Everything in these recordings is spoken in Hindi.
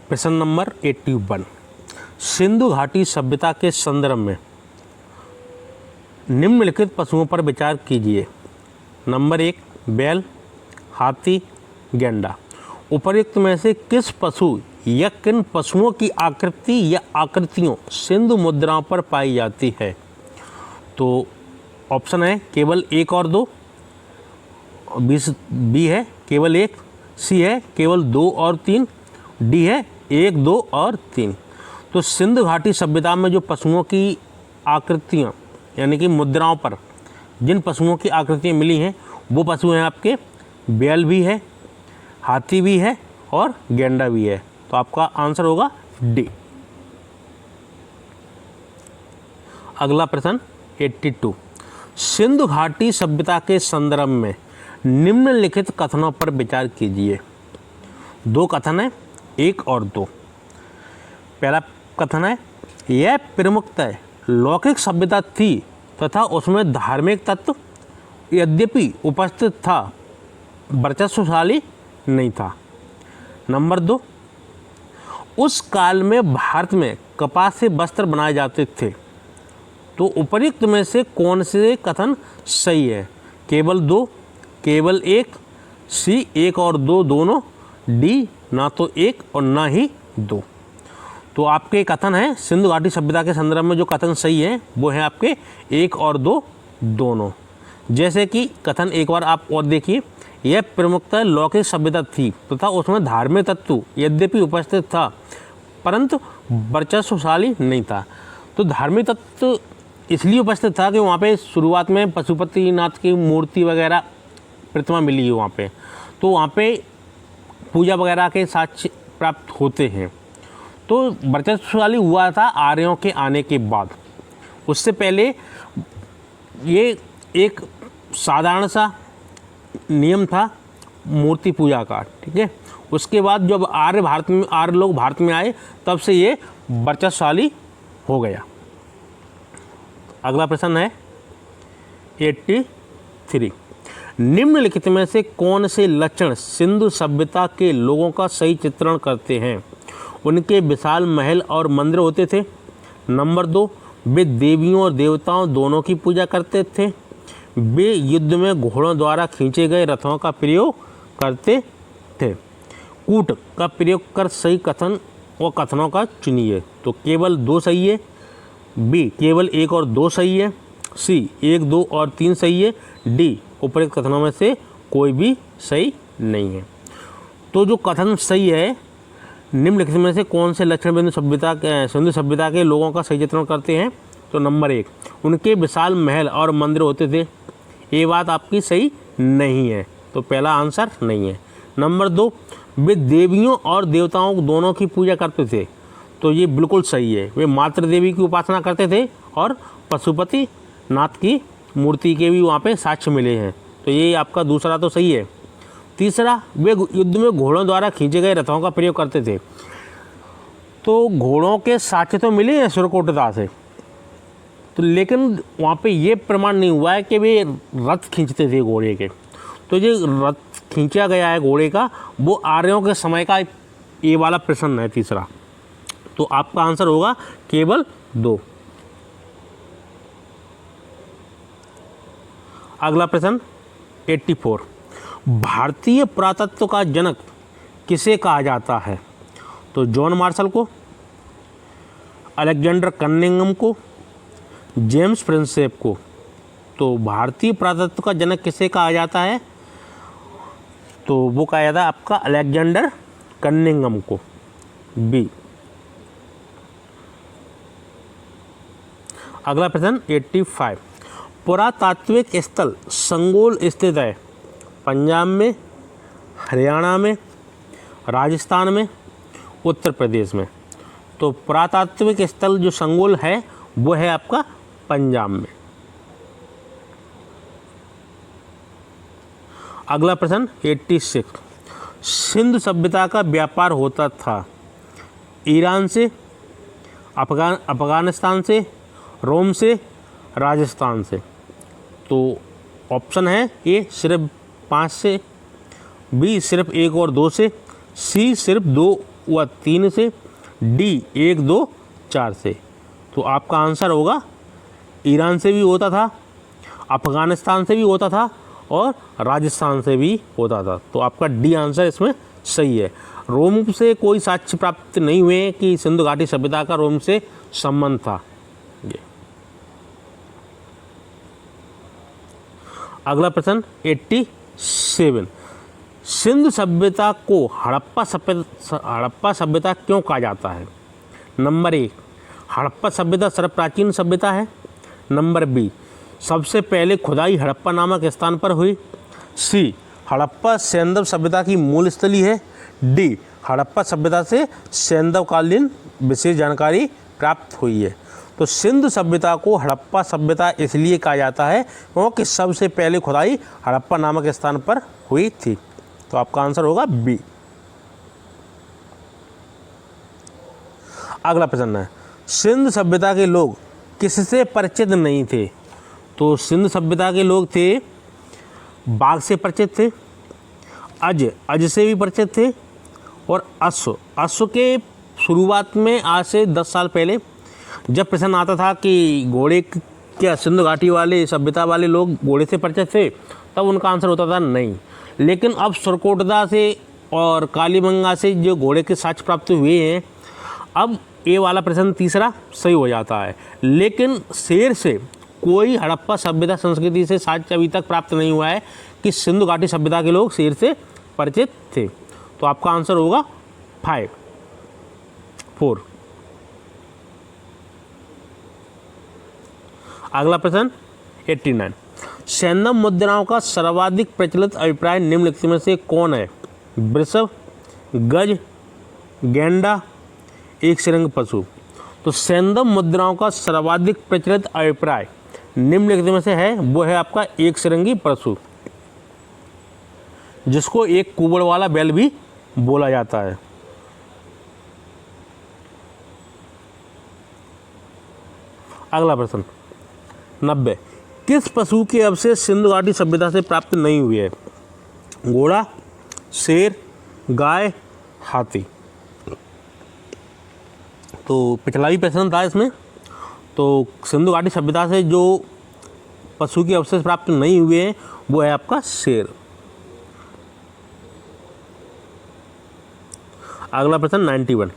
प्रश्न नंबर 81, सिंधु घाटी सभ्यता के संदर्भ में निम्नलिखित पशुओं पर विचार कीजिए। नंबर 1, बैल, हाथी, गेंडा। उपर्युक्त में से किस पशु या किन पशुओं की आकृति या आकृतियों सिंधु मुद्राओं पर पाई जाती है? तो ऑप्शन है केवल 1 और 2, बी है केवल 1, सी है केवल 2 और 3, डी है 1, 2 और 3। तो सिंधु घाटी सभ्यता में जो पशुओं की आकृतियाँ यानी कि मुद्राओं पर जिन पशुओं की आकृतियाँ मिली हैं वो पशु हैं आपके बैल भी है, हाथी भी है और गेंडा भी है। तो आपका आंसर होगा डी। अगला प्रश्न 82, सिंधु घाटी सभ्यता के संदर्भ में निम्नलिखित कथनों पर विचार कीजिए। 2 कथन है, 1 और 2। पहला कथन है, यह प्रमुखतः लौकिक सभ्यता थी तथा उसमें धार्मिक तत्व यद्यपि उपस्थित था, वर्चस्वशाली नहीं था। नंबर 2, उस काल में भारत में कपास से वस्त्र बनाए जाते थे। तो उपर्युक्त में से कौन से कथन सही है? केवल 2, केवल 1, सी 1 और 2 दोनों, डी ना तो 1 और ना ही 2। तो आपके कथन है सिंधु घाटी सभ्यता के संदर्भ में जो कथन सही है वो है आपके 1 और 2 दोनों। जैसे कि कथन एक बार आप और देखिए, यह प्रमुखतः लौकिक सभ्यता थी तथा उसमें धार्मिक तत्व यद्यपि उपस्थित था परंतु वर्चस्वशाली नहीं था। तो धार्मिक तत्व इसलिए उपस्थित था कि वहाँ पे शुरुआत में पशुपतिनाथ की मूर्ति वगैरह प्रतिमा मिली है वहाँ पे, तो वहाँ पे पूजा वगैरह के साक्ष्य प्राप्त होते हैं। तो वर्चस्वशाली हुआ था आर्यों के आने के बाद। उससे पहले ये एक साधारण सा नियम था मूर्ति पूजा का, ठीक है। उसके बाद जब आर्य लोग भारत में आए तब से ये वर्चस्वशाली हो गया। अगला प्रश्न है 83, निम्नलिखित में से कौन से लक्षण सिंधु सभ्यता के लोगों का सही चित्रण करते हैं? उनके विशाल महल और मंदिर होते थे। नंबर 2, वे देवियों और देवताओं दोनों की पूजा करते थे। वे युद्ध में घोड़ों द्वारा खींचे गए रथों का प्रयोग करते थे। कूट का प्रयोग कर सही कथन व कथनों का चुनिए। तो केवल 2 सही है, बी केवल 1 और 2 सही है, सी 1, 2 और 3 सही है, डी उपरोक्त कथनों में से कोई भी सही नहीं है। तो जो कथन सही है, निम्नलिखित में से कौन से लक्षण सिंधु सभ्यता के लोगों का सही चित्रण करते हैं? तो नंबर 1, उनके विशाल महल और मंदिर होते थे। ये बात आपकी सही नहीं है, तो पहला आंसर नहीं है। नंबर 2, वे देवियों और देवताओं दोनों की पूजा करते थे। तो ये बिल्कुल सही है, वे मातृ देवी की उपासना करते थे और पशुपति नाथ की मूर्ति के भी वहाँ पे साक्ष्य मिले हैं। तो ये आपका दूसरा तो सही है। तीसरा, वे युद्ध में घोड़ों द्वारा खींचे गए रथों का प्रयोग करते थे। तो घोड़ों के साक्ष्य तो मिले हैं सुरकोटदा से, तो लेकिन वहाँ पे ये प्रमाण नहीं हुआ है कि वे रथ खींचते थे घोड़े के। तो जो रथ खींचा गया है घोड़े का वो आर्यों के समय का ये वाला प्रश्न है तीसरा। तो आपका आंसर होगा केवल 2। अगला प्रश्न 84, भारतीय पुरातत्व का जनक किसे कहा जाता है? तो जॉन मार्शल को, अलेक्जेंडर कनिंघम को, जेम्स प्रिंसेप को। तो भारतीय पुरातत्व का जनक किसे कहा जाता है? तो वो कहा जाता है आपका अलेक्जेंडर कनिंघम को, बी। अगला प्रश्न 85, पुरातात्विक स्थल संगोल स्थित है पंजाब में, हरियाणा में, राजस्थान में, उत्तर प्रदेश में। तो पुरातात्विक स्थल जो संगोल है वो है आपका पंजाब में। अगला प्रश्न 86, सिंधु सभ्यता का व्यापार होता था ईरान से, अफगानिस्तान से, रोम से, राजस्थान से। तो ऑप्शन है ए सिर्फ 5 से, बी सिर्फ 1 और 2 से, सी सिर्फ 2 हुआ 3 से, डी 1 2 4 से। तो आपका आंसर होगा ईरान से भी होता था, अफ़गानिस्तान से भी होता था और राजस्थान से भी होता था। तो आपका डी आंसर इसमें सही है। रोम से कोई साक्ष्य प्राप्त नहीं हुए कि सिंधु घाटी सभ्यता का रोम से संबंध था। ये अगला प्रश्न 87, सिंधु सभ्यता को हड़प्पा सभ्यता क्यों कहा जाता है? नंबर 1, हड़प्पा सभ्यता सर्वप्राचीन सभ्यता है। नंबर बी, सबसे पहले खुदाई हड़प्पा नामक स्थान पर हुई। सी, हड़प्पा सैंधव सभ्यता की मूल स्थली है। डी, हड़प्पा सभ्यता से सैंधवकालीन विशेष जानकारी प्राप्त हुई है। तो सिंधु सभ्यता को हड़प्पा सभ्यता इसलिए कहा जाता है क्योंकि सबसे पहले खुदाई हड़प्पा नामक स्थान पर हुई थी। तो आपका आंसर होगा बी। अगला प्रश्न है, सिंधु सभ्यता के लोग किससे परिचित नहीं थे? तो सिंधु सभ्यता के लोग थे, बाघ से परिचित थे, अज से भी परिचित थे और अश्व के शुरुआत में आज से 10 साल पहले जब प्रश्न आता था कि घोड़े क्या सिंधु घाटी वाले सभ्यता वाले लोग घोड़े से परिचित थे, तब उनका आंसर होता था नहीं। लेकिन अब सरकोटदा से और कालीबंगा से जो घोड़े के साक्ष्य प्राप्त हुए हैं, अब ये वाला प्रश्न तीसरा सही हो जाता है। लेकिन शेर से कोई हड़प्पा सभ्यता संस्कृति से साक्ष्य अभी तक प्राप्त नहीं हुआ है कि सिंधु घाटी सभ्यता के लोग शेर से परिचित थे। तो आपका आंसर होगा 4। अगला प्रश्न 89, सैंधव मुद्राओं का सर्वाधिक प्रचलित अभिप्राय निम्नलिखित में से कौन है? वृषभ, गज, गेंडा, एक श्रृंग पशु। तो सैंधव मुद्राओं का सर्वाधिक प्रचलित अभिप्राय निम्नलिखित में से है, वो है आपका एक श्रृंगी पशु, जिसको एक कुबड़ वाला बैल भी बोला जाता है। अगला प्रश्न 90, किस पशु के अवशेष सिंधु घाटी सभ्यता से प्राप्त नहीं हुए हैं? घोड़ा, शेर, गाय, हाथी। तो पिछला भी प्रश्न था इसमें। तो सिंधु घाटी सभ्यता से जो पशु के अवशेष प्राप्त नहीं हुए हैं वो है आपका शेर। अगला प्रश्न 91,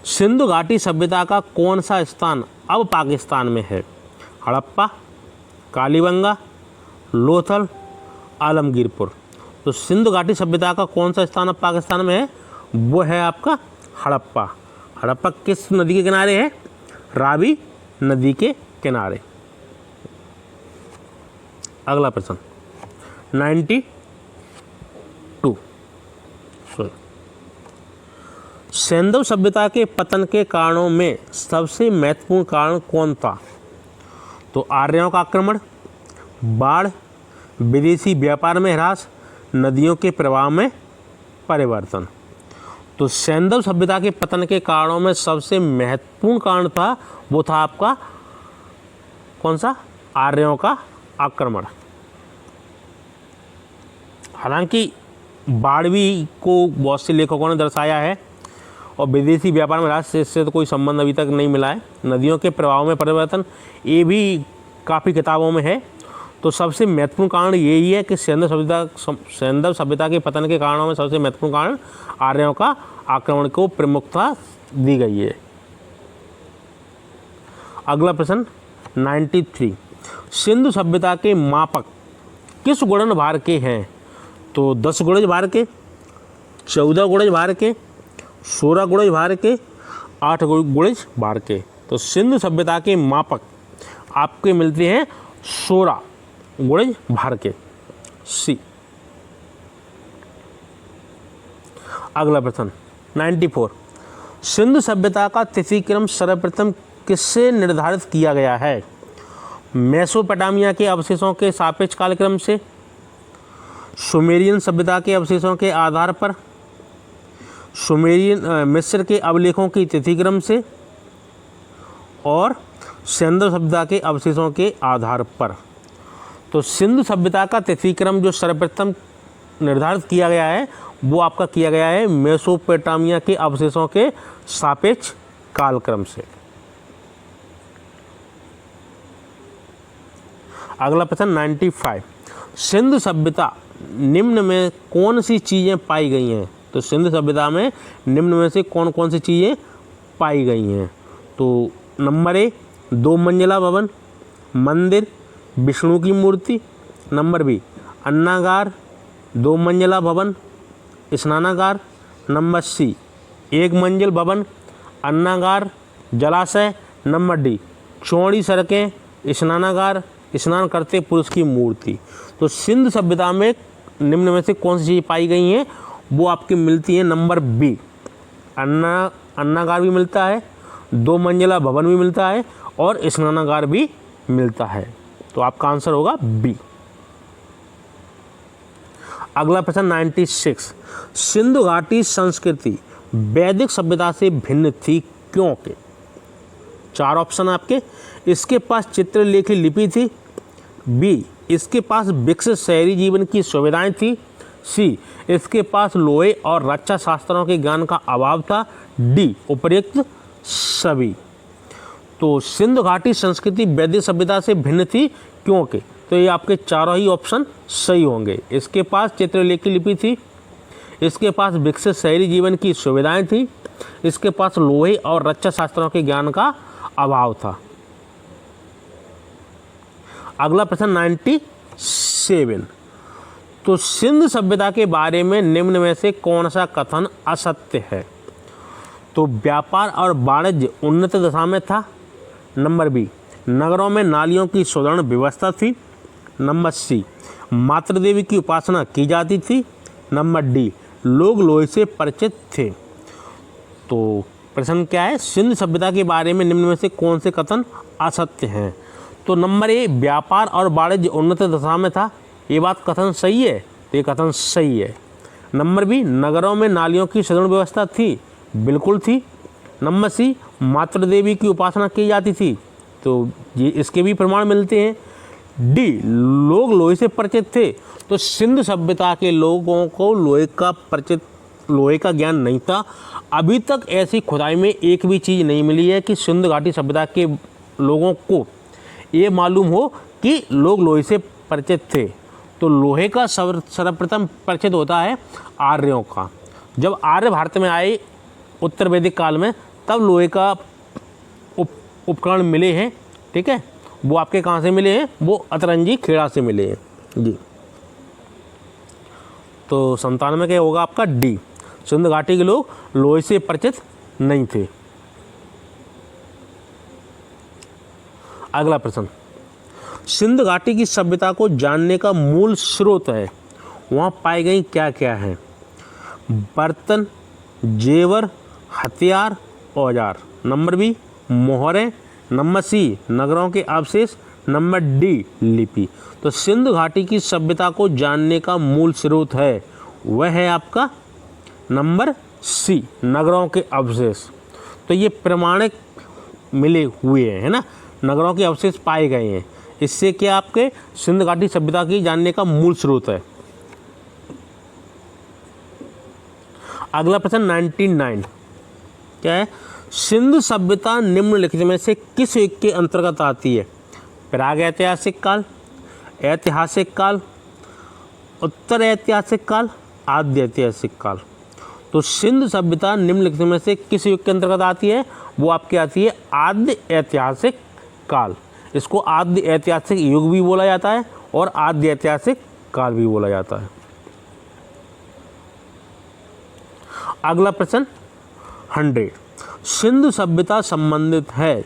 सिंधु घाटी सभ्यता का कौन सा स्थान अब पाकिस्तान में है? हड़प्पा, कालीबंगा, लोथल, आलमगीरपुर। तो सिंधु घाटी सभ्यता का कौन सा स्थान अब पाकिस्तान में है? वो है आपका हड़प्पा। हड़प्पा किस नदी के किनारे है? रावी नदी के किनारे। अगला प्रश्न 92, सैंधव सभ्यता के पतन के कारणों में सबसे महत्वपूर्ण कारण कौन था? तो आर्यों का आक्रमण, बाढ़, विदेशी व्यापार में ह्रास, नदियों के प्रवाह में परिवर्तन। तो सैंधव सभ्यता के पतन के कारणों में सबसे महत्वपूर्ण कारण था, वो था आपका कौन सा? आर्यों का आक्रमण। हालांकि बाढ़ भी को बहुत से लेखकों ने दर्शाया है और विदेशी व्यापार में ह्रास, इससे तो कोई संबंध अभी तक नहीं मिला है। नदियों के प्रवाह में परिवर्तन, ये भी काफ़ी किताबों में है। तो सबसे महत्वपूर्ण कारण यही है कि सैंधव सभ्यता के पतन के कारणों में सबसे महत्वपूर्ण कारण आर्यों का आक्रमण को प्रमुखता दी गई है। अगला प्रश्न 93, सिंधु सभ्यता के मापक किस गुणन भार के हैं? तो 10 गुणज भार के, 14 गुणज भार के, 16 गुणज भार के, 8 गुणज भार के। तो सिंधु सभ्यता के मापक आपके मिलते हैं 16 गुणज भार के, सी। अगला प्रश्न 94, सिंधु सभ्यता का तिथिक्रम सर्वप्रथम किससे निर्धारित किया गया है? मेसोपोटामिया के अवशेषों के सापेक्ष कालक्रम से, सुमेरियन सभ्यता के अवशेषों के आधार पर, मिस्र के अभिलेखों की तिथिक्रम से और सैंधव सभ्यता के अवशेषों के आधार पर। तो सिंधु सभ्यता का तिथिक्रम जो सर्वप्रथम निर्धारित किया गया है वो आपका किया गया है मेसोपोटामिया के अवशेषों के सापेक्ष कालक्रम से। अगला प्रश्न 95, सिंधु सभ्यता निम्न में कौन सी चीज़ें पाई गई हैं? तो सिंधु सभ्यता में निम्न में से कौन कौन सी चीज़ें पाई गई हैं? तो नंबर ए 2 मंजिला भवन, मंदिर, विष्णु की मूर्ति। नंबर बी अन्नागार, 2 मंजिला भवन, स्नानागार। नंबर सी 1 मंजिल भवन, अन्नागार, जलाशय। नंबर डी चौड़ी सड़कें, स्नानागार, स्नान करते पुरुष की मूर्ति। तो सिंधु सभ्यता में निम्न में से कौन सी चीज़ पाई गई हैं? वो आपकी मिलती है नंबर बी, अन्नागार भी मिलता है, 2 मंजिला भवन भी मिलता है और स्नानागार भी मिलता है। तो आपका आंसर होगा बी। अगला प्रश्न 96, सिंधु घाटी संस्कृति वैदिक सभ्यता से भिन्न थी क्योंकि? 4 ऑप्शन आपके। इसके पास चित्रलेखी लिपि थी, बी इसके पास विकसित शहरी जीवन की सुविधाएं थी, सी इसके पास लोहे और रक्षा शास्त्रों के ज्ञान का अभाव था, डी उपर्युक्त सभी। तो सिंधु घाटी संस्कृति वैदिक सभ्यता से भिन्न थी क्योंकि, तो ये आपके चारों ही ऑप्शन सही होंगे। इसके पास चित्रलेखी लिपि थी, इसके पास विकसित शहरी जीवन की सुविधाएं थी, इसके पास लोहे और रक्षा शास्त्रों के ज्ञान का अभाव था। अगला प्रश्न 97, तो सिंधु सभ्यता के बारे में निम्न में से कौन सा कथन असत्य है? तो व्यापार और वाणिज्य उन्नत दशा में था। नंबर बी नगरों में नालियों की सुदृढ़ व्यवस्था थी। नंबर सी मातृ देवी की उपासना की जाती थी। नंबर डी लोग लोहे से परिचित थे। तो प्रश्न क्या है? सिंधु सभ्यता के बारे में निम्न में से कौन से कथन असत्य हैं? तो नंबर ए व्यापार और वाणिज्य उन्नत दशा में था, ये बात कथन सही है, तो ये कथन सही है। नंबर बी नगरों में नालियों की सुदृढ़ व्यवस्था थी, बिल्कुल थी। नंबर सी मातृ देवी की उपासना की जाती थी, तो ये इसके भी प्रमाण मिलते हैं। डी लोग लोहे से परिचित थे, तो सिंधु सभ्यता के लोगों को लोहे का ज्ञान नहीं था। अभी तक ऐसी खुदाई में एक भी चीज़ नहीं मिली है कि सिंधु घाटी सभ्यता के लोगों को ये मालूम हो कि लोग लोहे से परिचित थे। तो लोहे का सर्वप्रथम परिचित होता है आर्यों का। जब आर्य भारत में आए उत्तर वैदिक काल में, तब लोहे का उपकरण मिले हैं। ठीक है, वो आपके कहाँ से मिले हैं? वो अतरंजी खेड़ा से मिले हैं जी। तो 97 के होगा आपका डी, सिंधु घाटी के लोग लोहे से परिचित नहीं थे। अगला प्रश्न, सिंधु घाटी की सभ्यता को जानने का मूल स्रोत है, वहाँ पाई गई क्या क्या है? बर्तन, जेवर, हथियार, औजार। नंबर बी मोहरें। नंबर सी नगरों के अवशेष। नंबर डी लिपि। तो सिंधु घाटी की सभ्यता को जानने का मूल स्रोत है, वह है आपका नंबर सी नगरों के अवशेष। तो ये प्रमाणिक मिले हुए हैं, है ना, नगरों के अवशेष पाए गए हैं। इससे क्या आपके सिंधु घाटी सभ्यता की जानने का मूल स्रोत है। अगला प्रश्न 99 क्या है? सिंधु सभ्यता निम्नलिखित में से किस युग के अंतर्गत आती है? प्राग ऐतिहासिक काल, ऐतिहासिक काल, उत्तर ऐतिहासिक काल, आद्य ऐतिहासिक काल। तो सिंधु सभ्यता निम्नलिखित में से किस युग के अंतर्गत आती है? वो आपकी आती है आद्य ऐतिहासिक काल। इसको आद्य ऐतिहासिक युग भी बोला जाता है और आद्य ऐतिहासिक काल भी बोला जाता है। अगला प्रश्न 100, सिंधु सभ्यता संबंधित है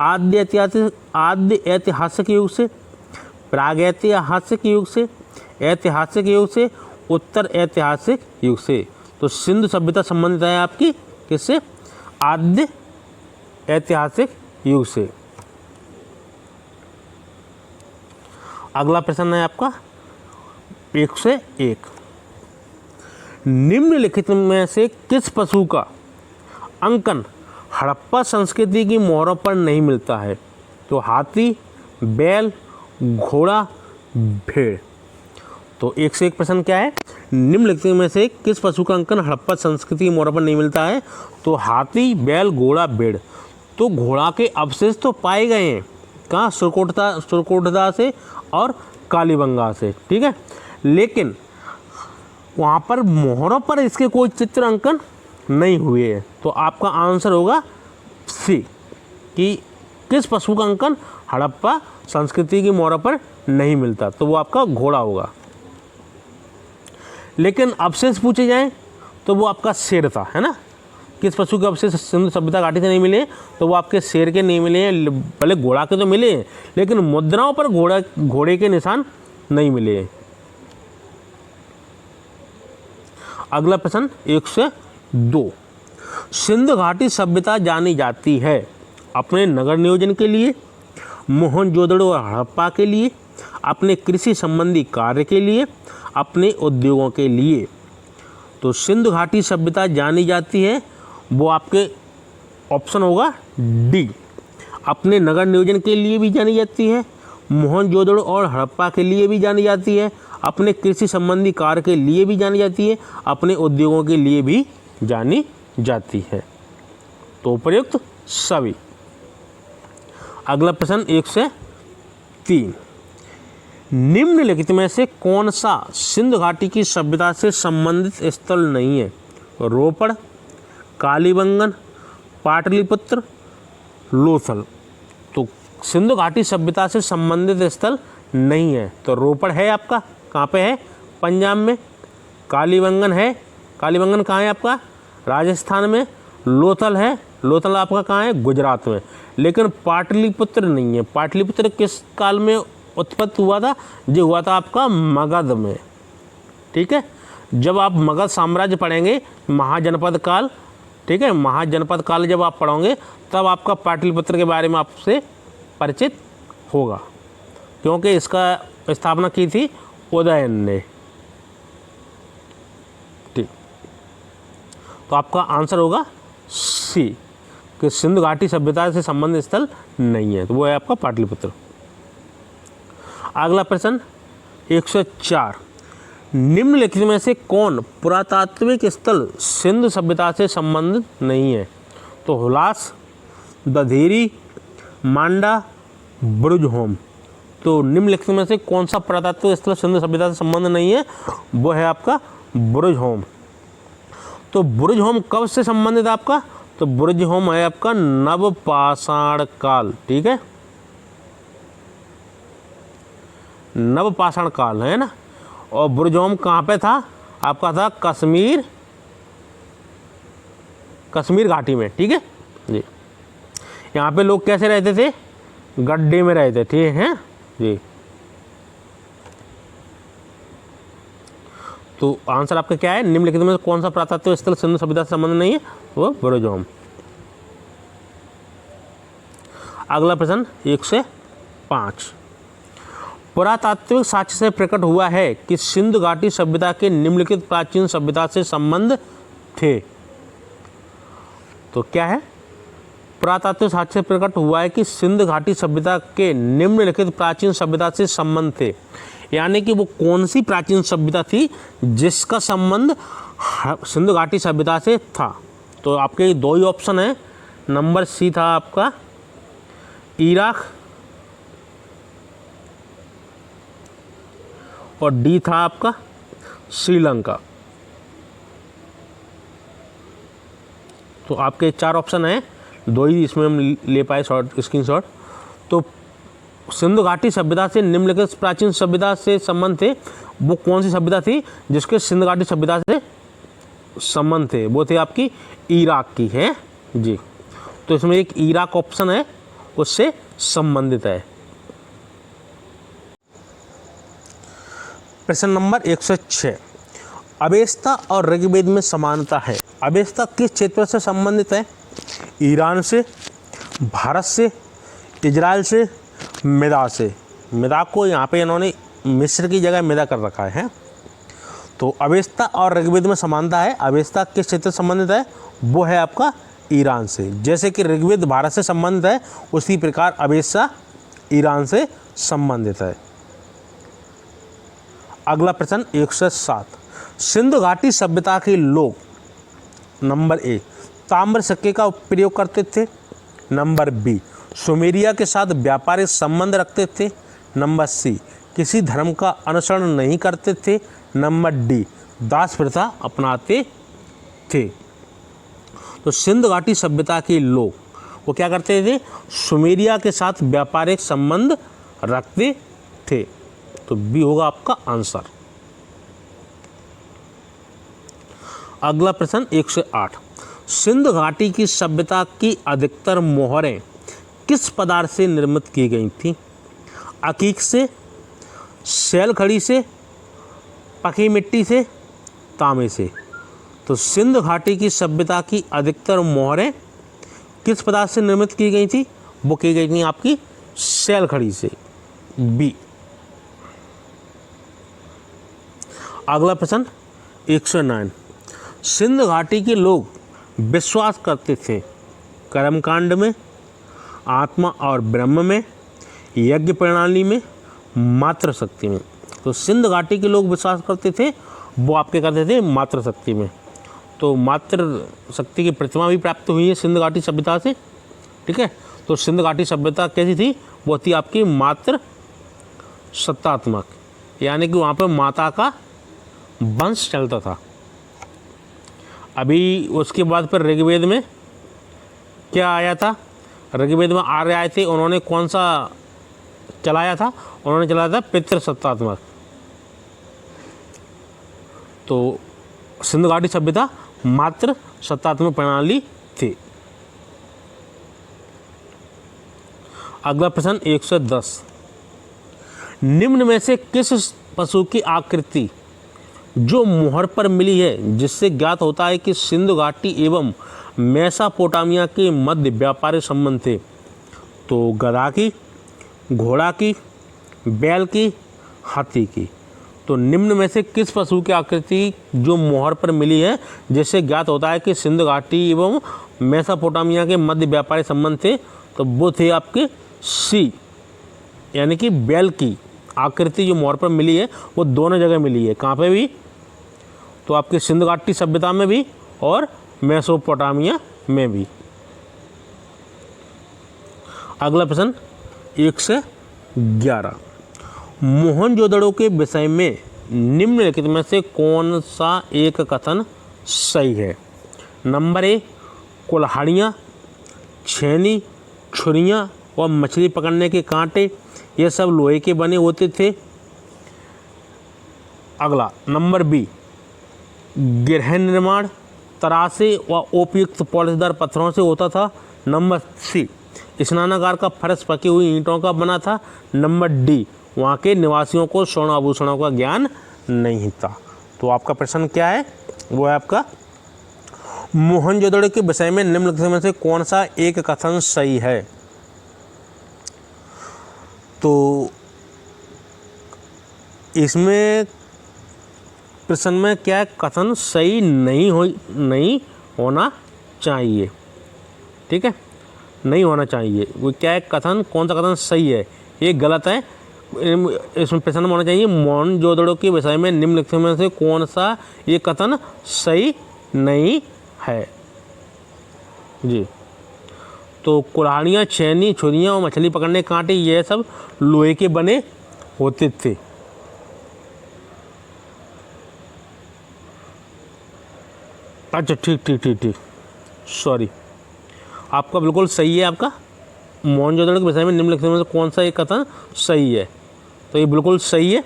आद्य ऐतिहासिक युग से, प्राग ऐतिहासिक युग से, ऐतिहासिक युग से, उत्तर ऐतिहासिक युग से। तो सिंधु सभ्यता संबंधित है आपकी किससे? आद्य ऐतिहासिक युग से। अगला प्रश्न है आपका 101, निम्नलिखित में से किस पशु का अंकन हड़प्पा संस्कृति की मोहरों पर नहीं मिलता है? तो हाथी, बैल, घोड़ा, भेड़। तो 1 से 1 प्रश्न क्या है, निम्नलिखित में से किस पशु का अंकन हड़प्पा संस्कृति के मोहरों पर नहीं मिलता है? तो हाथी, बैल, घोड़ा, भेड़। तो घोड़ा के अवशेष तो पाए गए हैं कहाँ, सुरकोटदा से और कालीबंगा से, ठीक है, लेकिन वहाँ पर मोहरों पर इसके कोई चित्र अंकन नहीं हुए हैं। तो आपका आंसर होगा सी, कि किस पशु का अंकन हड़प्पा संस्कृति की मोहरों पर नहीं मिलता, तो वो आपका घोड़ा होगा। लेकिन अवशेष पूछे जाएं तो वो आपका शेर था, है ना। किस पशु के अवशेष सिंधु सभ्यता घाटी से नहीं मिले, तो वो आपके शेर के नहीं मिले हैं। भले घोड़ा के तो मिले हैं, लेकिन मुद्राओं पर घोड़े के निशान नहीं मिले हैं। अगला प्रश्न 102, सिंधु घाटी सभ्यता जानी जाती है अपने नगर नियोजन के लिए, मोहनजोदड़ो और हड़प्पा के लिए, अपने कृषि संबंधी कार्य के लिए, अपने उद्योगों के लिए। तो सिंधु घाटी सभ्यता जानी जाती है, वो आपके ऑप्शन होगा डी, अपने नगर नियोजन के लिए भी जानी जाती है, मोहनजोदड़ो और हड़प्पा के लिए भी जानी जाती है, अपने कृषि संबंधी कार्य के लिए भी जानी जाती है, अपने उद्योगों के लिए भी जानी जाती है। तो उपयुक्त सभी। अगला प्रश्न 103, निम्नलिखित में से कौन सा सिंधु घाटी की सभ्यता से संबंधित स्थल नहीं है? रोपड़, कालीबंगन, पाटलिपुत्र, लोथल। तो सिंधु घाटी सभ्यता से संबंधित स्थल नहीं है, तो रोपड़ है आपका, कहाँ पे है? पंजाब में। कालीबंगन है, कालीबंगन कहाँ है आपका? राजस्थान में। लोथल है, लोथल आपका कहाँ है? गुजरात में। लेकिन पाटलिपुत्र नहीं है। पाटलिपुत्र किस काल में उत्पत्ति हुआ था? जो हुआ था आपका मगध में, ठीक है। जब आप मगध साम्राज्य पढ़ेंगे, महाजनपद काल, ठीक है, महाजनपद काल जब आप पढ़ोगे तब आपका पाटलिपुत्र के बारे में आपसे परिचित होगा, क्योंकि इसका स्थापना की थी उदयन ने, ठीक। तो आपका आंसर होगा सी, कि सिंधु घाटी सभ्यता से संबंधित स्थल नहीं है, तो वो है आपका पाटलिपुत्र। अगला प्रश्न 104, निम्नलिखित में से कौन पुरातात्विक स्थल सिंधु सभ्यता से संबंधित नहीं है? तो हुलास, दधीरी, मांडा, ब्रुजहोम। तो निम्नलिखित में से कौन सा पुरातात्विक स्थल सिंधु सभ्यता से संबंध नहीं है? वो है आपका ब्रुजहोम। तो ब्रुजहोम कब से संबंधित आपका? तो ब्रुजहोम है आपका नवपाषाण काल, ठीक है, नवपाषाण काल है ना। और ब्रुजहोम कहाँ पे था? आपका था कश्मीर घाटी में, ठीक है जी। यहाँ पे लोग कैसे रहते थे? गड्ढे में रहते थे, हैं जी। तो आंसर आपका क्या है? निम्नलिखित में कौन सा पुरातात्विक स्थल सिंधु सभ्यता से संबंध नहीं है? वो ब्रुजहोम। अगला प्रश्न 105, पुरातात्विक साक्ष्य से प्रकट हुआ है कि सिंधु घाटी सभ्यता के निम्नलिखित प्राचीन सभ्यता से संबंध थे। तो क्या है? पुरातात्विक साक्ष्य से प्रकट हुआ है कि सिंधु घाटी सभ्यता के निम्नलिखित प्राचीन सभ्यता से संबंध थे, यानी कि वो कौन सी प्राचीन सभ्यता थी जिसका संबंध सिंधु घाटी सभ्यता से था? तो आपके दो ही ऑप्शन है। नंबर सी था आपका इराक और डी था आपका श्रीलंका। तो आपके 4 ऑप्शन हैं, 2 ही इसमें हम ले पाए स्क्रीनशॉट। तो सिंधु घाटी सभ्यता से निम्नलिखित प्राचीन सभ्यता से संबंध थे, वो कौन सी सभ्यता थी जिसके सिंधु घाटी सभ्यता से संबंध थे? वो थे आपकी इराक की, है जी। तो इसमें एक इराक ऑप्शन है, उससे संबंधित है। प्रश्न नंबर 106, अवेस्ता और ऋग्वेद में समानता है। अवेस्ता किस क्षेत्र से संबंधित है? ईरान से, भारत से, इजराइल से, मिदा से। मिदा को यहाँ पे इन्होंने मिस्र की जगह मिदा कर रखा है। तो अवेस्ता और ऋग्वेद में समानता है। अवेस्ता किस क्षेत्र से संबंधित है? वो है आपका ईरान से। जैसे कि ऋग्वेद भारत से संबंधित है, उसी प्रकार अवेस्ता ईरान से संबंधित है। अगला प्रश्न 107, सिंधु घाटी सभ्यता के लोग नंबर ए ताम्र सिक्के का प्रयोग करते थे, नंबर बी सुमेरिया के साथ व्यापारिक संबंध रखते थे, नंबर सी किसी धर्म का अनुसरण नहीं करते थे, नंबर डी दास प्रथा अपनाते थे। तो सिंधु घाटी सभ्यता के लोग वो क्या करते थे, सुमेरिया के साथ व्यापारिक संबंध रखते थे। तो बी होगा आपका आंसर। अगला प्रश्न 108, सिंधु घाटी की सभ्यता की अधिकतर मोहरें किस पदार्थ से निर्मित की गई थी? अकीक से, शैल खड़ी से, पकी मिट्टी से, तांबे से। तो सिंधु घाटी की सभ्यता की अधिकतर मोहरें किस पदार्थ से निर्मित की गई थी? वो की गई थी आपकी शैल खड़ी से, बी। अगला प्रश्न 109, सिंधु घाटी के लोग विश्वास करते थे कर्मकांड में, आत्मा और ब्रह्म में, यज्ञ प्रणाली में, मातृ शक्ति में। तो सिंधु घाटी के लोग विश्वास करते थे वो आपके करते थे मातृ शक्ति में। तो मातृ शक्ति की प्रतिमा भी प्राप्त हुई है सिंधु घाटी सभ्यता से, ठीक है। तो सिंधु घाटी सभ्यता कैसी थी? वो थी आपकी मातृ सत्तात्मक, यानी कि वहाँ पर माता का वंश चलता था। अभी उसके बाद फिर ऋग्वेद में क्या आया था? ऋग्वेद में आर्य आए थे, उन्होंने कौन सा चलाया था? उन्होंने चलाया था पितृ सत्तात्मक। तो सिंधु घाटी सभ्यता मातृ सत्तात्मक प्रणाली थी। अगला प्रश्न 110, निम्न में से किस पशु की आकृति जो मोहर पर मिली है जिससे ज्ञात होता है कि सिंधु घाटी एवं मेसोपोटामिया के मध्य व्यापारिक संबंध थे? तो गधा की, घोड़ा की, बैल की, हाथी की। तो निम्न में से किस पशु की आकृति जो मोहर पर मिली है जिससे ज्ञात होता है कि सिंधु घाटी एवं मेसोपोटामिया के मध्य व्यापारिक संबंध थे? तो वो थे आपके सी, यानी कि बैल की आकृति जो मोहर पर मिली है वो दोनों जगह मिली है। कहाँ पे भी? तो आपके सिंधु घाटी सभ्यता में भी और मेसोपोटामिया में भी। अगला प्रश्न 111, मोहनजोदड़ो के विषय में निम्नलिखित में से कौन सा एक कथन सही है? नंबर ए कुल्हाड़ियाँ, छेनी, छुरियाँ और मछली पकड़ने के कांटे ये सब लोहे के बने होते थे। अगला नंबर बी गृह निर्माण तरासे व उपयुक्त पॉलिशदार पत्थरों से होता था। नंबर सी स्नानागार का फर्श पकी हुई ईंटों का बना था। नंबर डी वहाँ के निवासियों को स्वर्ण आभूषणों का ज्ञान नहीं था। तो आपका प्रश्न क्या है? वो है आपका मोहनजोदड़ो के विषय में निम्नलिखित में से कौन सा एक कथन सही है? तो इसमें प्रश्न में क्या है? कथन सही नहीं होना चाहिए, ठीक है, नहीं होना चाहिए। वो क्या है कथन? कौन सा कथन सही है? ये गलत है। इसमें प्रश्न में होना चाहिए मोहनजोदड़ो के विषय में निम्नलिखित में से कौन सा ये कथन सही नहीं है जी। तो कुल्हाड़ियाँ, छेनी, छुरियाँ और मछली पकड़ने के कांटे ये सब लोहे के बने होते थे। अच्छा ठीक, सॉरी, आपका बिल्कुल सही है। आपका मोहनजोदड़ो के विषय में निम्नलिखित में से कौन सा एक कथन सही है? तो ये बिल्कुल सही है।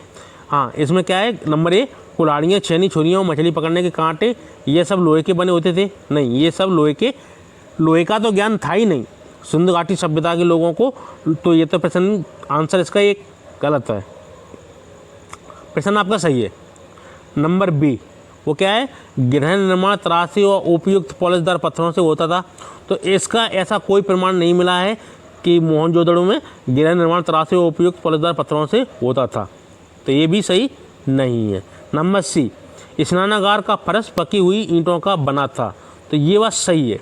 हाँ, इसमें क्या है? नंबर ए कुल्हाड़ियाँ, छेनी, छुरियाँ और मछली पकड़ने के कांटे ये सब लोहे के बने होते थे। नहीं, ये सब लोहे का तो ज्ञान था ही नहीं सिंधु घाटी सभ्यता के लोगों को। तो ये तो प्रश्न आंसर इसका एक गलत है। प्रश्न आपका सही है नंबर बी। वो क्या है? गृह निर्माण तराशी और उपयुक्त पॉलिशदार पत्थरों से होता था। तो इसका ऐसा कोई प्रमाण नहीं मिला है कि मोहनजोदड़ो में गृह निर्माण तराशी और उपयुक्त पॉलिशदार पत्थरों से होता था। तो ये भी सही नहीं है। नंबर सी स्नानागार का फर्श पकी हुई ईंटों का बना था। तो ये बात सही है,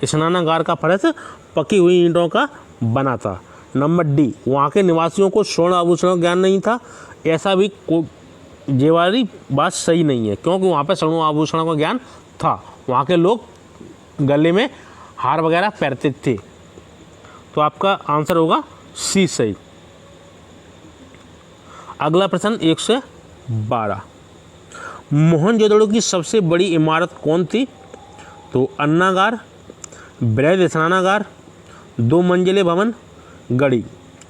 स्नानागार का फर्श पकी हुई ईंटों का बना था। नंबर डी वहाँ के निवासियों को स्वर्ण आभूषणों का ज्ञान नहीं था। ऐसा भी ये वाली बात सही नहीं है, क्योंकि वहाँ पे स्वर्ण आभूषणों का ज्ञान था, वहाँ के लोग गले में हार वगैरह पहनते थे। तो आपका आंसर होगा सी सही। अगला प्रश्न 112, मोहनजोदड़ो की सबसे बड़ी इमारत कौन थी? तो अन्नागार, बृहद स्नानागार, 2 मंजिले भवन, गढ़ी।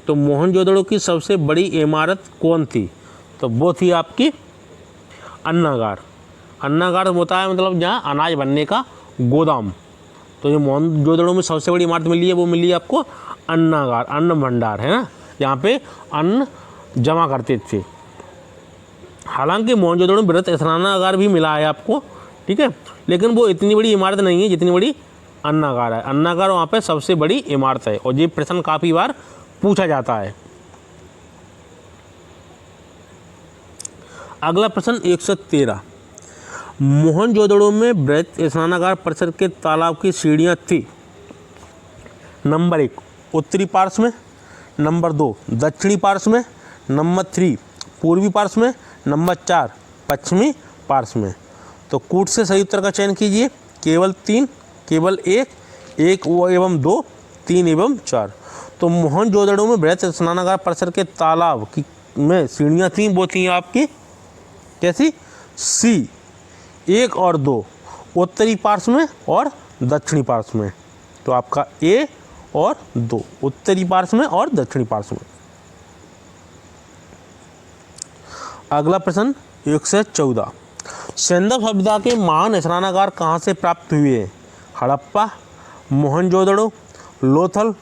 तो मोहनजोदड़ो की सबसे बड़ी इमारत कौन थी? तो वो थी आपकी अन्नागार। अन्नागार होता है मतलब जहाँ अनाज बनने का गोदाम। तो जो मोहनजोदड़ो में सबसे बड़ी इमारत मिली है वो मिली है आपको अन्नागार, अन्न भंडार है ना, यहाँ पे अन्न जमा करते थे। हालांकि मोहनजोदड़ो में बृहद स्नानागार भी मिला है आपको, ठीक है, लेकिन वो इतनी बड़ी इमारत नहीं है जितनी बड़ी अन्नागार है। अन्नागार वहाँ पे सबसे बड़ी इमारत है और ये प्रश्न काफ़ी बार पूछा जाता है। अगला प्रश्न 113, मोहनजोदड़ो में बृहद स्नानागार परिसर के तालाब की सीढ़ियाँ थी। नंबर 1 उत्तरी पार्श्व में, नंबर 2 दक्षिणी पार्श्व में, नंबर 3 पूर्वी पार्श्व में, नंबर 4 पश्चिमी पार्श्व में। तो कूट से सही उत्तर का चयन कीजिए। केवल 3, केवल 1 एवं 2, 3 एवं 4। तो मोहनजोदड़ो में बृहद स्नानागार परिसर के तालाब की में सीढ़ियाँ थीं, वो थी आपकी कैसी? सी 1 और 2 उत्तरी पार्श्व में और दक्षिणी पार्श्व में। तो आपका ए और 2 उत्तरी पार्श्व में और दक्षिणी पार्श्व में। अगला प्रश्न 114, सिंधु सभ्यता के महान स्नानागार कहाँ से प्राप्त हुए? हड़प्पा, मोहनजोदड़ो, लोथल,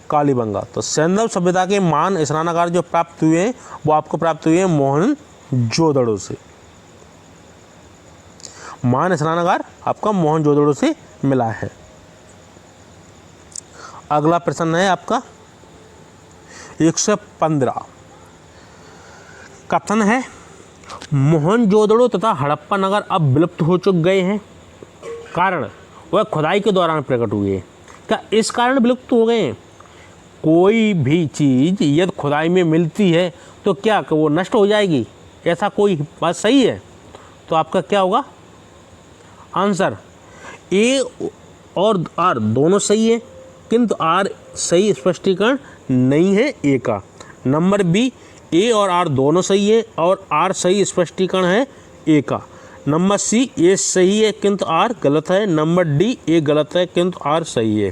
कालीबंगा। तो सिंधु सभ्यता के महान स्नानागार जो प्राप्त हुए हैं वो आपको प्राप्त हुए हैं मोहनजोदड़ो से। महान स्नानागार आपका मोहनजोदड़ो से मिला है। अगला प्रश्न है आपका 115, कथन है मोहनजोदड़ो तथा हड़प्पा नगर अब विलुप्त हो चुके गए हैं, कारण वह खुदाई के दौरान प्रकट हुए। क्या इस कारण विलुप्त हो गए हैं? कोई भी चीज़ यदि खुदाई में मिलती है तो क्या वो नष्ट हो जाएगी? ऐसा कोई बात सही है? तो आपका क्या होगा आंसर? ए और आर दोनों सही है, किंतु आर सही स्पष्टीकरण नहीं है ए का। नंबर बी, ए और आर दोनों सही है और आर सही स्पष्टीकरण है ए का। नंबर सी, ए सही है किंतु आर गलत है। नंबर डी, ए गलत है किंतु आर सही है।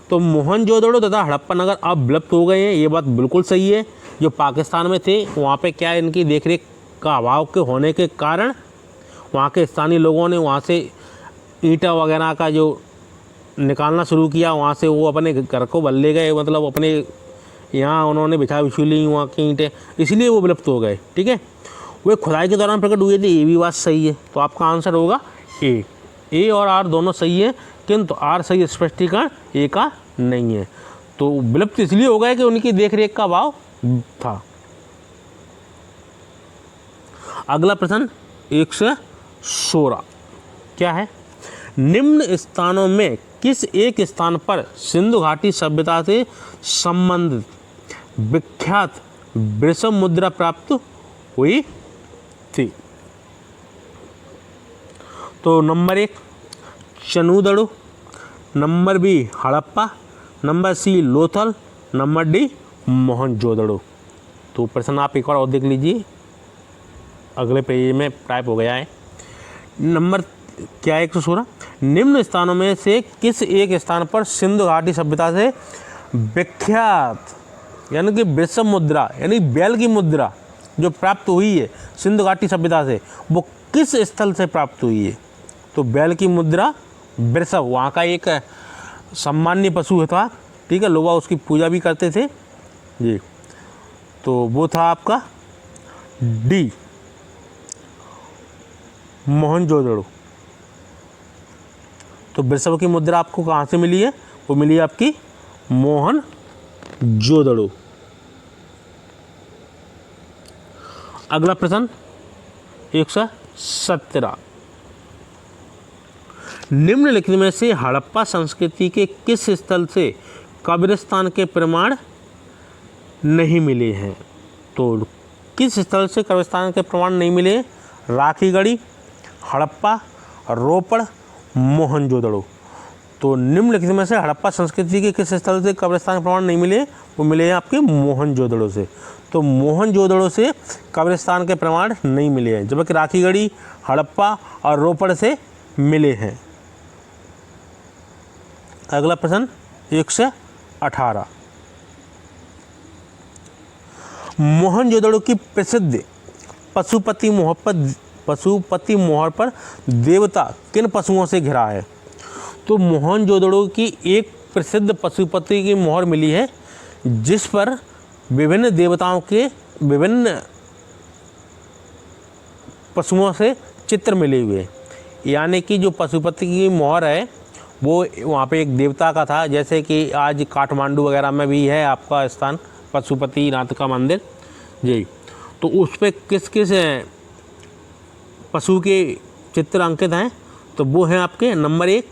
तो मोहनजोदड़ो तथा हड़प्पा नगर अब विलुप्त हो गए हैं, ये बात बिल्कुल सही है। जो पाकिस्तान में थे वहाँ पे क्या इनकी देखरेख का अभाव के होने के कारण वहाँ के स्थानीय लोगों ने वहाँ से ईंटा वगैरह का जो निकालना शुरू किया, वहाँ से वो अपने घर को बदले गए, मतलब अपने यहाँ उन्होंने बिछा बिछू ली वहाँ की ईंटें, इसलिए वो विलुप्त हो गए। ठीक है, वे खुदाई के दौरान प्रकट हुए थे, ये भी बात सही है। तो आपका आंसर होगा ए और आर दोनों सही है, किंतु आर सही स्पष्टीकरण ए का नहीं है। तो विलुप्त इसलिए हो गए कि उनकी देखरेख का अभाव था। अगला प्रश्न 116 क्या है? निम्न स्थानों में किस एक स्थान पर सिंधु घाटी सभ्यता से संबंधित विख्यात वृषभ मुद्रा प्राप्त हुई थी? तो number 1 Chanhudaro, number B Harappa, number C Lothal, number D Mohenjodaro. तो प्रश्न आप एक बार और देख लीजिए, अगले पेज में टाइप हो गया है। नंबर क्या है 116, निम्न स्थानों में से किस एक स्थान पर सिंधु घाटी सभ्यता से विख्यात यानी कि वृषभ मुद्रा यानी बैल की मुद्रा जो प्राप्त हुई है सिंधु घाटी सभ्यता से, वो किस स्थल से प्राप्त हुई है? तो बैल की मुद्रा वृषभ वहाँ का एक सम्मान्य पशु था, ठीक है, लोग उसकी पूजा भी करते थे जी। तो वो था आपका डी मोहनजोदड़ो। तो वृषभ की मुद्रा आपको कहाँ से मिली है? वो मिली है आपकी मोहनजोदड़ो। अगला प्रश्न 117, निम्नलिखित में से हड़प्पा संस्कृति के किस स्थल से कब्रिस्तान के प्रमाण नहीं मिले हैं? तो किस स्थल से कब्रिस्तान के प्रमाण नहीं मिले? राखीगढ़ी, हड़प्पा, रोपड़, मोहनजोदड़ो। तो निम्नलिखित में से हड़प्पा संस्कृति के किस स्थल से कब्रिस्तान के प्रमाण नहीं मिले? वो मिले हैं आपके मोहनजोदड़ो से। तो मोहनजोदड़ो से कब्रिस्तान के प्रमाण नहीं मिले हैं, जबकि राखीगढ़ी, हड़प्पा और रोपड़ से मिले हैं। अगला प्रश्न 118। मोहनजोदड़ो की प्रसिद्ध पशुपति मोहर पर देवता किन पशुओं से घिरा है? तो मोहनजोदड़ो की एक प्रसिद्ध पशुपति की मोहर मिली है जिस पर विभिन्न देवताओं के विभिन्न पशुओं से चित्र मिले हुए हैं। यानी कि जो पशुपति की मोहर है वो वहाँ पे एक देवता का था, जैसे कि आज काठमांडू वगैरह में भी है आपका स्थान पशुपति नाथ का मंदिर जी। तो उस पर किस किस पशु के चित्र अंकित हैं? तो वो हैं आपके नंबर 1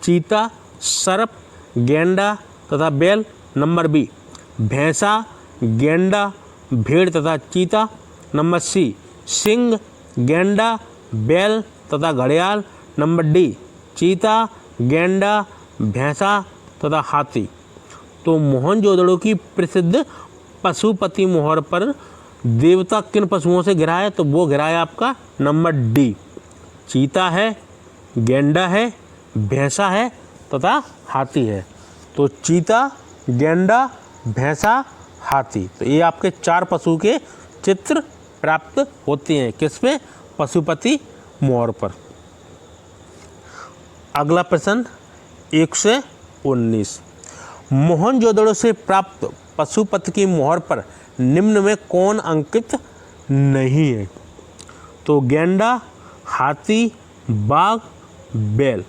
चीता, सर्प, गेंडा तथा बैल। नंबर बी भैंसा, गेंडा, भेड़ तथा चीता। नंबर सी सिंह, गेंडा, बैल तथा घड़ियाल। नंबर डी चीता, गेंडा, भैंसा तथा हाथी। तो मोहनजोदड़ो की प्रसिद्ध पशुपति मोहर पर देवता किन पशुओं से घिरा है? तो वो घिरा है आपका नंबर डी चीता है, गेंडा है, भैंसा है तथा हाथी है। तो चीता, गेंडा, भैंसा, हाथी। तो ये आपके 4 पशु के चित्र प्राप्त होते हैं किस पे? पशुपति मोहर पर। अगला प्रश्न 119। मोहनजोदड़ो से प्राप्त पशुपति की मोहर पर निम्न में कौन अंकित नहीं है? तो गेंडा, हाथी, बाघ, बैल।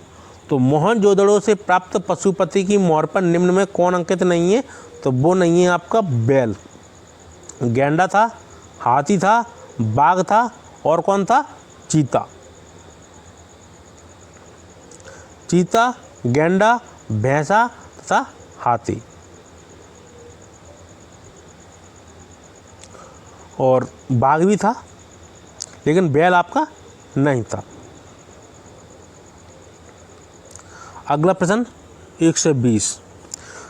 तो मोहनजोदड़ो से प्राप्त पशुपति की मोहर पर निम्न में कौन अंकित नहीं है? तो वो नहीं है आपका बैल। गेंडा था, हाथी था, बाघ था और कौन था? चीता। चीता, गेंडा, भैंसा तथा हाथी। और बाघ भी था लेकिन बैल आपका नहीं था। अगला प्रश्न 120।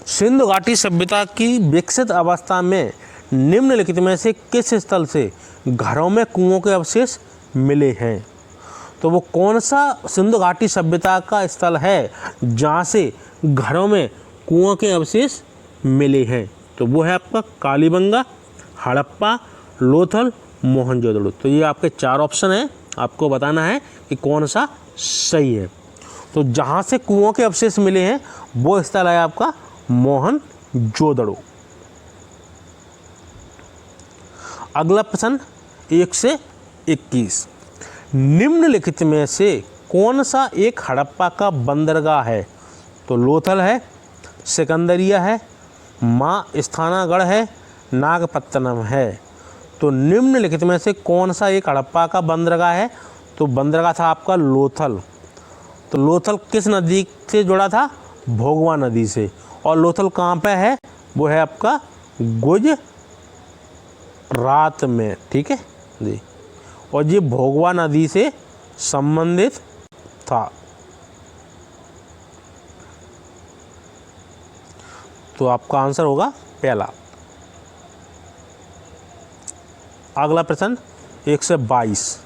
सिंधु घाटी सभ्यता की विकसित अवस्था में निम्नलिखित में से किस स्थल से घरों में कुओं के अवशेष मिले हैं? तो वो कौन सा सिंधु घाटी सभ्यता का स्थल है जहाँ से घरों में कुओं के अवशेष मिले हैं? तो वो है आपका कालीबंगा, हड़प्पा, लोथल, मोहनजोदड़ो। तो ये आपके 4 ऑप्शन हैं, आपको बताना है कि कौन सा सही है। तो जहाँ से कुओं के अवशेष मिले हैं वो स्थल है आपका मोहनजोदड़ो। अगला प्रश्न 121। निम्नलिखित में से कौन सा एक हड़प्पा का बंदरगाह है? तो लोथल है, सिकंदरिया है, माँ स्थानागढ़ है, नागपत्तनम है। तो निम्नलिखित में से कौन सा एक हड़प्पा का बंदरगाह है? तो बंदरगाह था आपका लोथल। तो लोथल किस नदी से जुड़ा था? भोगवा नदी से। और लोथल कहाँ पे है? वो है आपका गुजरात में, ठीक है जी। और ये भोगवा नदी से संबंधित था। तो आपका आंसर होगा पहला। अगला प्रश्न 122।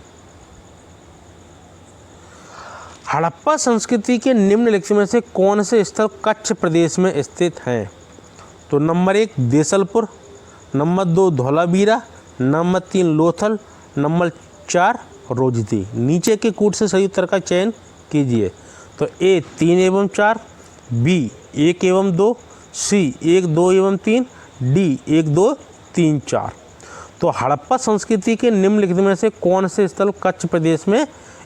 हड़प्पा संस्कृति के निम्नलिखित में से कौन से स्थल कच्छ प्रदेश में स्थित हैं? तो number 1 Desalpur, number 2 Dholavira, number 3 Lothal, number 4 रोजती। नीचे के कूट से सही उत्तर का चयन कीजिए। तो ए 3 एवं 4, बी 1 एवं 2, सी 1, 2 एवं 3, डी 1, 2, 3, 4। तो हड़प्पा संस्कृति के निम्नलिखित में से कौन से स्थल कच्छ प्रदेश में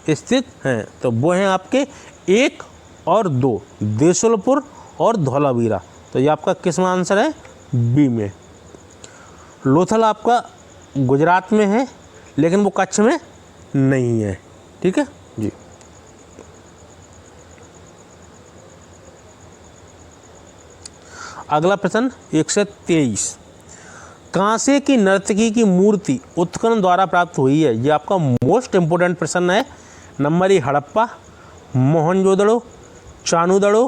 स्थित हैं? तो वो हैं आपके 1 और 2 देसलपुर और धौलावीरा। तो ये आपका किसमें आंसर है? बी में। लोथल आपका गुजरात में है लेकिन वो कच्छ में नहीं है, ठीक है जी। अगला प्रश्न 123। कांसे की नर्तकी की मूर्ति उत्खनन द्वारा प्राप्त हुई है? ये आपका मोस्ट इंपोर्टेंट प्रश्न है। Number A Harappa, Mohenjodaro, Chanhudaro,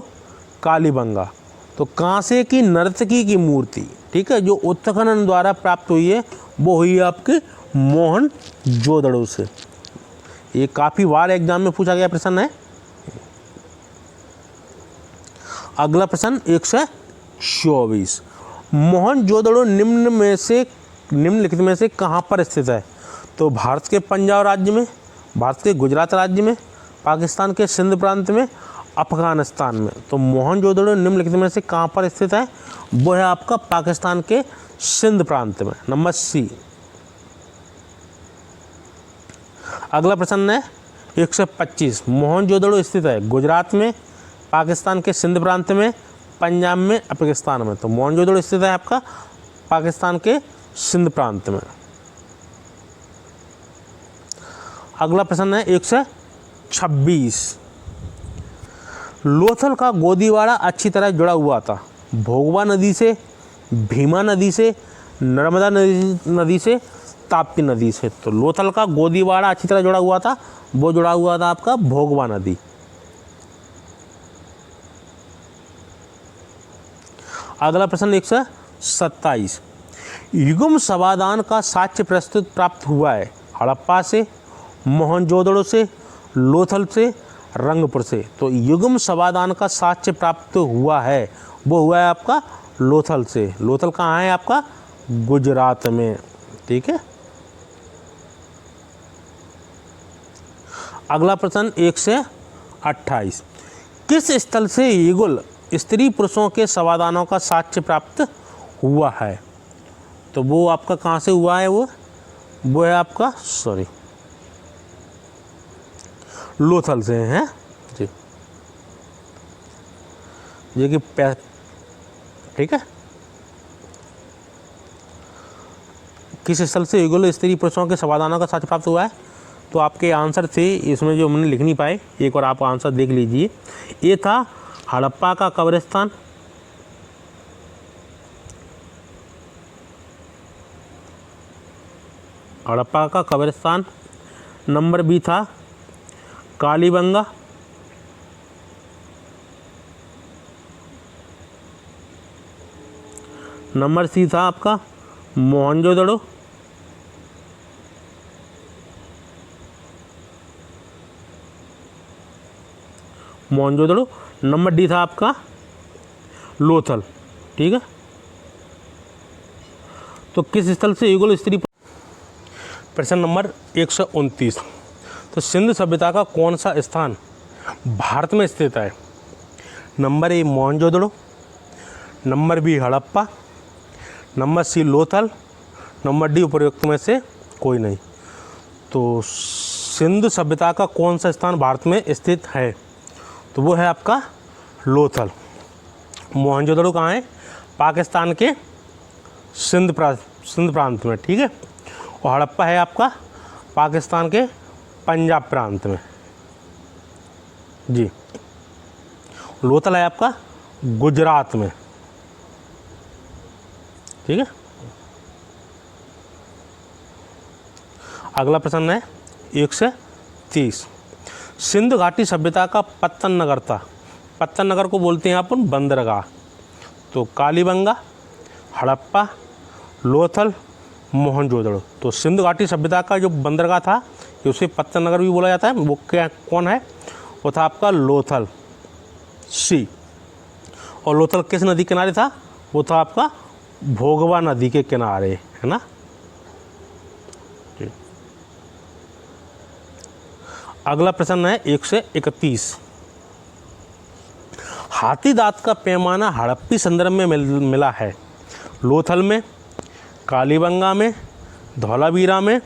Kalibangan. तो कांसे की नर्तकी की मूर्ति, ठीक है, जो उत्खनन द्वारा प्राप्त हुई है वो हुई है आपके मोहनजोदड़ो से। ये काफ़ी बार एग्जाम में पूछा गया प्रश्न है। अगला प्रश्न 124, मोहनजोदड़ो निम्नलिखित में से कहाँ पर स्थित है? तो भारत के पंजाब राज्य में, भारत के गुजरात राज्य में, पाकिस्तान के सिंध प्रांत में, अफगानिस्तान में। तो मोहनजोदड़ो निम्नलिखित में से कहाँ पर स्थित है? वो है आपका पाकिस्तान के सिंध प्रांत में, नंबर सी। अगला प्रश्न है 125, मोहनजोदड़ो स्थित है गुजरात में, पाकिस्तान के सिंध प्रांत में, पंजाब में, अफगानिस्तान में। तो मोहनजोदड़ो स्थित है आपका पाकिस्तान के सिंध प्रांत में। अगला प्रश्न है 126, लोथल का गोदीवाड़ा अच्छी तरह जुड़ा हुआ था भोगवा नदी से, भीमा नदी से, नर्मदा नदी से, ताप्ती नदी से। तो लोथल का गोदीवाड़ा अच्छी तरह जुड़ा हुआ था, वो जुड़ा हुआ था आपका भोगवा नदी। अगला प्रश्न 127, युग्म समाधान का साक्ष्य प्रस्तुत प्राप्त हुआ है हड़प्पा से, मोहनजोदड़ो से, लोथल से, रंगपुर से। तो युग्म समाधान का साक्ष्य प्राप्त हुआ है वो हुआ है आपका लोथल से। लोथल कहाँ है आपका? गुजरात में, ठीक है। अगला प्रश्न 128, किस स्थल से युगल स्त्री पुरुषों के समाधानों का साक्ष्य प्राप्त हुआ है? तो वो आपका कहाँ से हुआ है? वो है आपका लोथल से हैं जी, ये कि ठीक है। किस स्थल से युगल स्त्री पुरुषों के समाधानों का साक्ष्य प्राप्त हुआ है? तो आपके आंसर थे इसमें जो हमने लिख नहीं पाए, एक बार आप आंसर देख लीजिए। ये था हड़प्पा का कब्रिस्तान, हड़प्पा का कब्रिस्तान। नंबर बी था कालीबंगा, नंबर सी था आपका मोहनजोदड़ो, मोहनजोदड़ो। नंबर डी था आपका लोथल, ठीक है। तो किस स्थल से युगल स्त्री? प्रश्न नंबर 129, तो सिंधु सभ्यता का कौन सा स्थान भारत में स्थित है? Number A Mohenjodaro, number B Harappa, number C Lothal, number D उपरोक्त में से कोई नहीं। तो सिंधु सभ्यता का कौन सा स्थान भारत में स्थित है? तो वो है आपका लोथल। मोहनजोदड़ो कहाँ है? पाकिस्तान के सिंध प्रांत में, ठीक है। और हड़प्पा है आपका पाकिस्तान के पंजाब प्रांत में जी। लोथल है आपका गुजरात में, ठीक है। अगला प्रश्न है 130, सिंधु घाटी सभ्यता का पत्तन नगर था, पत्तन नगर को बोलते हैं अपन बंदरगाह। तो कालीबंगा, हड़प्पा, लोथल, मोहनजोदड़ो। तो सिंधु घाटी सभ्यता का जो बंदरगाह था उसे पत्तन नगर भी बोला जाता है। वो क्या कौन है? वो था आपका लोथल, सी। और लोथल किस नदी के किनारे था? वो था आपका भोगवा नदी के किनारे, है ना। अगला प्रश्न है 131, हाथी दांत का पैमाना हड़प्पी संदर्भ में मिला है लोथल में, कालीबंगा में, धौलावीरा में,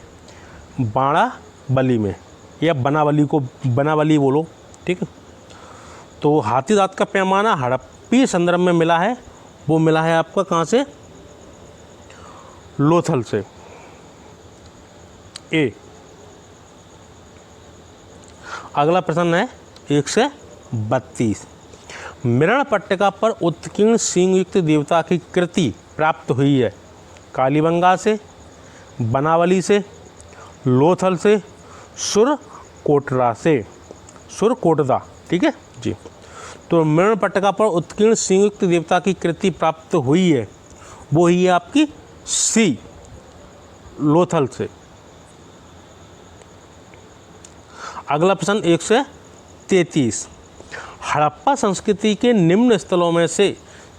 बाणाबली में, या बनावली को बनावली बोलो, ठीक है। तो हाथी दांत का पैमाना हड़प्पी संदर्भ में मिला है, वो मिला है आपका कहाँ से? लोथल से, ए। अगला प्रश्न है 132, मृण पट्टिका पर उत्कीर्ण सींग युक्त देवता की कृति प्राप्त हुई है कालीबंगा से, बनावली से, लोथल से, सुरकोटरा से, सुरकोटदा, ठीक है जी। तो मृण पट्टिका पर उत्कीर्ण संयुक्त देवता की कृति प्राप्त हुई है, वो ही है आपकी सी, लोथल से। अगला प्रश्न 133, हड़प्पा संस्कृति के निम्न स्थलों में से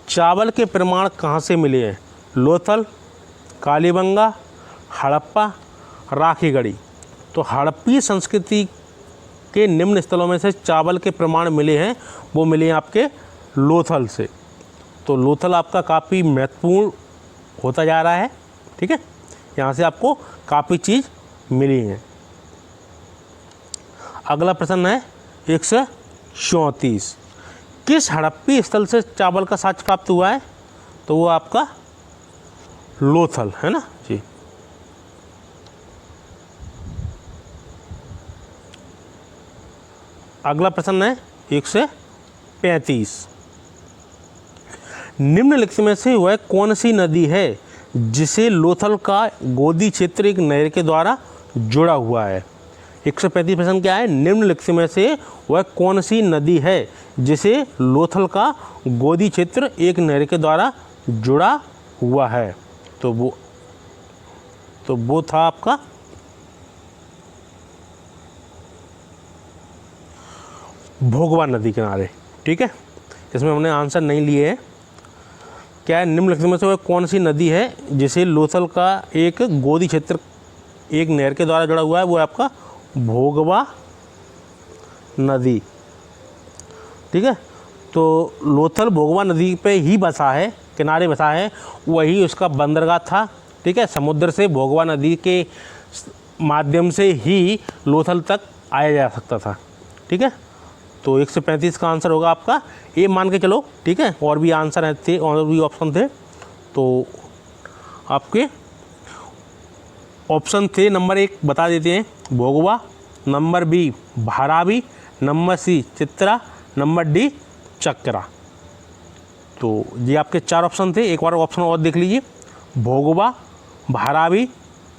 चावल के प्रमाण कहाँ से मिले हैं? लोथल, कालीबंगा, हड़प्पा, राखीगढ़ी। तो हड़प्पी संस्कृति के निम्न स्थलों में से चावल के प्रमाण मिले हैं, वो मिले हैं आपके लोथल से। तो लोथल आपका काफ़ी महत्वपूर्ण होता जा रहा है, ठीक है, यहाँ से आपको काफ़ी चीज़ मिली हैं। अगला प्रश्न है 134, किस हड़प्पी स्थल से चावल का साक्ष्य प्राप्त हुआ है? तो वो आपका लोथल है ना जी। अगला प्रश्न है 135, निम्नलिखित में से वह कौन सी नदी है जिसे लोथल का गोदी क्षेत्र एक नहर के द्वारा जुड़ा हुआ है? 135 प्रश्न क्या है? निम्नलिखित में से वह कौन सी नदी है जिसे लोथल का गोदी क्षेत्र एक नहर के द्वारा जुड़ा हुआ है? तो वो था आपका भोगवा नदी किनारे, ठीक है। इसमें हमने आंसर नहीं लिए हैं। क्या है? निम्नलिखित में से वह कौन सी नदी है जिसे लोथल का एक गोदी क्षेत्र एक नहर के द्वारा जुड़ा हुआ है? वो है आपका भोगवा नदी, ठीक है। तो लोथल भोगवा नदी पे ही बसा है, किनारे बसा है, वही उसका बंदरगाह था, ठीक है। समुद्र से भोगवा नदी के माध्यम से ही लोथल तक आया जा सकता था, ठीक है। तो 135 का आंसर होगा आपका ए मान के चलो, ठीक है। और भी आंसर थे, और भी ऑप्शन थे, तो आपके ऑप्शन थे नंबर 1 बता देते हैं, Bhogava, number B Bharavi, number C Chitra, number D Chakra. तो ये आपके 4 ऑप्शन थे। एक बार ऑप्शन और देख लीजिए, भोगवा, भारावी,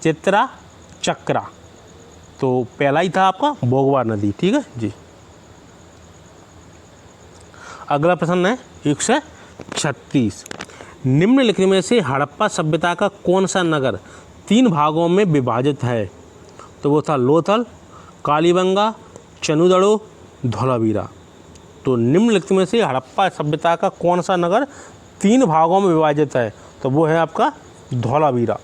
चित्रा, चक्रा। तो पहला ही था आपका भोगवा नदी, ठीक है जी। अगला प्रश्न है 136, निम्नलिखित में से हड़प्पा सभ्यता का कौन सा नगर 3 भागों में विभाजित है? तो वो था लोथल, कालीबंगा, चनुदड़ो, धोलावीरा। तो निम्नलिखित में से हड़प्पा सभ्यता का कौन सा नगर 3 भागों में विभाजित है? तो वो है आपका धोलावीरा।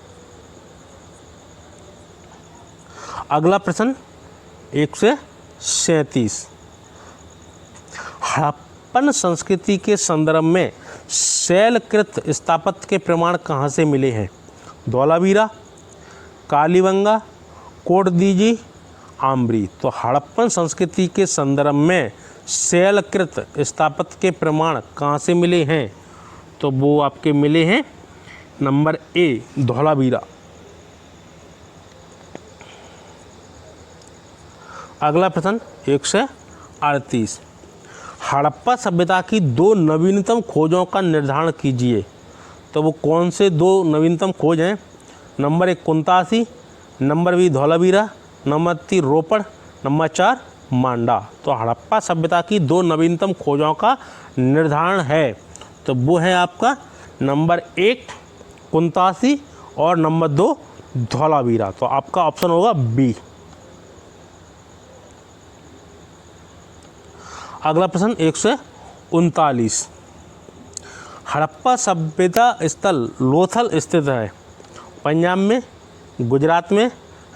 अगला प्रश्न 137, हड़प्पन संस्कृति के संदर्भ में शैलकृत स्थापत्य के प्रमाण कहाँ से मिले हैं? धोलावीरा, कालीबंगा, कोटदीजी, आम्बरी। तो हड़प्पन संस्कृति के संदर्भ में शैलकृत स्थापत्य के प्रमाण कहाँ से मिले हैं? तो वो आपके मिले हैं नंबर ए धोलावीरा। अगला प्रश्न 138, हड़प्पा सभ्यता की 2 नवीनतम खोजों का निर्धारण कीजिए। तो वो कौन से 2 नवीनतम खोज हैं? Number 1 Kuntasi, number B Dholavira, number 3 Ropar, number 4 Manda. तो हड़प्पा सभ्यता की 2 नवीनतम खोजों का निर्धारण है, तो वो है आपका नंबर 1 कुंतासी और नंबर 2 धोलावीरा। तो आपका ऑप्शन होगा बी। अगला प्रश्न 139, हड़प्पा सभ्यता स्थल लोथल स्थित है पंजाब में, गुजरात में,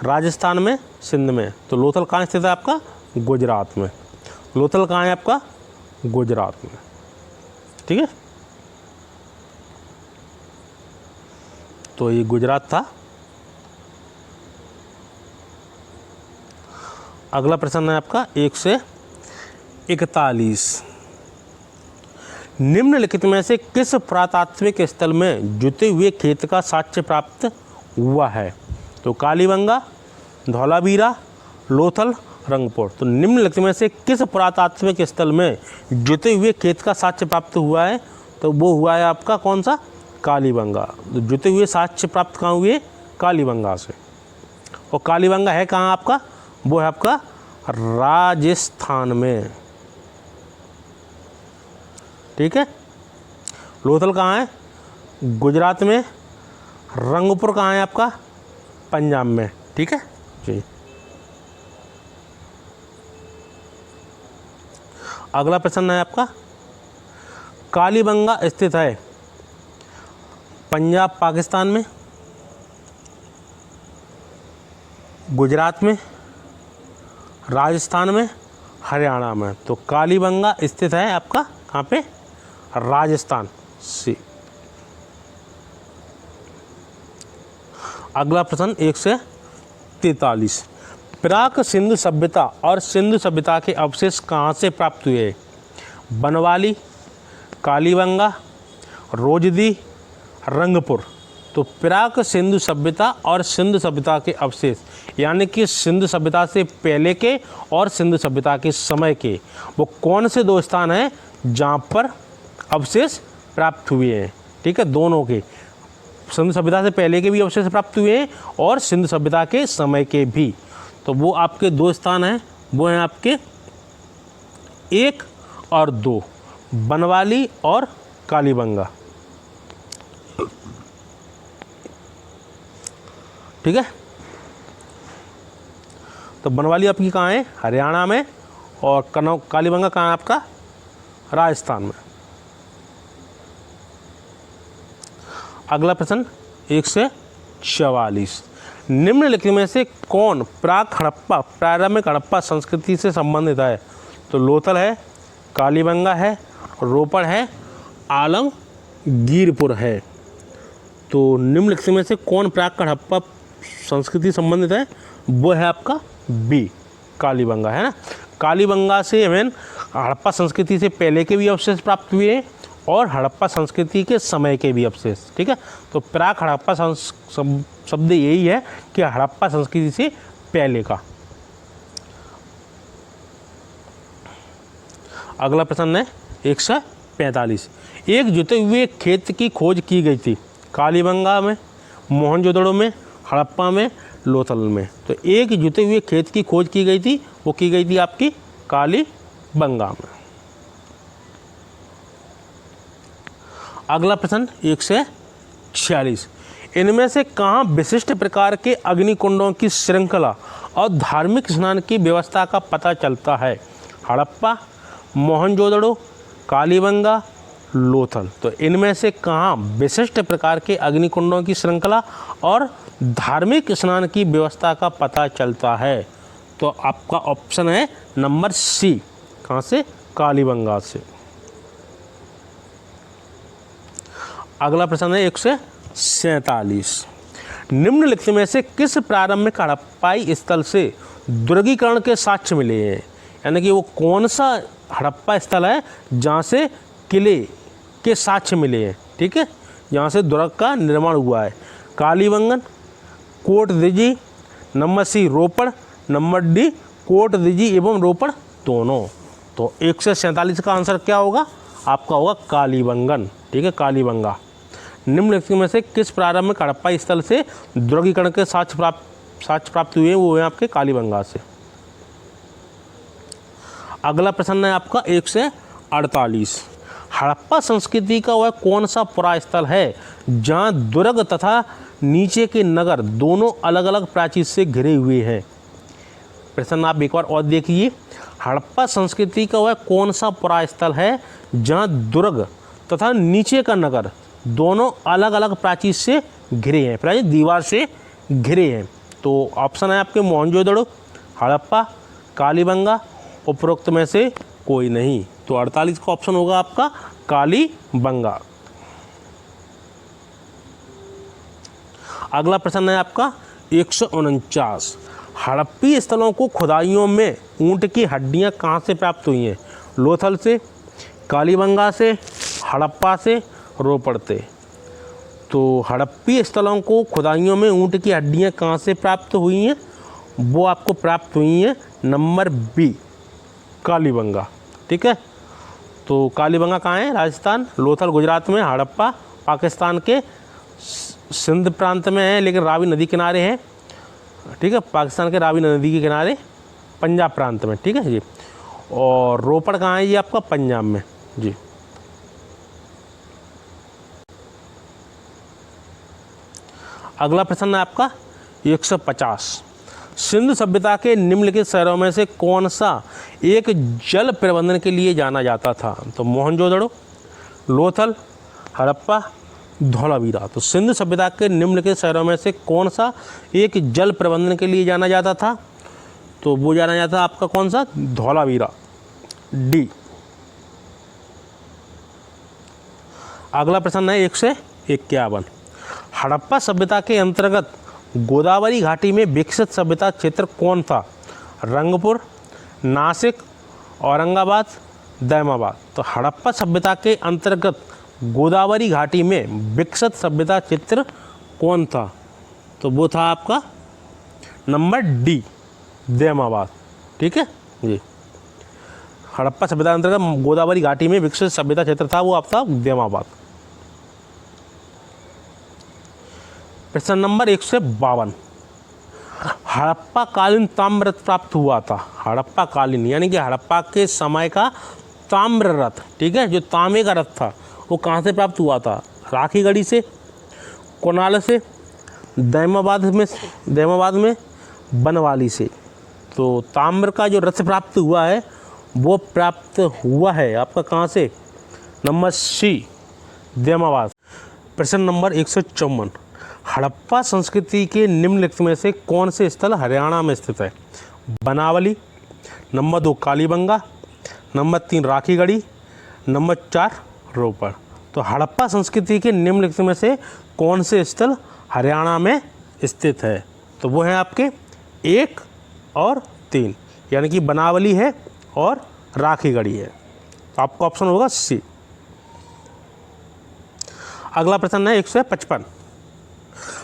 राजस्थान में, सिंध में। तो लोथल कहाँ स्थित है आपका? गुजरात में। लोथल कहाँ है आपका? गुजरात में, ठीक है। तो ये गुजरात था। अगला प्रश्न है आपका 141, निम्नलिखित में से किस पुरातात्विक स्थल में जुते हुए खेत का साक्ष्य प्राप्त हुआ है? तो कालीबंगा, धोलावीरा, लोथल, रंगपुर। तो निम्नलिखित में से किस पुरातात्विक स्थल में जुते हुए खेत का साक्ष्य प्राप्त हुआ है? तो वो हुआ है आपका कौन सा? कालीबंगा। तो जुटे हुए साक्ष्य प्राप्त कहाँ हुए? कालीबंगा से। और कालीबंगा है कहाँ आपका? वो है आपका राजस्थान में, ठीक है। लोथल कहाँ है? गुजरात में। रंगपुर कहाँ है आपका? पंजाब में, ठीक है जी। अगला प्रश्न है आपका, कालीबंगा स्थित है पंजाब पाकिस्तान में, गुजरात में, राजस्थान में, हरियाणा में। तो कालीबंगा स्थित है आपका कहाँ पे? राजस्थान से। अगला प्रश्न 143, प्राक सिंधु सभ्यता और सिंधु सभ्यता के अवशेष कहाँ से प्राप्त हुए? बनवाली, कालीबंगा, रोजदी, रंगपुर। तो प्राक सिंधु सभ्यता और सिंधु सभ्यता के अवशेष, यानी कि सिंधु सभ्यता से पहले के और सिंधु सभ्यता के समय के, वो कौन से दो स्थान हैं जहाँ पर अवशेष प्राप्त हुए हैं? ठीक है, दोनों के, सिंधु सभ्यता से पहले के भी अवशेष प्राप्त हुए हैं और सिंधु सभ्यता के समय के भी। तो वो आपके दो स्थान हैं, वो हैं आपके 1 और 2, बनवाली और कालीबंगा, ठीक है। तो बनवाली आपकी कहाँ है? हरियाणा में। और कालीबंगा कहाँ है आपका? राजस्थान में। अगला प्रश्न 144, निम्नलिखित में से कौन प्राक हड़प्पा प्रारंभिक हड़प्पा संस्कृति से संबंधित है? तो लोथल है, कालीबंगा है, रोपड़ है, आलमगीरपुर है। तो निम्नलिखित में से कौन प्राक हड़प्पा संस्कृति संबंधित है? वो है आपका बी, कालीबंगा, है ना। कालीबंगा से हमें हड़प्पा संस्कृति से पहले के भी अवशेष प्राप्त हुए हैं और हड़प्पा संस्कृति के समय के भी अवशेष, ठीक है। तो प्राक हड़प्पा शब्द यही है कि हड़प्पा संस्कृति से पहले का। अगला प्रश्न है 145, एक जुते हुए खेत की खोज की गई थी कालीबंगा में, मोहनजोदड़ो में, हड़प्पा में, लोथल में। तो एक जुते हुए खेत की खोज की गई थी, वो की गई थी आपकी कालीबंगा में। अगला प्रश्न 146, इनमें से कहाँ विशिष्ट प्रकार के अग्निकुंडों की श्रृंखला और धार्मिक स्नान की व्यवस्था का पता चलता है? हड़प्पा, मोहनजोदड़ो, कालीबंगा, लोथल। तो इनमें से कहाँ विशिष्ट प्रकार के अग्निकुंडों की श्रृंखला और धार्मिक स्नान की व्यवस्था का पता चलता है? तो आपका ऑप्शन है नंबर सी, कहाँ से? कालीबंगा से। अगला प्रश्न है 147, निम्नलिखित में से किस प्रारंभिक हड़प्पाई स्थल से दुर्गीकरण के साक्ष्य मिले हैं? यानी कि वो कौन सा हड़प्पा स्थल है जहाँ से किले के साक्ष्य मिले हैं, ठीक है, जहाँ से दुर्ग का निर्माण हुआ है? कालीबंगन, कोट दिजी, नंबर सी रोपड़, नंबर डी कोट दिजी एवं रोपड़ दोनों। तो 147 का आंसर क्या होगा? आपका होगा कालीबंगन, ठीक है, कालीबंगा। निम्नलिखित में से किस प्रारंभिक हड़प्पा स्थल से दुर्गीकरण के साक्ष्य प्राप्त हुए हैं? वो है आपके कालीबंगा से। अगला प्रश्न है आपका 148, हड़प्पा संस्कृति का वह कौन सा पुरा स्थल है जहाँ दुर्ग तथा नीचे के नगर दोनों अलग अलग प्राचीर से घिरे हुए हैं? प्रश्न आप एक बार और देखिए, हड़प्पा संस्कृति का वह कौन सा पुरा स्थल है जहाँ दुर्ग तथा नीचे का नगर दोनों अलग अलग प्राचीर से घिरे हैं, प्राचीर दीवार से घिरे हैं? तो ऑप्शन है आपके मोहनजोदड़ो, हड़प्पा, कालीबंगा, उपरोक्त में से कोई नहीं। तो 48 का ऑप्शन होगा आपका कालीबंगा। अगला प्रश्न है आपका 149, हड़प्पी स्थलों को खुदाइयों में ऊंट की हड्डियां कहाँ से प्राप्त हुई हैं? लोथल से, कालीबंगा से, हड़प्पा से, रोपड़ से। तो हड़प्पी स्थलों को खुदाइयों में ऊंट की हड्डियां कहाँ से प्राप्त हुई हैं? वो आपको प्राप्त हुई हैं नंबर बी, कालीबंगा, ठीक है। तो कालीबंगा कहाँ है? राजस्थान, लोथल गुजरात में, हड़प्पा पाकिस्तान के सिंध प्रांत में है, लेकिन रावी नदी किनारे है। ठीक है, पाकिस्तान के रावी नदी के किनारे पंजाब प्रांत में। ठीक है जी। और रोपड़ कहाँ है? ये आपका पंजाब में जी। अगला प्रश्न है आपका 150। सिंधु सभ्यता के निम्नलिखित शहरों में से कौन सा एक जल प्रबंधन के लिए जाना जाता था? तो मोहनजोदड़ो, लोथल, हड़प्पा, धौलावीरा। तो सिंधु सभ्यता के निम्नलिखित शहरों में से कौन सा एक जल प्रबंधन के लिए जाना जाता था? तो वो जाना जाता है आपका कौन सा? धौलावीरा, डी। अगला प्रश्न है 151। हड़प्पा सभ्यता के अंतर्गत गोदावरी घाटी में विकसित सभ्यता क्षेत्र कौन था? रंगपुर, नासिक, औरंगाबाद, दैमाबाद। तो हड़प्पा सभ्यता के अंतर्गत गोदावरी घाटी में विकसित सभ्यता क्षेत्र कौन था? तो वो था आपका नंबर डी, दैमाबाद। ठीक है जी। हड़प्पा सभ्यता अंतर्गत गोदावरी घाटी में विकसित सभ्यता क्षेत्र था, वो आपका दैमाबाद। प्रश्न नंबर 152। हड़प्पा कालीन ताम्र रथ प्राप्त हुआ था। हड़प्पा कालीन यानी कि हड़प्पा के समय का ताम्र रथ, ठीक है, जो तांबे का रथ था, वो कहाँ से प्राप्त हुआ था? राखीगढ़ी से, कोनाल से, दैमाबाद में, बनवाली से। तो ताम्र का जो रथ प्राप्त हुआ है वो प्राप्त हुआ है आपका कहाँ से? Number C, Daimabad. प्रश्न नंबर 154। हड़प्पा संस्कृति के निम्नलिखित में से कौन से स्थल हरियाणा में स्थित है? Banawali, number 2 Kalibangan, number 3 Rakhigarhi, number 4 Ropar. तो हड़प्पा संस्कृति के निम्नलिखित में से कौन से स्थल हरियाणा में स्थित है? तो वो है आपके 1 और 3, यानी कि बनावली है और राखीगढ़ी है। तो आपका ऑप्शन होगा सी। अगला प्रश्न है 155।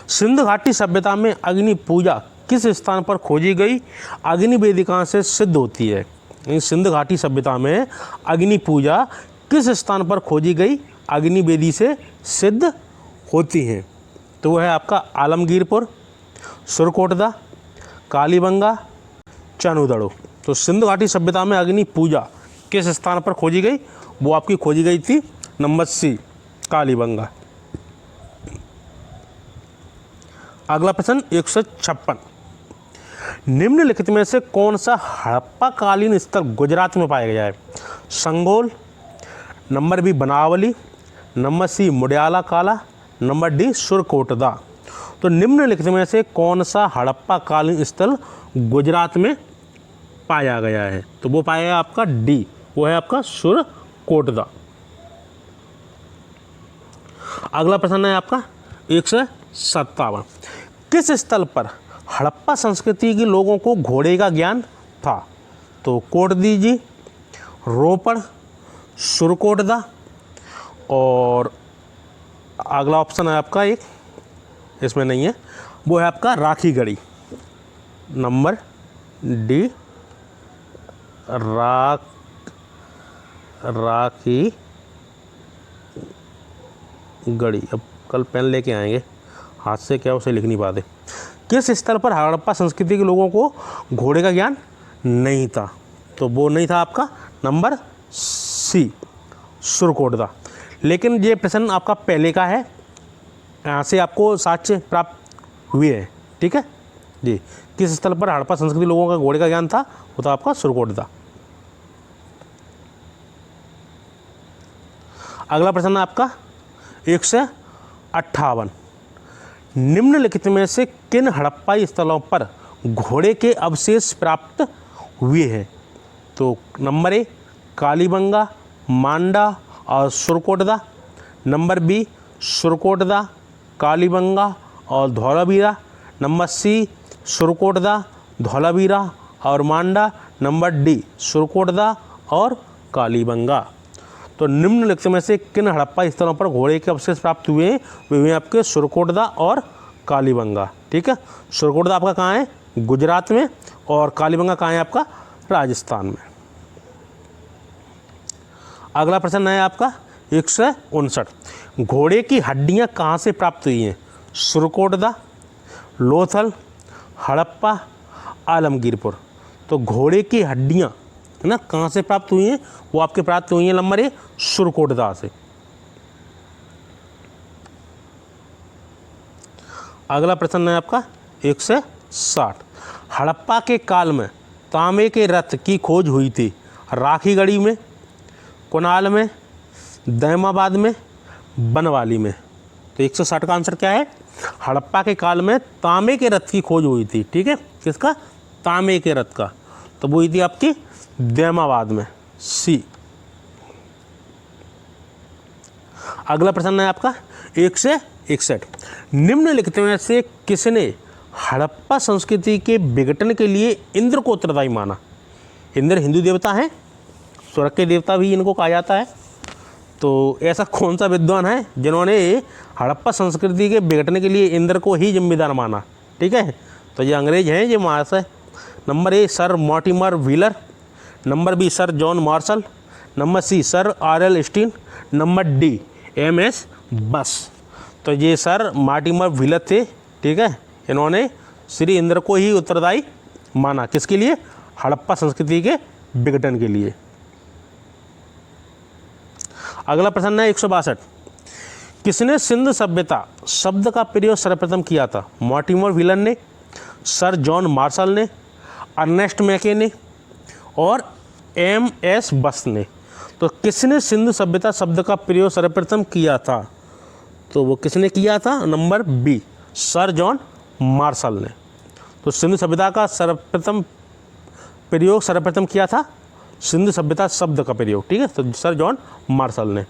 सिंधु घाटी सभ्यता में अग्नि पूजा किस स्थान पर खोजी गई? अग्नि वेदिका से सिद्ध होती है। सिंधु घाटी सभ्यता में अग्नि पूजा किस स्थान पर खोजी गई? अग्नि वेदी से सिद्ध होती है। तो वह है आपका आलमगीरपुर, सुरकोटदा, कालीबंगा, चनूदड़ो। तो सिंधु घाटी सभ्यता में अग्नि पूजा किस स्थान पर खोजी गई? वो आपकी खोजी गई थी नंबर सी, कालीबंगा। अगला प्रश्न 156। निम्नलिखित में से कौन सा हड़प्पा कालीन स्थल गुजरात में पाया गया है? संगोल, नंबर बी बनावली, नंबर सी मुड्याला काला, नंबर डी सुरकोटदा। तो निम्नलिखित में से कौन सा हड़प्पा कालीन स्थल गुजरात में पाया गया है? तो वो पाया गया आपका डी, वो है आपका सुरकोटदा। अगला प्रश्न है आपका 157। किस स्थल पर हड़प्पा संस्कृति के लोगों को घोड़े का ज्ञान था? तो कोटदीजी, रोपड़, सुरकोटदा, और अगला ऑप्शन है आपका एक, इसमें नहीं है, वो है आपका राखीगढ़ी, नंबर डी, राखीगढ़ी। अब कल पेन लेके आएंगे, हाथ से क्या उसे लिख नहीं पाते। किस स्थल पर हड़प्पा संस्कृति के लोगों को घोड़े का ज्ञान नहीं था? तो वो नहीं था आपका नंबर सी, सुरकोटदा। लेकिन ये प्रश्न आपका पहले का है, यहाँ से आपको साक्ष्य प्राप्त हुए हैं। ठीक है जी। किस स्थल पर हड़प्पा संस्कृति लोगों का घोड़े का ज्ञान था? वो था आपका सुरकोटदा। अगला प्रश्न है आपका 158। निम्नलिखित में से किन हड़प्पाई स्थलों पर घोड़े के अवशेष प्राप्त हुए हैं? तो नंबर ए कालीबंगा, मांडा और सुरकोटदा, नंबर बी सुरकोटदा, कालीबंगा और धौलावीरा, नंबर सी सुरकोटदा, धौलावीरा और मांडा, नंबर डी सुरकोटदा और कालीबंगा। तो निम्नलिखित में से किन हड़प्पा स्थलों पर घोड़े के अवशेष प्राप्त हुए हैं? वे हुए आपके सुरकोटदा और कालीबंगा। ठीक है, सुरकोटदा आपका कहाँ है? गुजरात में, और कालीबंगा कहाँ है आपका? राजस्थान में। अगला प्रश्न है आपका 159। घोड़े की हड्डियाँ कहाँ से प्राप्त हुई हैं? सुरकोटदा, लोथल, हड़प्पा, आलमगीरपुर। तो घोड़े की हड्डियाँ है ना कहाँ से प्राप्त हुई हैं? वो आपके प्राप्त हुई हैं नंबर ए सुरकोटदा से। अगला प्रश्न है आपका 160। हड़प्पा के काल में तांबे के रथ की खोज हुई थी राखीगढ़ी में, कुनाल में, दैमाबाद में, बनवाली में। तो 160 का आंसर क्या है? हड़प्पा के काल में तांबे के रथ की खोज हुई थी। ठीक है, किसका? तांबे के रथ का। तो वो हुई थी आपकी दैमाबाद में, सी। अगला प्रश्न है आपका 161। निम्नलिखित में से किसने हड़प्पा संस्कृति के विघटन के लिए इंद्र को उत्तरदायी माना? इंद्र हिंदू देवता हैं, स्वर्ग के देवता भी इनको कहा जाता है। तो ऐसा कौन सा विद्वान है जिन्होंने हड़प्पा संस्कृति के विघटन के लिए इंद्र को ही जिम्मेदार माना? ठीक है, तो ये अंग्रेज हैं, ये महाशय। Number A sir Mortimer Wheeler, number B sir John Marshall, number C sir R L. Stein, number D M S. Vats. तो ये सर मॉर्टिमर व्हीलर थे। ठीक है, इन्होंने श्री इंद्र को ही उत्तरदायी माना, किसके लिए? हड़प्पा संस्कृति के विघटन के लिए। अगला प्रश्न है 162। किसने सिंध सभ्यता शब्द का प्रयोग सर्वप्रथम किया था? मॉर्टिमर व्हीलर ने, सर जॉन मार्शल ने, अर्नेस्ट मैके ने और एम.एस. बस ने। तो किसने सिंधु सभ्यता शब्द का प्रयोग सर्वप्रथम किया था? तो वो किसने किया था? Number B sir John Marshall ने। तो सिंधु सभ्यता का सर्वप्रथम किया था सिंधु सभ्यता शब्द का प्रयोग। ठीक है, तो सर जॉन मार्शल ने।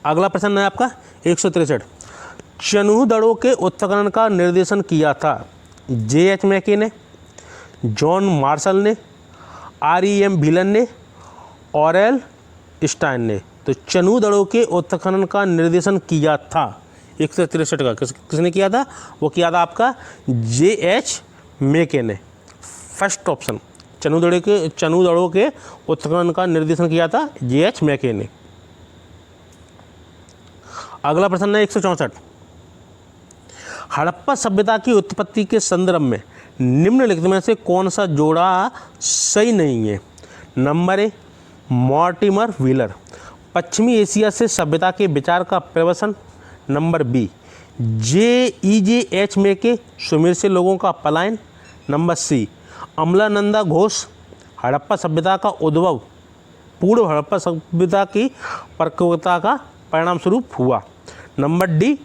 अगला प्रश्न है आपका 163। चनुह दड़ों के उत्खनन का निर्देशन किया था जे.एच. मैके ने, जॉन मार्शल ने, आर.ई.एम. व्हीलर ने, आर.एल. स्टाइन ने। तो चनुह दड़ों के उत्खनन का निर्देशन किया था 163 का किसने किया था? वो किया था आपका जे.एच. मैके ने। फर्स्ट ऑप्शन, चनुह दड़ों के उत्खनन का निर्देशन किया था जे.एच. मैके ने। अगला प्रश्न है 164। हड़प्पा सभ्यता की उत्पत्ति के संदर्भ में निम्नलिखित में से कौन सा जोड़ा सही नहीं है? नंबर ए मॉर्टिमर व्हीलर, पश्चिमी एशिया से सभ्यता के विचार का प्रवसन। Number B J H. Mackay, Sumer से लोगों का पलायन। नंबर सी अमलानंदा घोष, हड़प्पा सभ्यता का उद्भव पूर्व हड़प्पा सभ्यता की परिपक्वता का परिणाम स्वरूप हुआ। Number D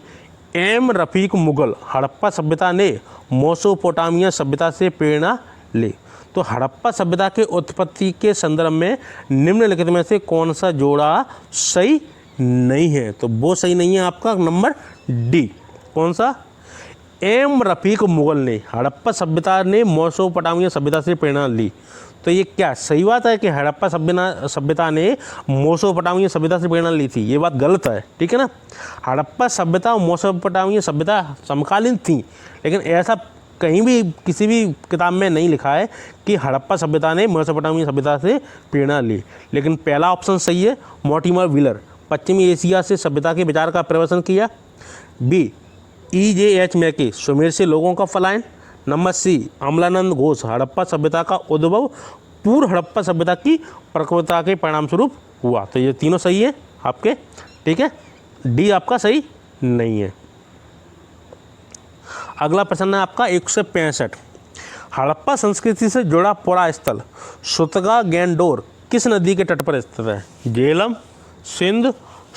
M Rafique Mughal, Harappa सभ्यता ने मेसोपोटामिया सभ्यता से प्रेरणा ली। तो हड़प्पा सभ्यता के उत्पत्ति के संदर्भ में निम्नलिखित में से कौन सा जोड़ा सही नहीं है? तो वो सही नहीं है आपका नंबर डी। कौन सा? एम रफीक मुगल ने हड़प्पा सभ्यता ने मेसोपोटामिया सभ्यता से प्रेरणा ली। तो ये क्या सही बात है कि हड़प्पा सभ्यता ने मेसोपोटामिया सभ्यता से प्रेरणा ली थी? ये बात गलत है। ठीक है ना, हड़प्पा सभ्यता और मेसोपोटामिया सभ्यता समकालीन थी, लेकिन ऐसा कहीं भी किसी भी किताब में नहीं लिखा है कि हड़प्पा सभ्यता ने मेसोपोटामिया सभ्यता से प्रेरणा ली। लेकिन पहला ऑप्शन सही है, मॉर्टिमर व्हीलर, पश्चिमी एशिया से सभ्यता के विचार का प्रवसन किया। B J H. मैके, सुमेर से लोगों का पलायन। नंबर सी अमलानंद घोष, हड़प्पा सभ्यता का उद्भव पूर्व हड़प्पा सभ्यता की परिपक्वता के परिणाम स्वरूप हुआ। तो ये तीनों सही है आपके। ठीक है, डी आपका सही नहीं है। अगला प्रश्न है आपका 165। हड़प्पा संस्कृति से जुड़ा पुरा स्थल सुतगा गैंडोर किस नदी के तट पर स्थित है? झेलम, सिंध,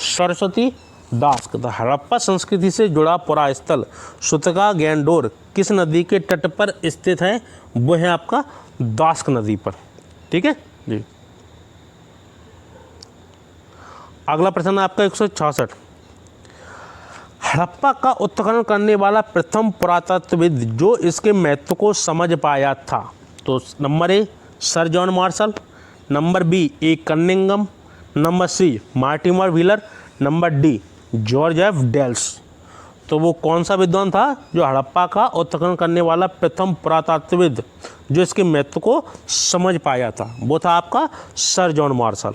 सरस्वती, दास्क। तो हड़प्पा संस्कृति से जुड़ा पुरा स्थल सुतगा गैंडोर किस नदी के तट पर स्थित है? वो है आपका दास्क नदी पर। ठीक है जी। अगला प्रश्न है आपका 166। हड़प्पा का उत्खनन करने वाला प्रथम पुरातत्वविद जो इसके महत्व को समझ पाया था? तो number A sir John Marshall, number B A Cunningham, number C Mortimer Wheeler, number D George F Dales. तो वो कौन सा विद्वान था जो हड़प्पा का उत्खनन करने वाला प्रथम पुरातत्वविद जो इसके महत्व को समझ पाया था? वो था आपका सर जॉन मार्शल।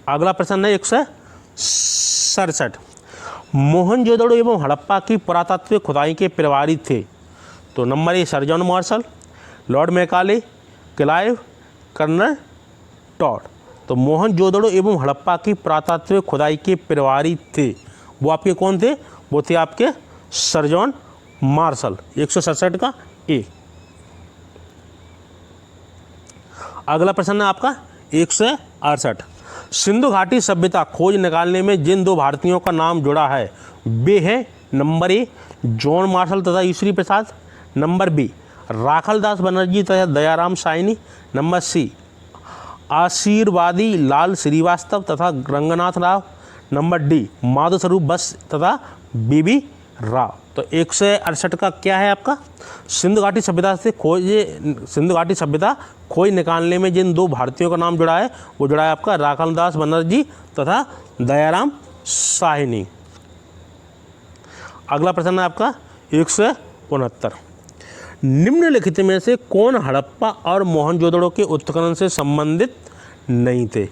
अगला प्रश्न है 167, मोहनजोदड़ो एवं हड़प्पा की पुरातात्विक खुदाई के प्रभारी थे। तो number A sir John Marshall, lord Macaulay, Clive, colonel Tod. तो मोहनजोदड़ो एवं हड़प्पा की पुरातात्विक खुदाई के प्रभारी थे, वो आपके कौन थे? वो थे आपके सर जॉन मार्शल। 167 का ए। अगला प्रश्न है आपका 168, सिंधु घाटी सभ्यता खोज निकालने में जिन 2 भारतीयों का नाम जुड़ा है वे हैं नंबर ए जॉन मार्शल तथा ईश्वरी प्रसाद, नंबर बी राखलदास बनर्जी तथा दयाराम साइनी, नंबर सी आशीर्वादी लाल श्रीवास्तव तथा रंगनाथ राव, नंबर डी माधव स्वरूप बस तथा बीबी राव। तो 168 का क्या है आपका? सिंधु घाटी सभ्यता खोज निकालने में जिन 2 भारतीयों का नाम जुड़ा है वो जुड़ा है आपका राखलदास बनर्जी तथा दयाराम साहनी। अगला प्रश्न है आपका 169, निम्नलिखित में से कौन हड़प्पा और मोहनजोदड़ो के उत्खनन से संबंधित नहीं थे?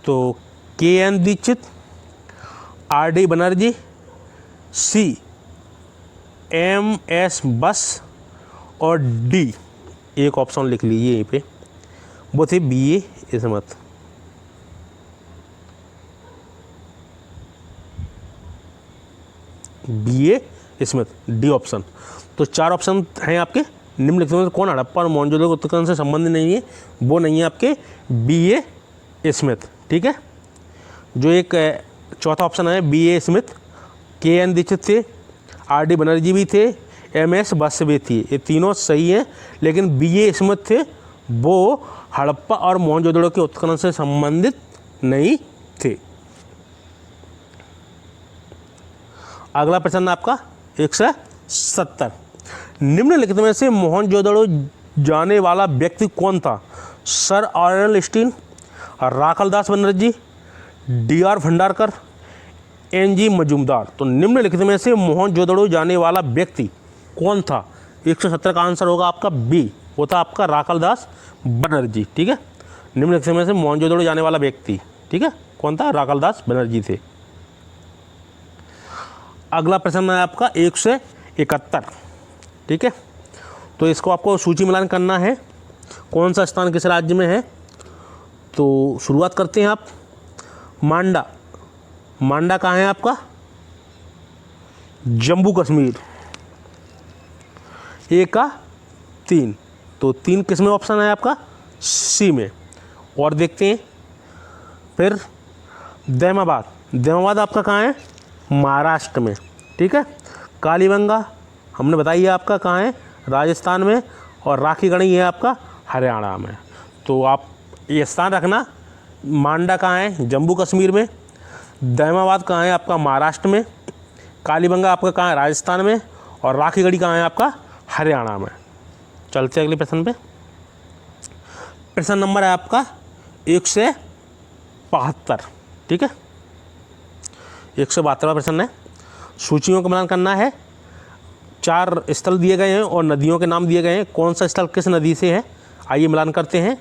तो के.एन. दीक्षित, आर.डी. बनर्जी, सी एम.एस. बस और डी, एक ऑप्शन लिख लीजिए यहीं पे, वो थे बी.ए. इस्मत। बी.ए. इस्मत, डी ऑप्शन। तो 4 ऑप्शन हैं आपके, निम्नलिखित में से कौन हड़प्पा और मोहनजोदड़ो के उत्खनन से संबंधित नहीं है? वो नहीं है आपके बी.ए. स्मिथ। ठीक है, जो एक चौथा ऑप्शन है बी.ए. Smith, K. N.. दीक्षित थे, आर.डी. बनर्जी भी थे, एम.एस. बस भी थी, ये तीनों सही हैं, लेकिन बी.ए. स्मिथ थे वो हड़प्पा और मोहनजोदड़ो के उत्खनन से संबंधित नहीं थे। अगला प्रश्न आपका 170, निम्नलिखित में से मोहनजोदड़ो जाने वाला व्यक्ति कौन था? Sir Arnold Stein, Rakhaldas Banerjee, D R. Bhandarkar, N G. Majumdar. तो निम्नलिखित में से मोहनजोदड़ो जाने वाला व्यक्ति कौन था? 170 का आंसर होगा आपका बी, वो था आपका राखलदास बनर्जी। ठीक है, निम्नलिखित में से मोहनजोदड़ो जाने वाला व्यक्ति, ठीक है, कौन था? राखलदास बनर्जी थे। अगला प्रश्न है आपका 171। ठीक है, तो इसको आपको सूची मिलान करना है, कौन सा स्थान किस राज्य में है। तो शुरुआत करते हैं आप। मांडा, मांडा कहाँ है आपका? जम्मू कश्मीर। 1 का 3, तो 3 किस में ऑप्शन है आपका? सी में। और देखते हैं फिर दैमाबाद, दैमाबाद आपका कहाँ है? महाराष्ट्र में। ठीक है, कालीबंगा हमने बताइए आपका कहाँ है? राजस्थान में। और राखीगढ़ी है आपका हरियाणा में। तो आप ये स्थान रखना, मांडा कहाँ है? जम्मू कश्मीर में। दैमाबाद कहाँ है आपका? महाराष्ट्र में। कालीबंगा आपका कहाँ है? राजस्थान में। और राखीगढ़ी कहाँ है आपका? हरियाणा में। चलते हैं अगले प्रश्न पे। प्रश्न नंबर है आपका 172। ठीक है, 172वां प्रश्न है। सूचियों का मिलान करना है। 4 स्थल दिए गए हैं और नदियों के नाम दिए गए हैं, कौन सा स्थल किस नदी से है, आइए मिलान करते हैं।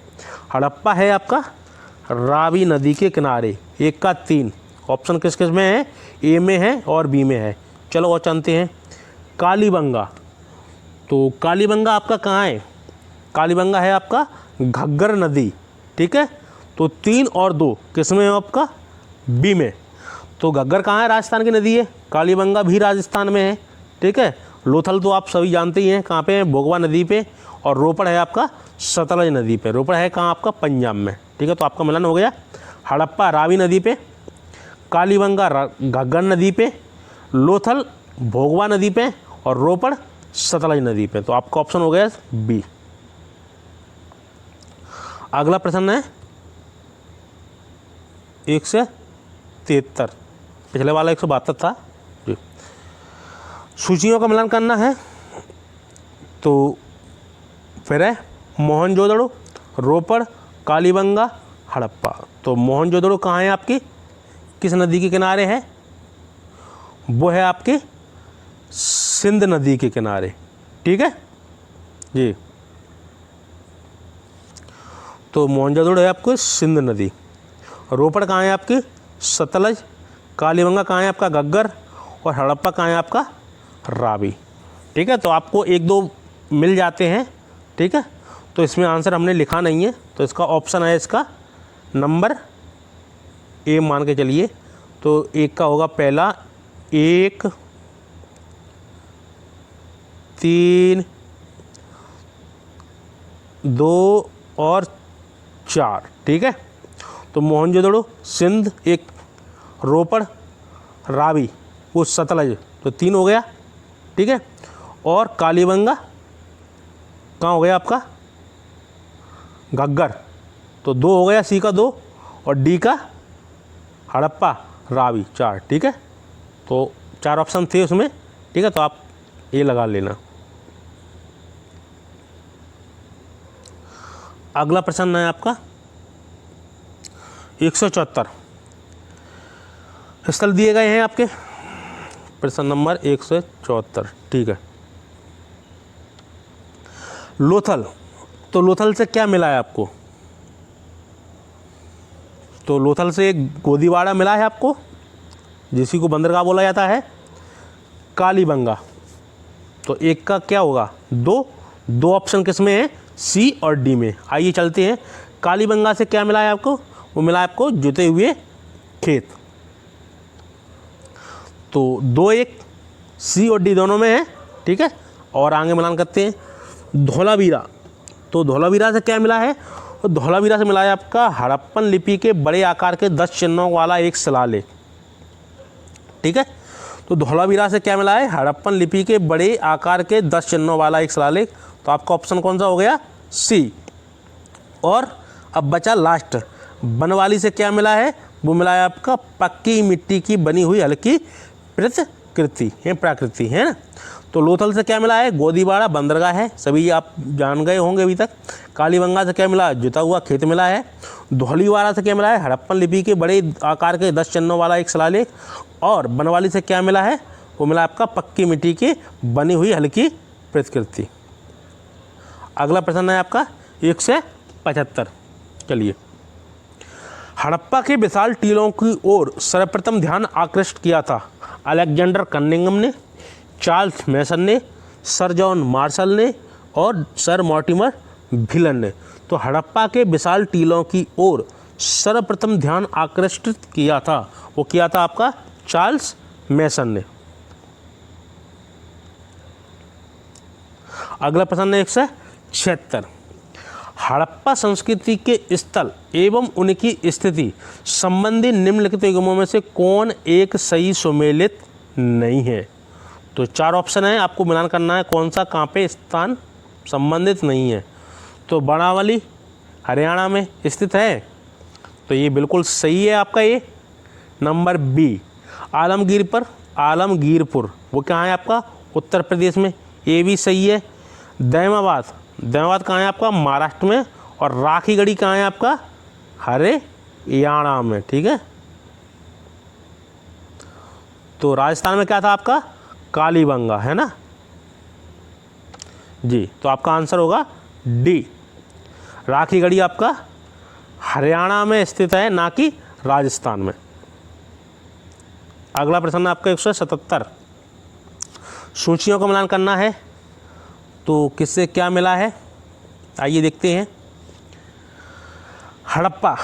हड़प्पा है आपका रावी नदी के किनारे। 1 का 3, ऑप्शन किस किस में है? ए में है और बी में है। चलो और जानते हैं। कालीबंगा, तो कालीबंगा आपका कहाँ है? कालीबंगा है आपका घग्गर नदी। ठीक है, तो 3 और 2 किस में है आपका? बी में। तो घग्गर कहाँ है? राजस्थान की नदी है। कालीबंगा भी राजस्थान में है। ठीक है, लोथल तो आप सभी जानते ही हैं कहाँ पे है? भोगवा नदी पे। और रोपड़ है आपका सतलज नदी पे। रोपड़ है कहाँ आपका? पंजाब में। ठीक है, तो आपका मिलन हो गया। हड़प्पा रावी नदी पे, कालीबंगा घग्गर नदी पे, लोथल भोगवा नदी पे और रोपड़ सतलज नदी पे। तो आपका ऑप्शन हो गया बी। अगला प्रश्न है 173, पिछले वाला 172 था जी। सूचियों का मिलान करना है। तो फिर है मोहनजोदड़ो, रोपड़, कालीबंगा, हड़प्पा। तो मोहनजोदड़ो कहाँ है आपकी? किस नदी के किनारे है? वो है आपकी सिंध नदी के किनारे। ठीक है जी, तो मोहनजोदड़ो है आपको सिंध नदी। रोपड़ कहाँ है आपकी, सतलज, कालीबंगा कहाँ है आपका, घग्गर, और हड़प्पा कहाँ है आपका, रावी। ठीक है, तो आपको एक दो मिल जाते हैं। ठीक है, तो इसमें आंसर हमने लिखा नहीं है, तो इसका ऑप्शन है इसका नंबर ए मान के चलिए। तो एक का होगा पहला 1, 3, 2 और 4। ठीक है, तो मोहनजोदड़ो, सिंध एक, रोपड़, रावी वो सतलज, तो 3 हो गया। ठीक है, और कालीबंगा कहाँ हो गया आपका, घग्गर, तो 2 हो गया, सी का 2, और डी का हड़प्पा, रावी 4। ठीक है, तो 4 ऑप्शन थे उसमें। ठीक है, तो आप ये लगा लेना। अगला प्रश्न है आपका 174 स्थल दिए गए हैं आपके, प्रश्न नंबर 174। ठीक है, लोथल, तो लोथल से क्या मिला है आपको, तो लोथल से एक गोदीवाड़ा मिला है आपको, जिसी को बंदरगाह बोला जाता है, कालीबंगा, तो एक का क्या होगा, 2 ऑप्शन किस में है, सी और डी में। आइए चलते हैं, कालीबंगा से क्या मिला है आपको, वो मिला है आपको जुते हुए खेत, तो 2-1 सी और डी दोनों में है। ठीक है, और आगे मिलान करते हैं धौलावीरा, तो धौलावीरा से क्या मिला है, तो धौलावीरा से मिला है आपका हड़प्पन लिपि के बड़े आकार के 10 चिन्हों वाला एक शिलालेख। ठीक है, तो धौलावीरा से क्या मिला है, हड़प्पन लिपि के बड़े आकार के 10 चिन्हों वाला एक शिलालेख, तो आपका ऑप्शन कौन सा हो गया, सी। और अब बचा लास्ट, बनवाली से क्या मिला है, वो मिला है आपका पक्की मिट्टी की बनी हुई हल्की प्राकृति है ना। तो लोथल से क्या मिला है, गोदीवाड़ा बंदरगाह है, सभी आप जान गए होंगे अभी तक। कालीबंगा से क्या मिला, जुता हुआ खेत मिला है। धौलीवाड़ा से क्या मिला है, हड़प्पन लिपि के बड़े आकार के 10 चिन्हों वाला एक शिलालेख। और बनवाली से क्या मिला है, वो मिला आपका पक्की मिट्टी की बनी हुई हल्की प्रतिकृति। अगला प्रश्न है आपका 175। चलिए, हड़प्पा के विशाल टीलों की ओर सर्वप्रथम ध्यान आकृष्ट किया था अलेक्जेंडर कनिंघम ने, चार्ल्स मैसन ने, सर जॉन मार्शल ने और सर मॉर्टिमर व्हीलन ने। तो हड़प्पा के विशाल टीलों की ओर सर्वप्रथम ध्यान आकृष्ट किया था, वो किया था आपका चार्ल्स मैसन ने। अगला प्रश्न है 176। हड़प्पा संस्कृति के स्थल एवं उनकी स्थिति संबंधी निम्नलिखित युग्मों में से कौन एक सही सुमेलित नहीं है। तो 4 ऑप्शन है, आपको मिलान करना है कौन सा कहाँ पे स्थान संबंधित नहीं है। तो बनावली हरियाणा में स्थित है, तो ये बिल्कुल सही है आपका ये नंबर बी। आलमगीरपुर वो कहाँ है आपका, उत्तर प्रदेश में, ये भी सही है। दैमाबाद कहाँ है आपका, महाराष्ट्र में। और राखीगढ़ी कहाँ है आपका, हरियाणा में। ठीक है, तो राजस्थान में क्या था आपका, कालीबंगा है ना जी। तो आपका आंसर होगा डी, राखीगढ़ी आपका हरियाणा में स्थित है, ना कि राजस्थान में। अगला प्रश्न आपका 177। सूचियों का मिलान करना है, तो किससे क्या मिला है आइए देखते हैं। हड़प्पा,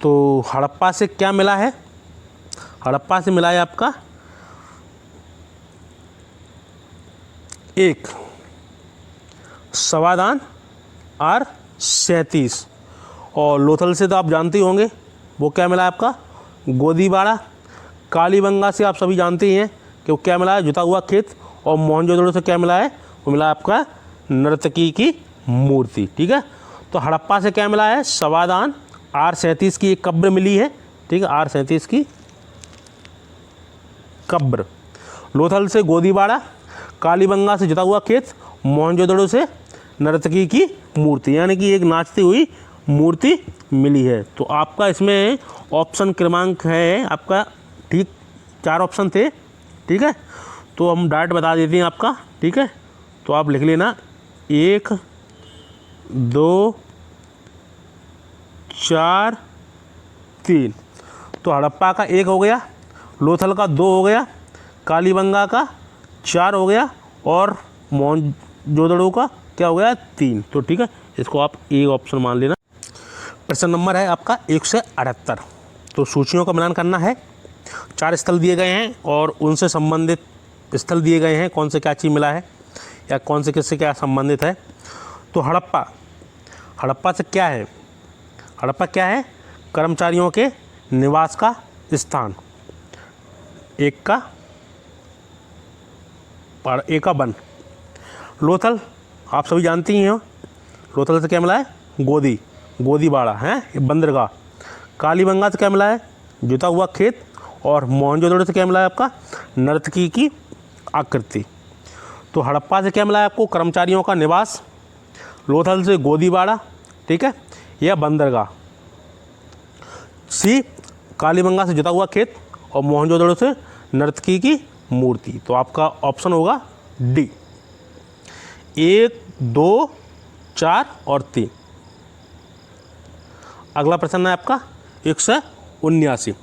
तो हड़प्पा से क्या मिला है, हड़प्पा से मिला है आपका 1 सवादान और 37। और लोथल से तो आप जानते ही होंगे, वो क्या मिला है आपका गोदीवाड़ा। कालीबंगा से आप सभी जानते ही हैं कि वो क्या मिला है, जुता हुआ खेत। और मोहनजोदड़ो से क्या मिला है, वो मिला आपका नर्तकी की मूर्ति। ठीक है, तो हड़प्पा से क्या मिला है, सवादान, R37 की एक कब्र मिली है। ठीक है, R37 की कब्र। लोथल से गोदीवाड़ा, कालीबंगा से जुता हुआ खेत, मोहनजोदड़ो से नर्तकी की मूर्ति, यानी कि एक नाचती हुई मूर्ति मिली है। तो आपका इसमें ऑप्शन क्रमांक है आपका ठीक, 4 ऑप्शन थे। ठीक है, तो हम डायरेक्ट बता देते हैं आपका। ठीक है, तो आप लिख लेना 1, 2, 4 3। तो हड़प्पा का 1 हो गया, लोथल का 2 हो गया, कालीबंगा का 4 हो गया और मोहनजोदड़ो का क्या हो गया 3। तो ठीक है, इसको आप ए ऑप्शन मान लेना। प्रश्न नंबर है आपका 178। तो सूचियों का मिलान करना है। 4 स्थल दिए गए हैं और उनसे संबंधित स्थल दिए गए हैं, कौन से क्या चीज़ मिला है या कौन से किससे क्या संबंधित है। तो हड़प्पा से क्या है, हड़प्पा क्या है, कर्मचारियों के निवास का स्थान, एक का वन। लोथल आप सभी जानती हैं, लोथल से क्या मिला है, गोदीबाड़ा है बंदरगाह। कालीबंगा से क्या मिला है, जुता हुआ खेत। और मोहनजोदड़ो से क्या मिला है आपका, नर्तकी की आकृति। तो हड़प्पा से क्या मिला है आपको, कर्मचारियों का निवास। लोथल से गोदीबाड़ा, ठीक है, या बंदरगाह। सी कालीबंगा से जुता हुआ खेत और मोहनजोदड़ो से नर्तकी की मूर्ति। तो आपका ऑप्शन होगा डी, 1, 2, 4 और 3। अगला प्रश्न है आपका 179।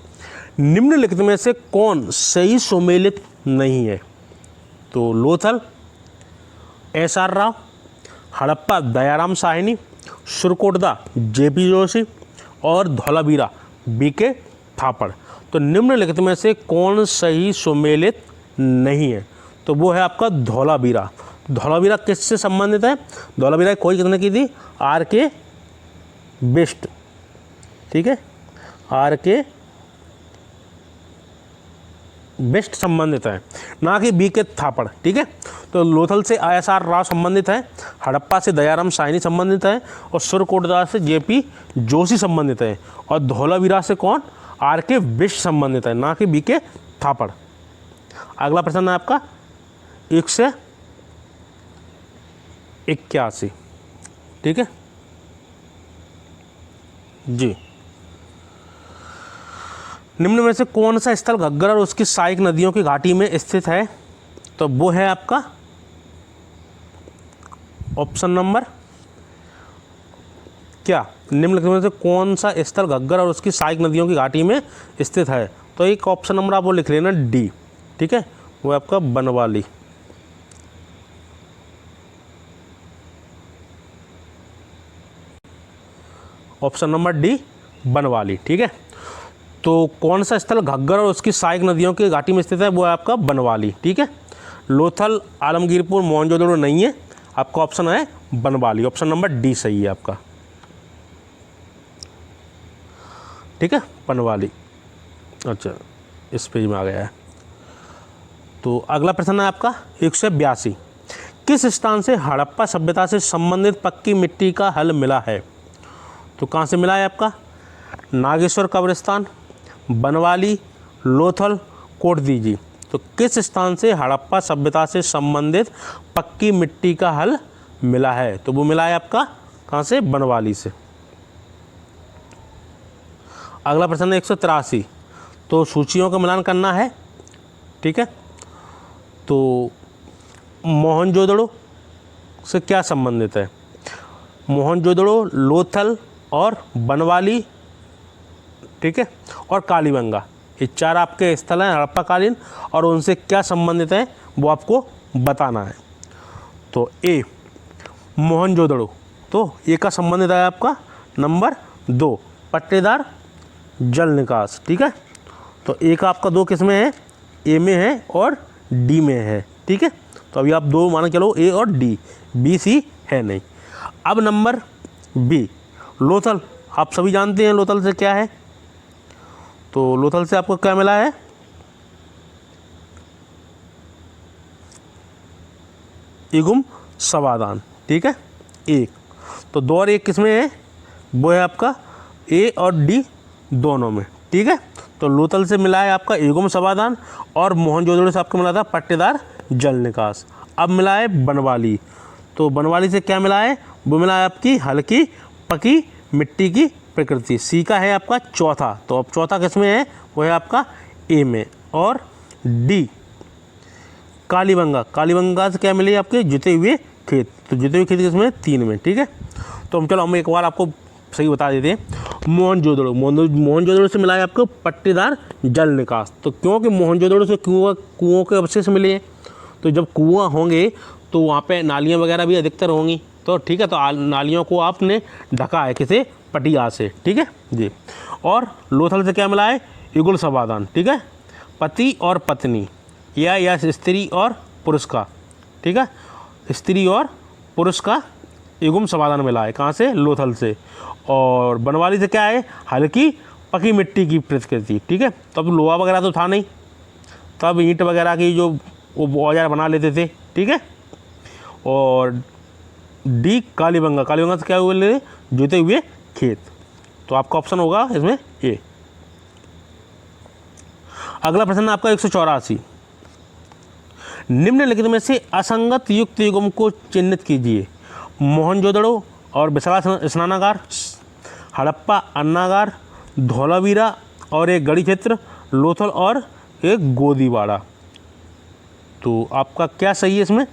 निम्नलिखित में से कौन सही सुमेलित नहीं है। तो लोथल SR राव, हड़प्पा दयाराम साहनी, सुरकोटदा JP जोशी और धौलावीरा BK थापड़। तो निम्नलिखित में से कौन सही सुमेलित नहीं है। तो वो है आपका धौलावीरा। धौलावीरा किससे संबंधित है, धौलावीरा खोज किसने की थी, RK बिष्ट, ठीक है, RK बिष्ट संबंधित है, ना कि BK थापड़, ठीक है। तो लोथल से ISR राव संबंधित है, हड़प्पा से दयाराम साहनी संबंधित है और सुरकोटदा से JP जोशी संबंधित है और धौलावीरा से कौन, RK बिष्ट संबंधित है, ना कि BK थापड़। अगला प्रश्न है आपका 181, ठीक है जी। निम्न में से कौन सा स्थल घग्गर और उसकी सहायक नदियों की घाटी में स्थित है। तो वो है आपका ऑप्शन नंबर क्या, निम्नलिखित में से कौन सा स्थल घग्गर और उसकी सहायक नदियों की घाटी में स्थित है। तो एक ऑप्शन नंबर आप वो लिख लेना डी, ठीक है, वो आपका Banawali. Option number D Banawali, ठीक है। तो कौन सा स्थल घग्गर और उसकी सहायक नदियों की घाटी में स्थित है, वो है आपका बनवाली, ठीक है। लोथल, आलमगीरपुर, मोहनजोदड़ो नहीं है, आपका ऑप्शन है बनवाली। ऑप्शन नंबर डी सही है आपका, ठीक है, बनवाली। अच्छा, इस पेज में आ गया है। तो अगला प्रश्न है आपका 182। किस स्थान से हड़प्पा सभ्यता से संबंधित पक्की मिट्टी का हल मिला है। तो कहाँ से मिला है आपका, नागेश्वर कब्रिस्तान, बनवाली, लोथल, कोटदीजी। तो किस स्थान से हड़प्पा सभ्यता से संबंधित पक्की मिट्टी का हल मिला है। तो वो मिला है आपका कहाँ से, बनवाली से। अगला प्रश्न है 183। तो सूचियों का मिलान करना है, ठीक है। तो मोहनजोदड़ो से क्या संबंधित है, मोहनजोदड़ो, लोथल और बनवाली, ठीक है, और कालीबंगा, ये 4 आपके स्थल हैं हड़प्पा कालीन और उनसे क्या संबंधित है वो आपको बताना है। तो ए मोहनजोदड़ो, तो ए का संबंधित है आपका नंबर 2 पट्टेदार जल निकास, ठीक है। तो ए का आपका 2 किस में है, ए में है और डी में है, ठीक है। तो अभी आप 2 मान के चलो, ए और डी, बी सी है नहीं। अब नंबर बी लोथल, आप सभी जानते हैं लोथल से क्या है। तो लोथल से आपको क्या मिला है, इगुम सवादान, ठीक है, 1। तो 2 और 1 किस में है, वो है आपका ए और डी दोनों में, ठीक है। तो लोथल से मिला है आपका इगुम सवादान और मोहनजोदड़ो से आपको मिला था पट्टेदार जल निकास। अब मिला है बनवाली, तो बनवाली से क्या मिला है, वो मिला है आपकी हल्की पकी मिट्टी की प्रकृति। सी का है आपका चौथा, तो अब चौथा किस में है, वो है आपका ए में। और डी कालीबंगा से क्या मिली आपके, जुते हुए खेत। तो जुते हुए खेत किस में, 3 में, ठीक है। तो हम चलो हम एक बार आपको सही बता देते हैं। मोहनजोदड़ो से मिला है आपको पट्टीदार जल निकास। तो क्योंकि मोहनजोदड़ो से कुओं के अवशेष मिले हैं, तो जब कुआं होंगे तो वहाँ पे नालियाँ वगैरह भी अधिकतर होंगी। तो ठीक है, तो नालियों को आपने ढका है किसे, पटिया से। ठीक है जी। और लोथल से क्या मिला है, युगल समाधान। ठीक है, पति और पत्नी या स्त्री और पुरुष का, ठीक है, स्त्री और पुरुष का युग्म समाधान मिला है। कहाँ से, लोथल से। और बनवाली से क्या है, हल्की पकी मिट्टी की प्रकृति। ठीक है, तब लोहा वगैरह तो था नहीं, तब ईंट वगैरह की जो वो औजार बना लेते थे। ठीक है। और डी कालीबंगा, कालीबंगा से क्या हुए, जोते हुए खेत। तो आपका ऑप्शन होगा इसमें ए। अगला प्रश्न आपका 184, निम्नलिखित में से असंगत युक्त युग्म को चिन्हित कीजिए। मोहनजोदड़ो और विशाला स्नानागार, हड़प्पा अन्नागार, धौलावीरा और एक गढ़ी क्षेत्र, लोथल और एक गोदीवाड़ा। तो आपका क्या सही है इसमें,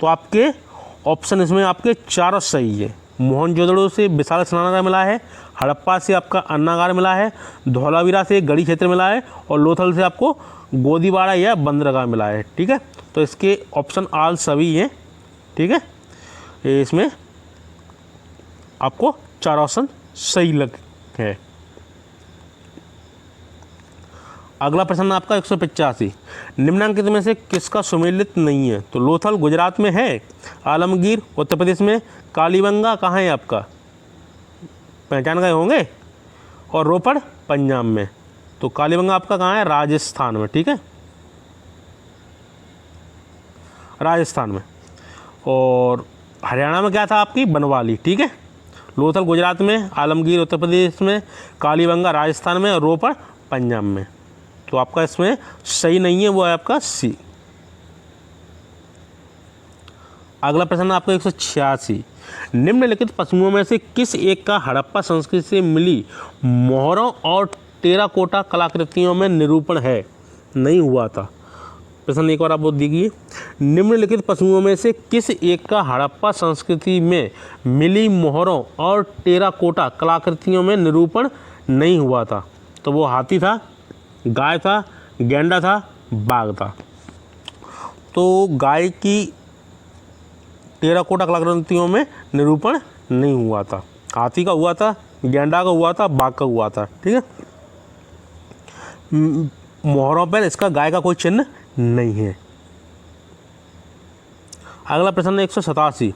तो आपके ऑप्शन इसमें आपके चारों सही है। मोहनजोदड़ो से विशाल स्नानागार मिला है, हड़प्पा से आपका अन्नागार मिला है, धौलावीरा से गढ़ी क्षेत्र मिला है, और लोथल से आपको गोदीवाड़ा या बंदरगाह मिला है। ठीक है, तो इसके ऑप्शन आल सभी हैं। ठीक है, इसमें आपको चार ऑप्शन सही लग है। अगला प्रश्न आपका 185, निम्नांकित में से किसका सुमेलित नहीं है। तो लोथल गुजरात में है, आलमगीर उत्तर प्रदेश में, कालीबंगा कहाँ है आपका, पहचान गए होंगे, और रोपड़ पंजाब में। तो कालीबंगा आपका कहाँ है, राजस्थान में। ठीक है, राजस्थान में। और हरियाणा में क्या था आपकी, बनवाली। ठीक है, लोथल गुजरात में, आलमगीर उत्तर प्रदेश में, कालीबंगा राजस्थान में, और रोपड़ पंजाब में। तो आपका इसमें सही नहीं है, वो है आपका सी। अगला प्रश्न आपका 186, निम्नलिखित पशुओं में से किस एक का हड़प्पा संस्कृति से मिली मोहरों और टेराकोटा कलाकृतियों में निरूपण है, नहीं हुआ था। प्रश्न एक बार आप देखिए, निम्नलिखित पशुओं में से किस एक का हड़प्पा संस्कृति में मिली मोहरों और टेराकोटा कलाकृतियों में निरूपण नहीं हुआ था। तो वो हाथी था, गाय था, गैंडा था, बाघ था। तो गाय की टेराकोटा कलाकृतियों में निरूपण नहीं हुआ था, हाथी का हुआ था, गैंडा का हुआ था, बाघ का हुआ था। ठीक है, मोहरों पर इसका गाय का कोई चिन्ह नहीं है। अगला प्रश्न 187,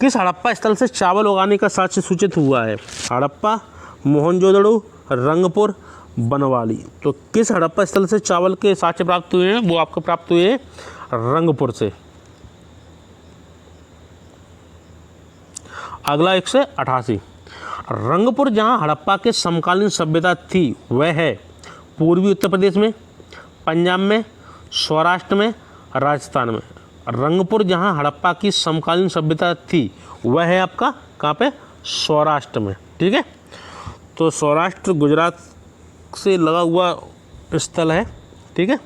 किस हड़प्पा स्थल से चावल उगाने का साक्ष्य सूचित हुआ है। हड़प्पा, मोहनजोदड़ो, रंगपुर, बनवाली। तो किस हड़प्पा स्थल से चावल के साक्ष्य प्राप्त हुए हैं, वो आपको प्राप्त हुए हैं रंगपुर से। अगला 188, रंगपुर जहां हड़प्पा के समकालीन सभ्यता थी वह है पूर्वी उत्तर प्रदेश में, पंजाब में, सौराष्ट्र में, राजस्थान में। रंगपुर जहां हड़प्पा की समकालीन सभ्यता थी वह है आपका कहाँ पे, सौराष्ट्र में। ठीक है, तो सौराष्ट्र गुजरात से लगा हुआ स्थल है। ठीक है,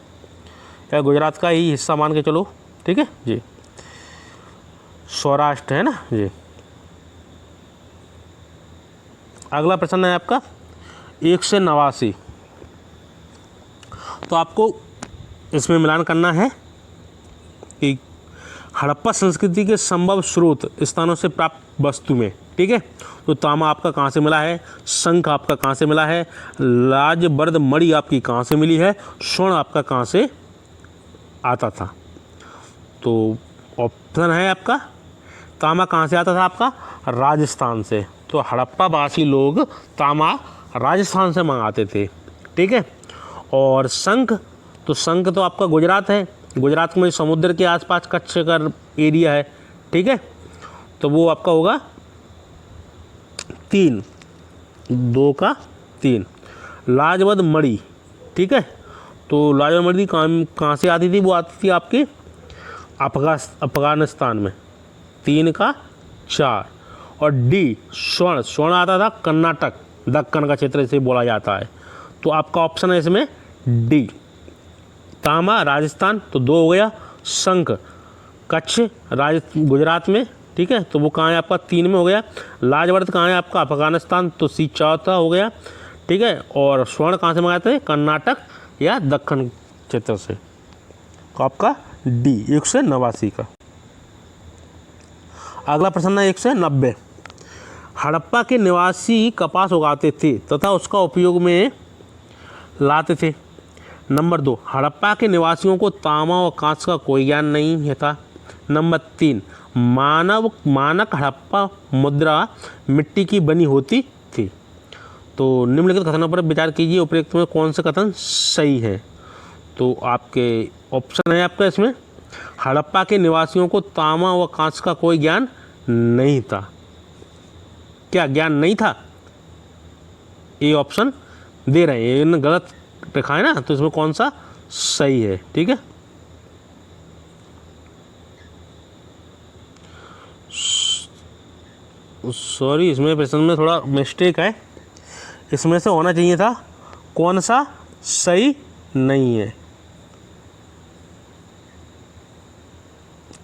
या गुजरात का ही हिस्सा मान के चलो। ठीक है जी, सौराष्ट्र है ना जी। अगला प्रश्न है आपका 189, तो आपको इसमें मिलान करना है कि हड़प्पा संस्कृति के संभव स्रोत स्थानों से प्राप्त वस्तु में। ठीक है, तो तांबा आपका कहाँ से मिला है, शंख आपका कहाँ से मिला है, लाजबर्द मणि आपकी कहाँ से मिली है, स्वर्ण आपका कहाँ से आता था। तो ऑप्शन है आपका तांबा कहाँ से आता था आपका, राजस्थान से। तो हड़प्पा वासी लोग तांबा राजस्थान से मंगाते थे। ठीक है, और शंख, तो शंख तो आपका गुजरात है, गुजरात में समुद्र के आसपास कच्छ का एरिया है। ठीक है, तो वो आपका होगा 3, 2 का 3। लाजबर्द मणि, ठीक है, तो लाजबर्द मणि कहाँ से आती थी, वो आती थी आपके अफगानिस्तान में। 3 का 4। और डी स्वर्ण, स्वर्ण आता था कर्नाटक, दक्कन का क्षेत्र इसे बोला जाता है। तो आपका ऑप्शन है इसमें डी, तांबा राजस्थान, तो 2 हो गया। शंख कच्छ गुजरात में, ठीक है, तो वो कहाँ है आपका 3 में हो गया। लाजवर्द कहाँ है आपका अफगानिस्तान, तो सी चौथा हो गया, ठीक है। और स्वर्ण कहाँ से मंगाए थे, कर्नाटक या दक्षिण क्षेत्र से, तो आपका डी 189 का। अगला प्रश्न है 190। हड़प्पा के निवासी कपास उगाते थे तथा उसका उपयोग में लाते थे। नंबर 2, हड़प्पा के निवासियों को तांबा और कांच का कोई ज्ञान नहीं था। नंबर 3, मानक हड़प्पा मुद्रा मिट्टी की बनी होती थी। तो निम्नलिखित कथनों पर विचार कीजिए, उपरोक्त में कौन सा कथन सही है। तो आपके ऑप्शन है आपका इसमें, हड़प्पा के निवासियों को तांबा व कांच का कोई ज्ञान नहीं था। क्या ज्ञान नहीं था, ये ऑप्शन दे रहे हैं, इन्होंने गलत लिखा है ना, तो इसमें कौन सा सही है, ठीक है। सॉरी, इसमें प्रश्न में थोड़ा मिस्टेक है, इसमें से होना चाहिए था कौन सा सही नहीं है,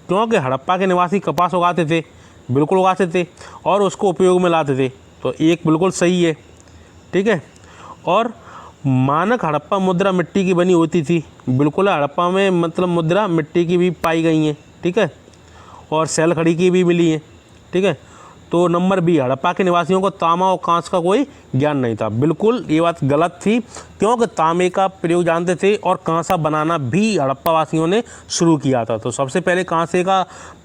क्योंकि हड़प्पा के निवासी कपास उगाते थे, बिल्कुल उगाते थे, और उसको उपयोग में लाते थे, तो एक बिल्कुल सही है, ठीक है। और मानक हड़प्पा मुद्रा मिट्टी की बनी होती थी, बिल्कुल हड़प्पा में मतलब मुद्रा मिट्टी की भी पाई गई हैं, ठीक है, और सेल खड़ी की भी मिली है, ठीक है। तो नंबर बी, हड़प्पा के निवासियों को तांबा और कांच का कोई ज्ञान नहीं था, बिल्कुल ये बात गलत थी, क्योंकि तांबे का प्रयोग जानते थे और कांसा बनाना भी हड़प्पा वासियों ने शुरू किया था। तो सबसे पहले कांसे का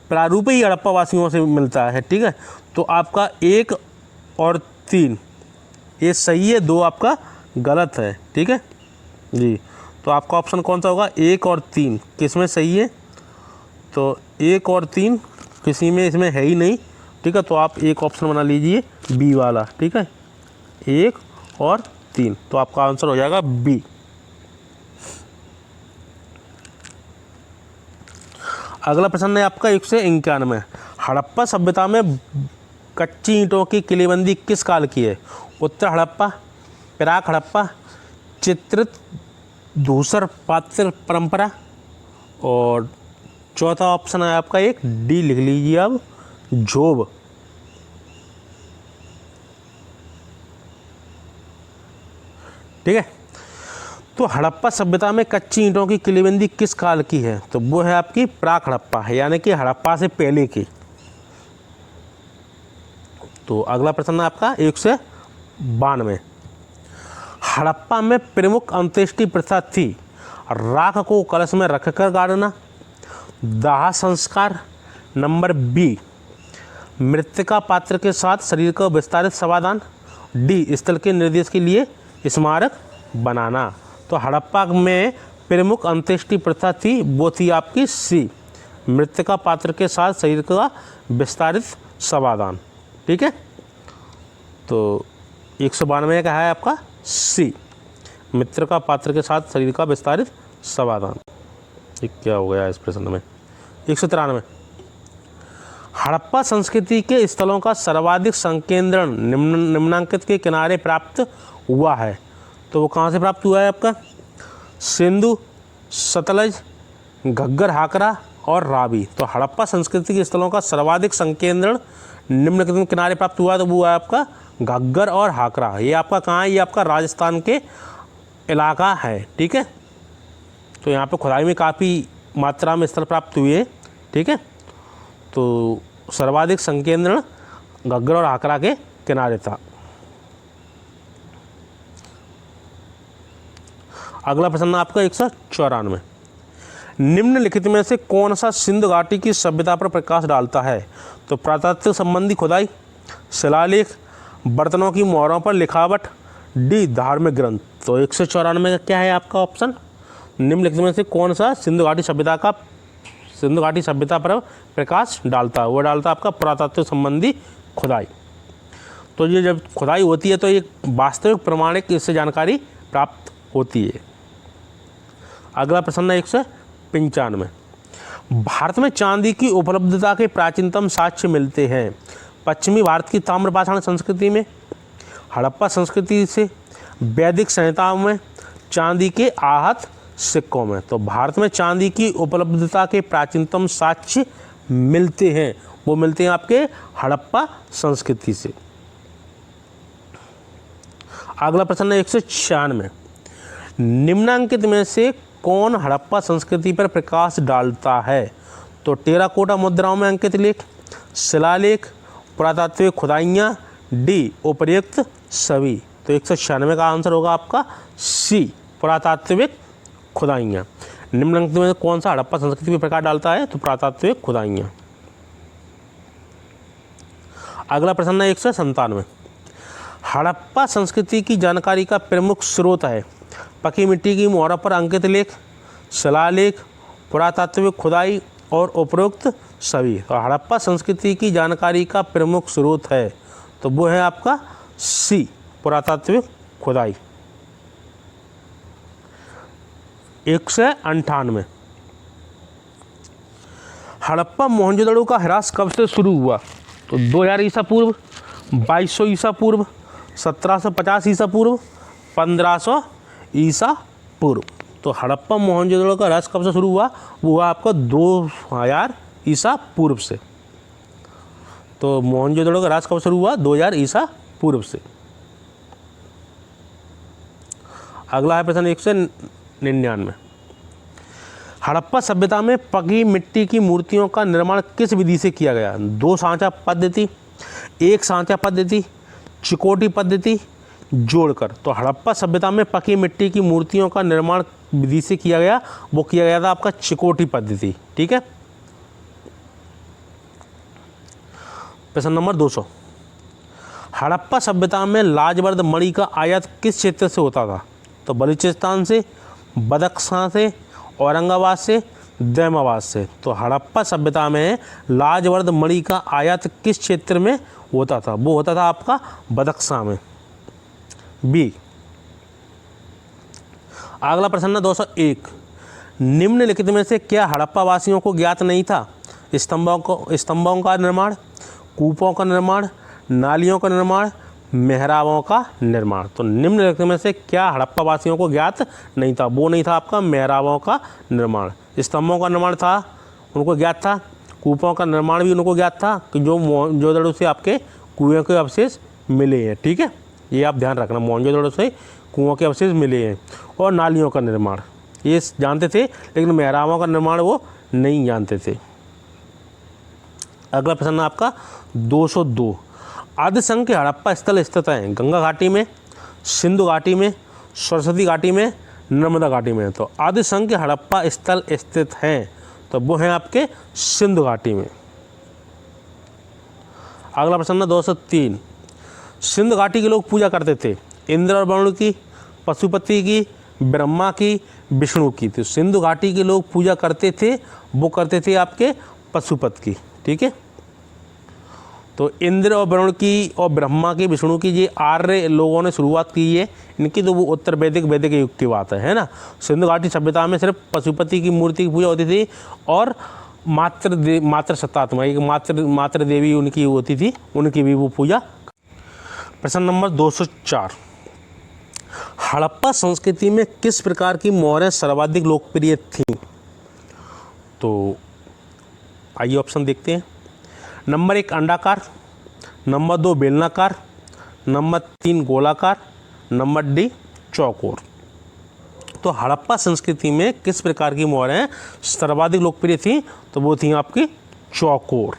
प्रारूप ही हड़प्पा वासियों से मिलता है, ठीक है। तो आपका 1 और 3 ये सही है, 2 आपका गलत है, ठीक है जी। तो आपका ऑप्शन कौन सा होगा, 1 और 3 किस में सही है, तो 1 और 3 किसी में इसमें है ही नहीं, ठीक है। तो आप एक ऑप्शन बना लीजिए बी वाला, ठीक है, 1 और 3, तो आपका आंसर हो जाएगा बी। अगला प्रश्न है आपका 191। हड़प्पा सभ्यता में कच्ची ईंटों की किलेबंदी किस काल की है। उत्तर हड़प्पा, प्राक हड़प्पा, चित्रित धूसर पात्र परंपरा, और चौथा ऑप्शन है आपका एक डी लिख लीजिए अब, जोब। ठीक है, तो हड़प्पा सभ्यता में कच्ची ईंटों की किलेबंदी किस काल की है, तो वो है आपकी प्राक हड़प्पा, यानी कि हड़प्पा से पहले की। तो अगला प्रश्न है आपका 192। हड़प्पा में प्रमुख अंत्येष्टि प्रथा थी राख को कलश में रखकर गाड़ना, दाह संस्कार, नंबर बी मृतिका पात्र के साथ शरीर का विस्तारित शवादान, डी स्थल के निर्देश के लिए स्मारक बनाना। तो हड़प्पा में प्रमुख अंत्येष्टि प्रथा थी, वो थी आपकी सी मृतिका पात्र के साथ शरीर का विस्तारित शवादान, ठीक है। तो 192 का है आपका सी मृतिका पात्र के साथ शरीर का विस्तारित शवादान। ये क्या हो गया इस प्रश्न में। 193। हड़प्पा संस्कृति के स्थलों का सर्वाधिक संकेंद्रण निम्नांकित के किनारे प्राप्त हुआ है, तो वो कहाँ से प्राप्त हुआ है आपका, सिंधु, सतलज, घग्गर हाकरा और रावी। तो हड़प्पा संस्कृति के स्थलों का सर्वाधिक संकेंद्रण निम्नलिखित के किनारे प्राप्त हुआ, तो वो है आपका घग्गर और हाकरा। ये आपका कहाँ है, ये आपका राजस्थान के इलाका है, ठीक है। तो यहाँ पे खुदाई में काफ़ी मात्रा में स्थल प्राप्त हुए, ठीक है। तो सर्वाधिक संकेंद्रण घग्गर और हाकरा के किनारे था। अगला प्रश्न आपका 194। निम्नलिखित में से कौन सा सिंधु घाटी की सभ्यता पर प्रकाश डालता है, तो पुरातत्व संबंधी खुदाई, शिलालेख, बर्तनों की मोहरों पर लिखावट, डी धार्मिक ग्रंथ। तो 194 का क्या है आपका ऑप्शन, निम्नलिखित में से कौन सा सिंधु घाटी सभ्यता पर प्रकाश डालता है, वो डालता है आपका पुरातत्व संबंधी खुदाई। तो ये जब खुदाई होती है तो एक वास्तविक प्रमाणिक इससे जानकारी प्राप्त होती है। अगला प्रश्न है 195। भारत में चांदी की उपलब्धता के प्राचीनतम साक्ष्य मिलते हैं पश्चिमी भारत की ताम्रपाषाण संस्कृति में, हड़प्पा संस्कृति से, वैदिक संहिताओं में, चांदी के आहत सिक्कों में। तो भारत में चांदी की उपलब्धता के प्राचीनतम साक्ष्य मिलते हैं वो मिलते हैं आपके हड़प्पा संस्कृति से। अगला प्रश्न है 196, निम्नांकित में से कौन हड़प्पा संस्कृति पर प्रकाश डालता है? तो टेराकोटा मुद्राओं में अंकित लेख, शिलालेख, पुरातात्विक खुदाइयाँ, डी उपर्युक्त सभी। तो 196 का आंसर होगा आपका सी, पुरातात्विक खुदाइयाँ। निम्नलिखित में कौन सा हड़प्पा संस्कृति पर प्रकाश डालता है? तो पुरातात्विक खुदाइयाँ। अगला प्रश्न है 197, हड़प्पा संस्कृति की जानकारी का प्रमुख स्रोत है? पकी मिट्टी की मोहरों पर अंकित लेख, शिलालेख, पुरातात्विक खुदाई और उपरोक्त सभी। तो हड़प्पा संस्कृति की जानकारी का प्रमुख स्रोत है तो वो है आपका सी, पुरातात्विक खुदाई। 198, हड़प्पा मोहनजोदड़ो का ह्रास कब से शुरू हुआ? तो 2000 ईसा पूर्व, 2200 ईसा पूर्व, 1750 ईसा पूर्व, 1500 ईसा पूर्व। तो हड़प्पा मोहनजोदड़ो का ह्रास कब से शुरू हुआ? वो हुआ आपका 2000 ईसा पूर्व से। तो मोहनजोदड़ो का ह्रास कब शुरू हुआ? 2000 ईसा पूर्व से। अगला है प्रश्न 199, हड़प्पा सभ्यता में पकी मिट्टी की मूर्तियों का निर्माण किस विधि से किया गया? 2 सांचा पद्धति, 1 सांचा पद्धति, चिकोटी पद्धति, जोड़कर। तो हड़प्पा सभ्यता में पकी मिट्टी की मूर्तियों का निर्माण विधि से किया गया, वो किया गया था आपका चिकोटी पद्धति। ठीक है। प्रश्न नंबर 200, हड़प्पा सभ्यता में लाजवर्द मणि का आयात किस क्षेत्र से होता था? तो बलूचिस्तान से, बदख्शां से, औरंगाबाद से, दैमाबाद से। तो हड़प्पा सभ्यता में लाजवर्द मणि का आयात किस क्षेत्र में होता था? वो होता था आपका बदख्शां में, बी। अगला प्रश्न है 201, निम्नलिखित में से क्या हड़प्पा वासियों को ज्ञात नहीं था? स्तंभों का निर्माण, कूपों का निर्माण, नालियों का निर्माण, मेहराबों का निर्माण। तो निम्नलिखित में से क्या हड़प्पा वासियों को ज्ञात नहीं था? वो नहीं था आपका मेहराबों का निर्माण। स्तंभों का निर्माण था, उनको ज्ञात था। कूपों का निर्माण भी उनको ज्ञात था कि जो मोहनजोदड़ो से आपके कुएं के अवशेष मिले हैं। ठीक है, ये आप ध्यान रखना, मोहनजोदड़ो से कुओं के अवशेष मिले हैं। और नालियों का निर्माण ये जानते थे, लेकिन मेहराबों का निर्माण वो नहीं जानते थे। अगला प्रश्न आपका 202, आदिसंख्य हड़प्पा स्थल स्थित हैं गंगा घाटी में, सिंधु घाटी में, सरस्वती घाटी में, नर्मदा घाटी में। तो आदिसंख्य हड़प्पा स्थल स्थित हैं तो वो हैं आपके सिंधु घाटी में। अगला प्रश्न 203, सिंधु घाटी के लोग पूजा करते थे इंद्र और वरुण की, पशुपति की, ब्रह्मा की, विष्णु की। तो सिंधु घाटी के लोग पूजा करते थे, वो करते थे आपके पशुपति की। ठीक है, तो इंद्र और वरुण की और ब्रह्मा की, विष्णु की, ये आर्य लोगों ने शुरुआत की है इनकी। तो वो उत्तर वैदिक युग की बात है ना। सिंधु घाटी सभ्यता में सिर्फ पशुपति की मूर्ति की पूजा होती थी और मात्र सत्तात्मा, एक मात्र देवी उनकी होती थी, उनकी भी वो पूजा। प्रश्न नंबर 204, हड़प्पा संस्कृति में किस प्रकार की मोहरें सर्वाधिक लोकप्रिय थीं? तो आइए ऑप्शन देखते हैं। नंबर 1 अंडाकार, नंबर 2 बेलनाकार, नंबर 3 गोलाकार, नंबर डी चौकोर। तो हड़प्पा संस्कृति में किस प्रकार की मोहरें सर्वाधिक लोकप्रिय थीं? तो वो थी आपकी चौकोर।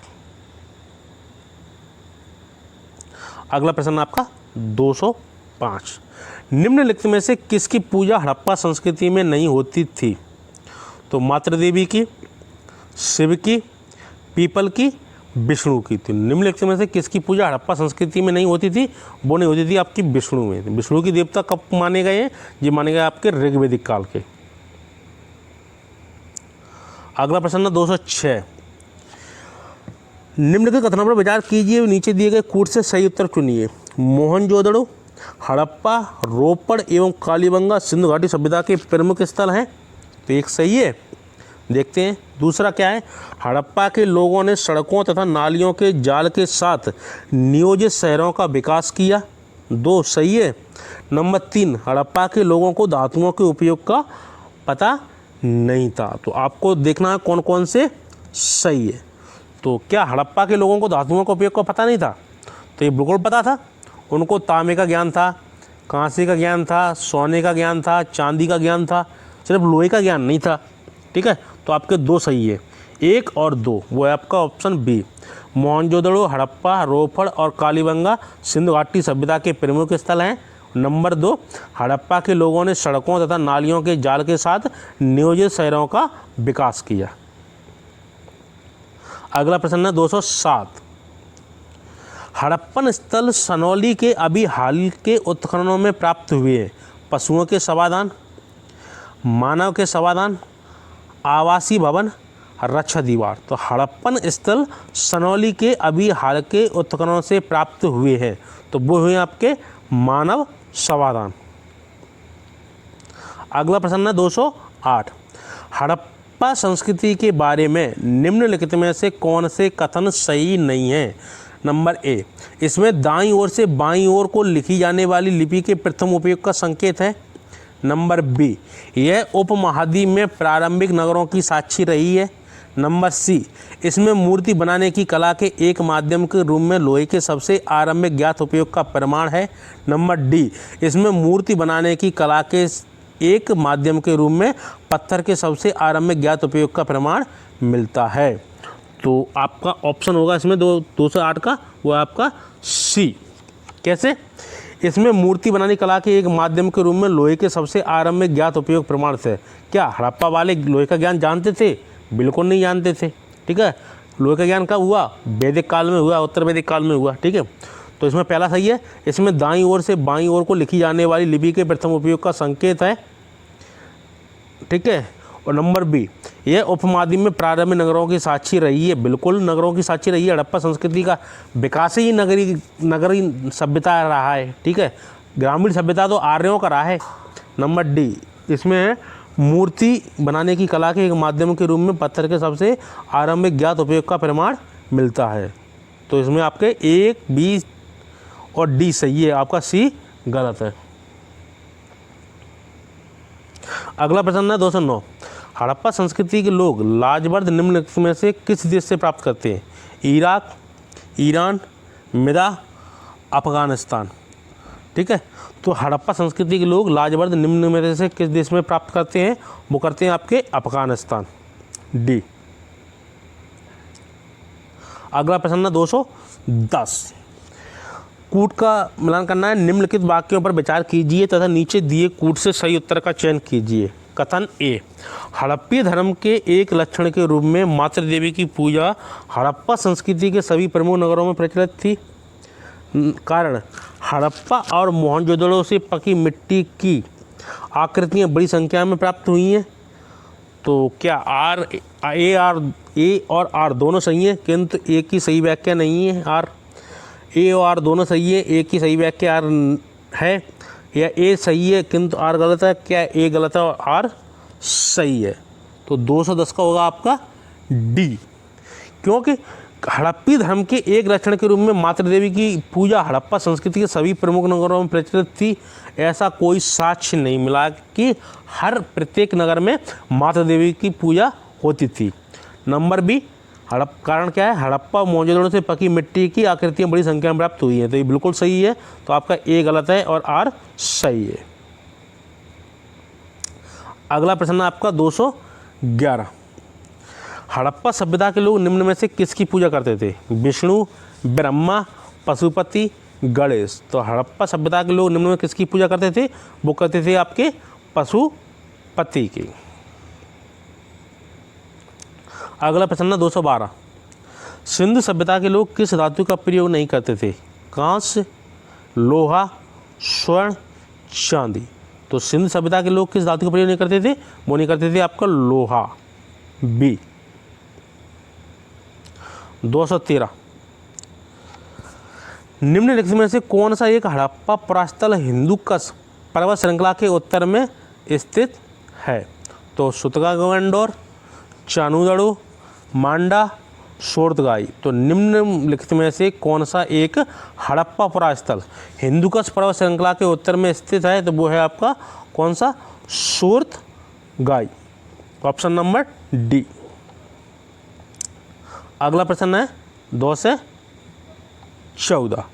अगला प्रश्न आपका 205, निम्नलिखित में से किसकी पूजा हड़प्पा संस्कृति में नहीं होती थी? तो मातृ देवी की, शिव की, पीपल की, विष्णु की। तो निम्नलिखित में से किसकी पूजा हड़प्पा संस्कृति में नहीं होती थी? वो नहीं होती थी आपकी विष्णु में। विष्णु की देवता कब माने गए हैं? ये माने गए आपके ऋग्वैदिक काल के। अगला प्रश्न 206, निम्नलिखित कथनों पर विचार कीजिए, नीचे दिए गए कूट से सही उत्तर चुनिए। मोहनजोदड़ो, हड़प्पा, रोपड़ एवं कालीबंगा सिंधु घाटी सभ्यता के प्रमुख स्थल हैं। तो एक सही है, देखते हैं। दूसरा क्या है? हड़प्पा के लोगों ने सड़कों तथा नालियों के जाल के साथ नियोजित शहरों का विकास किया। 2 सही है। नंबर 3, हड़प्पा के लोगों को धातुओं के उपयोग का पता नहीं था। तो आपको देखना है कौन कौन से सही है। तो क्या हड़प्पा के लोगों को धातुओं का उपयोग का पता नहीं था? तो ये बिल्कुल पता था। उनको तांबे का ज्ञान था, कांसे का ज्ञान था, सोने का ज्ञान था, चांदी का ज्ञान था, सिर्फ लोहे का ज्ञान नहीं था। ठीक है, तो आपके 2 सही है, 1 और 2, वो है आपका ऑप्शन बी। मोहनजोदड़ो, हड़प्पा, रोपड़ और कालीबंगा सिंधु घाटी सभ्यता के प्रमुख स्थल हैं। नंबर 2, हड़प्पा के लोगों ने सड़कों तथा नालियों के जाल के साथ नियोजित शहरों का विकास किया। अगला प्रश्न है 207। हड़प्पन स्थल सनौली के अभी हाल के उत्खननों में प्राप्त हुए पशुओं के शवादान, मानव के शवादान, आवासीय भवन, रक्षा दीवार। तो हड़प्पन स्थल सनौली के अभी हाल के उत्खननों से प्राप्त हुए हैं, तो वो हुए आपके मानव शवादान। अगला प्रश्न है 208। हड़प्पा संस्कृति के बारे में निम्नलिखित में से कौन से कथन सही नहीं है? नंबर ए, इसमें दाईं ओर से बाईं ओर को लिखी जाने वाली लिपि के प्रथम उपयोग का संकेत है। नंबर बी, यह उपमहाद्वीप में प्रारंभिक नगरों की साक्षी रही है। नंबर सी, इसमें मूर्ति बनाने की कला के एक माध्यम के रूप में लोहे के सबसे आरंभिक ज्ञात उपयोग का प्रमाण है। नंबर डी, इसमें मूर्ति बनाने की कला के एक माध्यम के रूप में पत्थर के सबसे आरंभिक ज्ञात उपयोग का प्रमाण मिलता है। तो आपका ऑप्शन होगा इसमें 208 का, वो आपका सी। कैसे? इसमें मूर्ति बनाने की कला के एक माध्यम के रूप में लोहे के सबसे आरंभिक ज्ञात उपयोग प्रमाण से। क्या हड़प्पा वाले लोहे का ज्ञान जानते थे? बिल्कुल नहीं जानते थे। ठीक है, लोहे का ज्ञान कब हुआ? वैदिक काल में हुआ, उत्तर वैदिक काल में हुआ। ठीक है, तो इसमें पहला सही है, इसमें दाईं ओर से बाईं ओर को लिखी जाने वाली लिपि के प्रथम उपयोग का संकेत है। ठीक है, और नंबर बी, यह उपमहाद्वीप में प्रारंभिक नगरों की साक्षी रही है। बिल्कुल नगरों की साक्षी रही है। हड़प्पा संस्कृति का विकास ही नगरी सभ्यता रहा है। ठीक है, ग्रामीण सभ्यता तो आर्यों का रहा है। नंबर डी, इसमें मूर्ति बनाने की कला के एक माध्यम के रूप में पत्थर के सबसे आरंभिक ज्ञात उपयोग का प्रमाण मिलता है। तो इसमें आपके 1, बी और डी सही है, आपका सी गलत है। अगला प्रश्न है 209। हड़प्पा संस्कृति के लोग लाजवर्द निम्नलिखित में से किस देश से प्राप्त करते हैं? इराक, ईरान, मिदा, अफगानिस्तान। ठीक है, तो हड़प्पा संस्कृति के लोग लाजवर्द निम्न में से किस देश में प्राप्त करते हैं? वो करते हैं आपके अफगानिस्तान, डी। अगला प्रश्न है 210। कूट का मिलान करना है। निम्नलिखित वाक्यों पर विचार कीजिए तथा नीचे दिए कूट से सही उत्तर का चयन कीजिए। कथन ए, हड़प्पी धर्म के एक लक्षण के रूप में मातृ देवी की पूजा हड़प्पा संस्कृति के सभी प्रमुख नगरों में प्रचलित थी। कारण, हड़प्पा और मोहनजोदड़ो से पकी मिट्टी की आकृतियाँ बड़ी संख्या में प्राप्त हुई हैं। तो क्या ए और आर दोनों सही हैं, किंतु एक ही सही व्याख्या नहीं है। ए और आर दोनों सही है, एक ही सही व्याख्या आर है, या ए सही है किंतु आर गलत है? क्या ए गलत है और आर सही है? तो 210 का होगा आपका डी, क्योंकि हड़प्पी धर्म के एक लक्षण के रूप में मातृ देवी की पूजा हड़प्पा संस्कृति के सभी प्रमुख नगरों में प्रचलित थी। ऐसा कोई साक्ष्य नहीं मिला कि हर प्रत्येक नगर में मातृ देवी की पूजा होती थी। नंबर बी, कारण क्या है? हड़प्पा मोहनजोदड़ो से पकी मिट्टी की आकृतियाँ बड़ी संख्या में प्राप्त हुई हैं, तो ये बिल्कुल सही है। तो आपका ए गलत है और आर सही है। अगला प्रश्न आपका 211। हड़प्पा सभ्यता के लोग निम्न में से किसकी पूजा करते थे? विष्णु, ब्रह्मा, पशुपति, गणेश। तो हड़प्पा सभ्यता के लोग निम्न में किसकी पूजा करते थे? वो करते थे आपके पशुपति की। अगला प्रश्न 212। सिंधु सभ्यता के लोग किस धातु का प्रयोग नहीं करते थे? कांस्य, लोहा, स्वर्ण, चांदी। तो सिंधु सभ्यता के लोग किस धातु का प्रयोग नहीं करते थे? वो नहीं करते थे आपका लोहा, बी। 213। निम्नलिखित में से कौन सा एक हड़प्पा पुरास्थल हिंदुकुश पर्वत श्रृंखला के उत्तर में स्थित है? तो सुतगा-गंगोर, चानूदड़ो, मांडा, सोर्तगाई। तो निम्नलिखित में से कौन सा एक हड़प्पा पुरास्थल हिंदुकुश पर्वत श्रृंखला के उत्तर में स्थित है? तो वो है आपका कौन सा? सोर्तगाई, ऑप्शन नंबर डी। अगला प्रश्न है 2 से 14।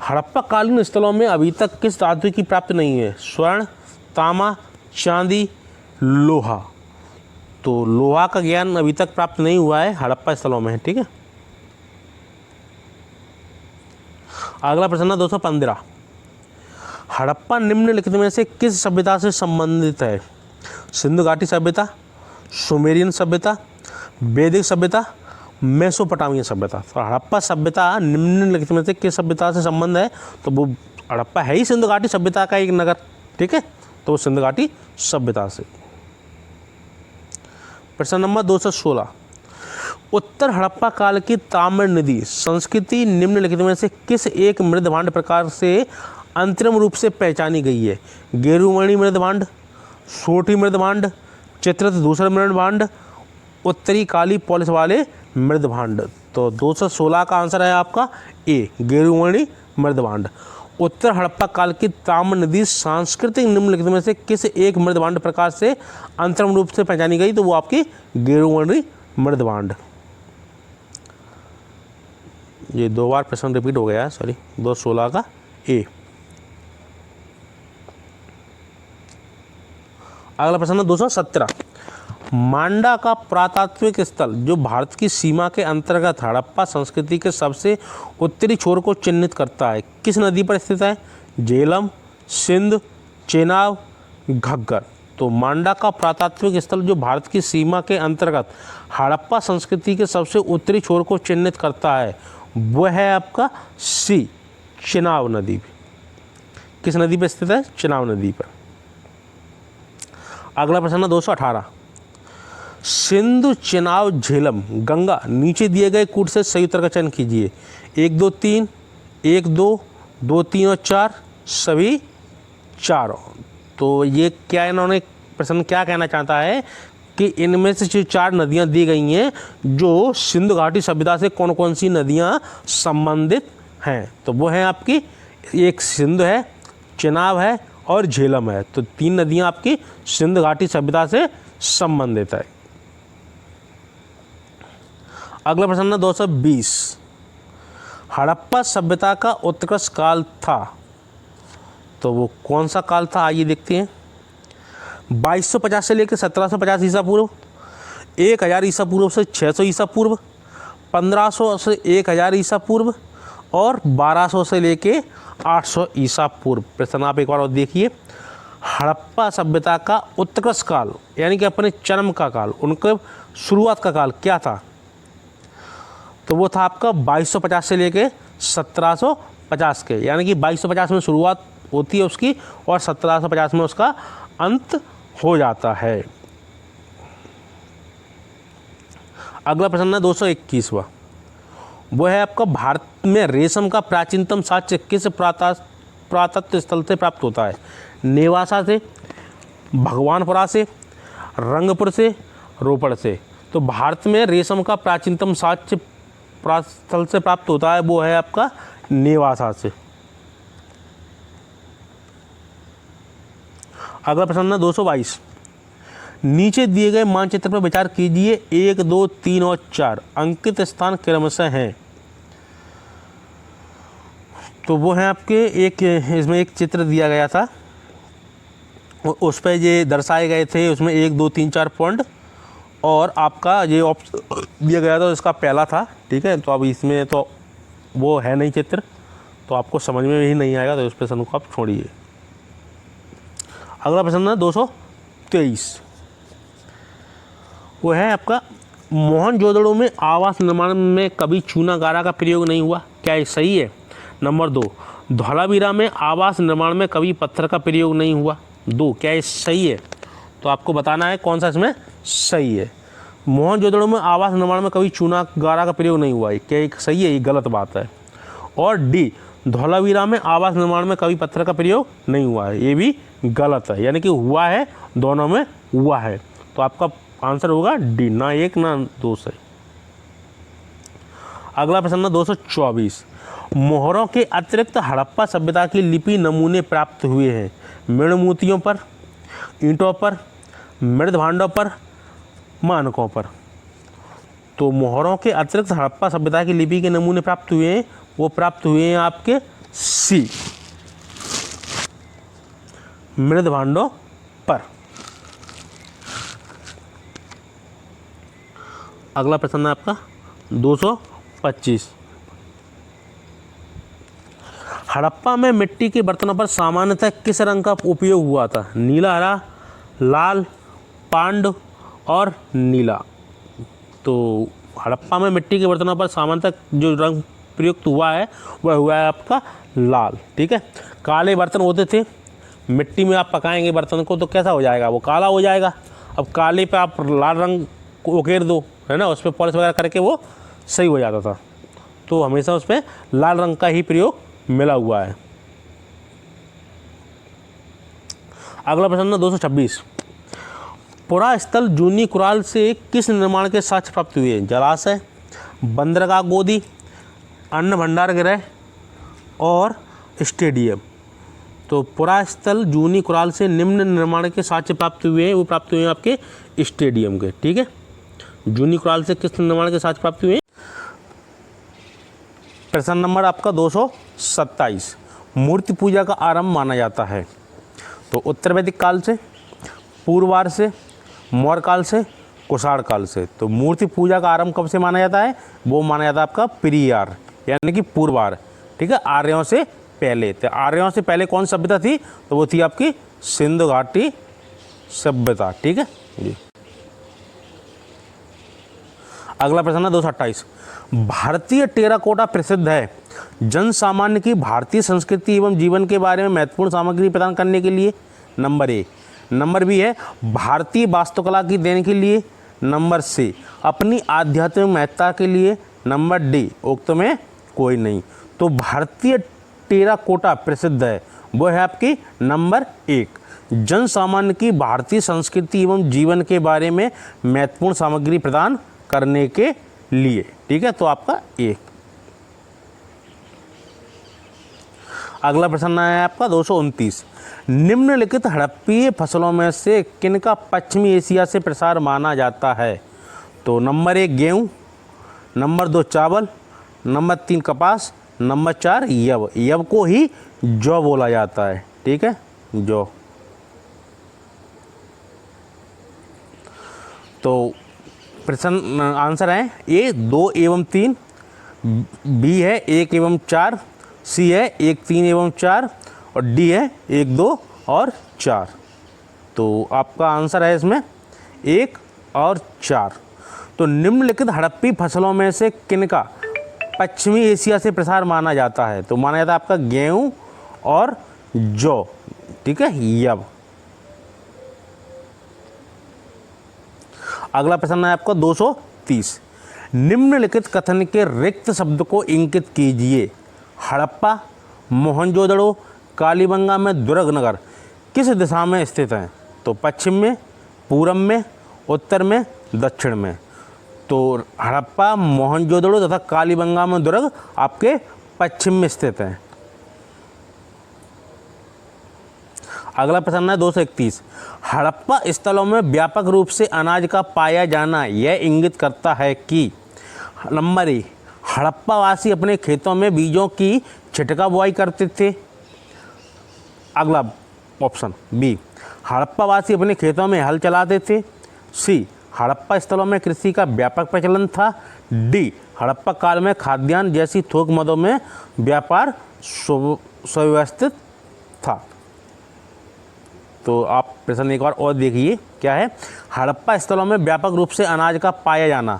हड़प्पा कालीन स्थलों में अभी तक किस धातु की प्राप्ति नहीं है? स्वर्ण, तांबा, चांदी, लोहा। तो लोहा का ज्ञान अभी तक प्राप्त नहीं हुआ है हड़प्पा स्थलों में, ठीक है। अगला प्रश्न है 215। हड़प्पा निम्नलिखित में से किस सभ्यता से संबंधित है? सिंधु घाटी सभ्यता, सुमेरियन सभ्यता, वैदिक सभ्यता, मेसोपोटामियन सभ्यता। तो हड़प्पा सभ्यता निम्नलिखित में से किस सभ्यता से संबंध है? तो वो हड़प्पा है ही सिंधु घाटी सभ्यता का एक नगर, ठीक है। तो वो सिंधु घाटी सभ्यता से। प्रश्न नंबर 216। उत्तर हड़प्पा काल की ताम्र नदी संस्कृति निम्नलिखित में से किस एक मृदभांड प्रकार से अंतरिम रूप से पहचानी गई है? गेरुमणि मृदभांड, सोटी मृदभांड, चित्रित दूसरा मृदभांड, उत्तरी काली पॉलिश वाले मृदभांड। तो 216 का आंसर है आपका ए, गेरुमणि मृदभांड। उत्तर हड़प्पा काल की ताम्र नदी सांस्कृतिक निम्नलिखित में से किस एक मृदभांड प्रकार से अंतरिम रूप से पहचानी गई? तो वो आपकी गेरुमणि मृदभांड। ये 2 बार प्रश्न रिपीट हो गया है, सॉरी। 216 का ए। अगला प्रश्न है 217। मांडा का पुरातात्विक स्थल जो भारत की सीमा के अंतर्गत हड़प्पा संस्कृति के सबसे उत्तरी छोर को चिन्हित करता है, किस नदी पर स्थित है? झेलम, सिंध, चेनाब, घग्गर। तो मांडा का पुरातात्विक स्थल जो भारत की सीमा के अंतर्गत हड़प्पा संस्कृति के सबसे उत्तरी छोर को चिन्हित करता है वह है आपका सी, चेनाब नदी। किस नदी पर स्थित है? चेनाब नदी पर। अगला प्रश्न है 218। सिंधु, चेनाब, झेलम, गंगा नीचे दिए गए कूट से सही उत्तर का चयन कीजिए। 1 2 3, 1 2, 2 3 और 4, सभी 4। तो ये क्या इन्होंने प्रश्न क्या कहना चाहता है कि इनमें से जो 4 नदियां दी गई हैं जो सिंधु घाटी सभ्यता से कौन कौन सी नदियां संबंधित हैं? तो वो है आपकी एक सिंधु है, चेनाब है और झेलम है। तो 3 नदियां आपकी सिंधु घाटी सभ्यता से संबंधित है। अगला प्रश्न है 220। हड़प्पा सभ्यता का उत्कर्ष काल था, तो वो कौन सा काल था? आइए देखते हैं। 2250 से लेकर 1750 ईसा पूर्व, 1000 ईसा पूर्व से 600 ईसा पूर्व, 1500 से 1000 ईसा पूर्व और 1200 से लेके 800 ईसा पूर्व। प्रश्न आप एक बार और देखिए। हड़प्पा सभ्यता का उत्कर्ष काल यानी कि अपने जन्म का काल, उनके शुरुआत का काल क्या था? तो वो था आपका 2250 से लेके 1750 के, यानी कि 2250 में शुरुआत होती है उसकी और 1750 में उसका अंत हो जाता है। अगला प्रश्न है 221वां। वो है आपका भारत में रेशम का प्राचीनतम साक्ष्य किस पुरातत्व स्थल से प्राप्त होता है? नेवासा से, भगवानपुरा से, रंगपुर से, रोपड़ से। तो भारत में रेशम का प्राचीनतम साक्ष्य स्थल से प्राप्त होता है वो है आपका नेवासा से। अगला प्रश्न है 222। नीचे दिए गए मानचित्र पर विचार कीजिए। 1 2 3 और 4 अंकित स्थान क्रमशः हैं। तो वो है आपके एक, इसमें एक चित्र दिया गया था, उस पर ये दर्शाए गए थे, उसमें 1 2 3 4 पॉइंट और आपका ये ऑप्शन दिया गया था, इसका पहला था, ठीक है। तो अब इसमें तो वो है नहीं चित्र, तो आपको समझ में ही नहीं आएगा, तो इस प्रश्न को आप छोड़िए। अगला प्रश्न है 223। वो है आपका मोहनजोदड़ो में आवास निर्माण में कभी चूना गारा का प्रयोग नहीं हुआ, क्या ये सही है? नंबर 2, धौलावीरा में आवास निर्माण में कभी पत्थर का प्रयोग नहीं हुआ, 2, क्या ये सही है? तो आपको बताना है कौन सा इसमें सही है। मोहनजोदड़ो में आवास निर्माण में कभी चूना गारा का प्रयोग नहीं हुआ है, क्या ये सही है? ये गलत बात है। और डी, धौलावीरा में आवास निर्माण में कभी पत्थर का प्रयोग नहीं हुआ है, ये भी गलत है, यानी कि हुआ है, दोनों में हुआ है। तो आपका आंसर होगा डी, ना 1 ना 2 सही। अगला प्रश्न है 224। मोहरों के अतिरिक्त हड़प्पा सभ्यता की लिपि नमूने प्राप्त हुए हैं मेणमूतियों पर, ईंटों पर, मृदभांडों पर, मानकों पर। तो मोहरों के अतिरिक्त हड़प्पा सभ्यता की लिपि के नमूने प्राप्त हुए हैं, वो प्राप्त हुए हैं आपके सी, मृद भांडों पर। अगला प्रश्न है आपका 225। हड़प्पा में मिट्टी के बर्तनों पर सामान्यतः किस रंग का उपयोग हुआ था? नीला, हरा, लाल, पांड और नीला। तो हड़प्पा में मिट्टी के बर्तनों पर सामान्यतः जो रंग प्रयुक्त हुआ है वह हुआ है आपका लाल। ठीक है, काले बर्तन होते थे, मिट्टी में आप पकाएंगे बर्तन को तो कैसा हो जाएगा, वो काला हो जाएगा। अब काले पे आप लाल रंग को उकेर दो, है ना, उस पर पॉलिश वगैरह करके वो सही हो जाता था। तो हमेशा उस पर लाल रंग का ही प्रयोग मिला हुआ है। अगला प्रश्न 226। पुरा स्थल जूनी कुराल से किस निर्माण के साक्ष्य प्राप्त हुए? जलाशय, बंदरगाह गोदी, अन्न भंडार गृह और स्टेडियम। तो पुरा स्थल जूनी कुराल से निम्न निर्माण के साक्ष्य प्राप्त हुए हैं, वो प्राप्त हुए हैं आपके स्टेडियम के। ठीक है, जूनी कुराल से किस निर्माण के साक्ष्य प्राप्त हुए हैं? प्रश्न नंबर आपका 227। मूर्ति पूजा का आरंभ माना जाता है तो उत्तर वैदिक काल से, पूर्वार से, मौर्य काल से, कुषाण काल से। तो मूर्ति पूजा का आरंभ कब से माना जाता है? वो माना जाता है आपका प्रियार यानी कि पूर्वार। ठीक है, आर्यों से पहले। तो आर्यों से पहले कौन सभ्यता थी? तो वो थी आपकी सिंधु घाटी सभ्यता। ठीक है जी। अगला प्रश्न है 228। भारतीय टेराकोटा प्रसिद्ध है जन सामान्य की भारतीय संस्कृति एवं जीवन के बारे में महत्वपूर्ण सामग्री प्रदान करने के लिए। Number A. नंबर बी है भारतीय वास्तुकला की देन के लिए। नंबर सी अपनी आध्यात्मिक महत्ता के लिए। नंबर डी उक्त में कोई नहीं। तो भारतीय टेराकोटा प्रसिद्ध है वो है आपकी नंबर 1, जन सामान्य की भारतीय संस्कृति एवं जीवन के बारे में महत्वपूर्ण सामग्री प्रदान करने के लिए। ठीक है, तो आपका 1। अगला प्रश्न है आपका 229। निम्नलिखित हड़प्पीय फसलों में से किनका पश्चिमी एशिया से प्रसार माना जाता है? तो नंबर 1 गेहूँ, नंबर 2 चावल, नंबर 3 कपास, नंबर 4 यव। यव को ही जौ बोला जाता है। ठीक है, जौ। तो प्रश्न आंसर है ए 2 एवं 3, बी है 1 एवं 4, सी है 1, 3 एवं 4 और डी है 1, 2 और 4। तो आपका आंसर है इसमें 1 और 4। तो निम्नलिखित हड़प्पी फसलों में से किनका पश्चिमी एशिया से प्रसार माना जाता है? तो माना जाता है आपका गेहूँ और जौ। ठीक है, यव। अगला प्रश्न है आपका 230। निम्नलिखित कथन के रिक्त शब्द को इंकित कीजिए। हड़प्पा, मोहनजोदड़ो, कालीबंगा में दुर्गनगर किस दिशा में स्थित हैं? तो पश्चिम में, पूरब में, उत्तर में, दक्षिण में। तो हड़प्पा, मोहनजोदड़ो तथा कालीबंगा में दुर्ग आपके पश्चिम में स्थित हैं। अगला प्रश्न है 231। हड़प्पा स्थलों में व्यापक रूप से अनाज का पाया जाना यह इंगित करता है कि। नंबर ए हड़प्पावासी अपने खेतों में बीजों की छिटका बुआई करते थे। अगला ऑप्शन बी हड़प्पावासी अपने खेतों में हल चलाते थे। सी हड़प्पा स्थलों में कृषि का व्यापक प्रचलन था। डी हड़प्पा काल में खाद्यान्न जैसी थोक मदों में व्यापार सुव्यवस्थित था। तो आप प्रश्न एक बार और देखिए क्या है। हड़प्पा स्थलों में व्यापक रूप से अनाज का पाया जाना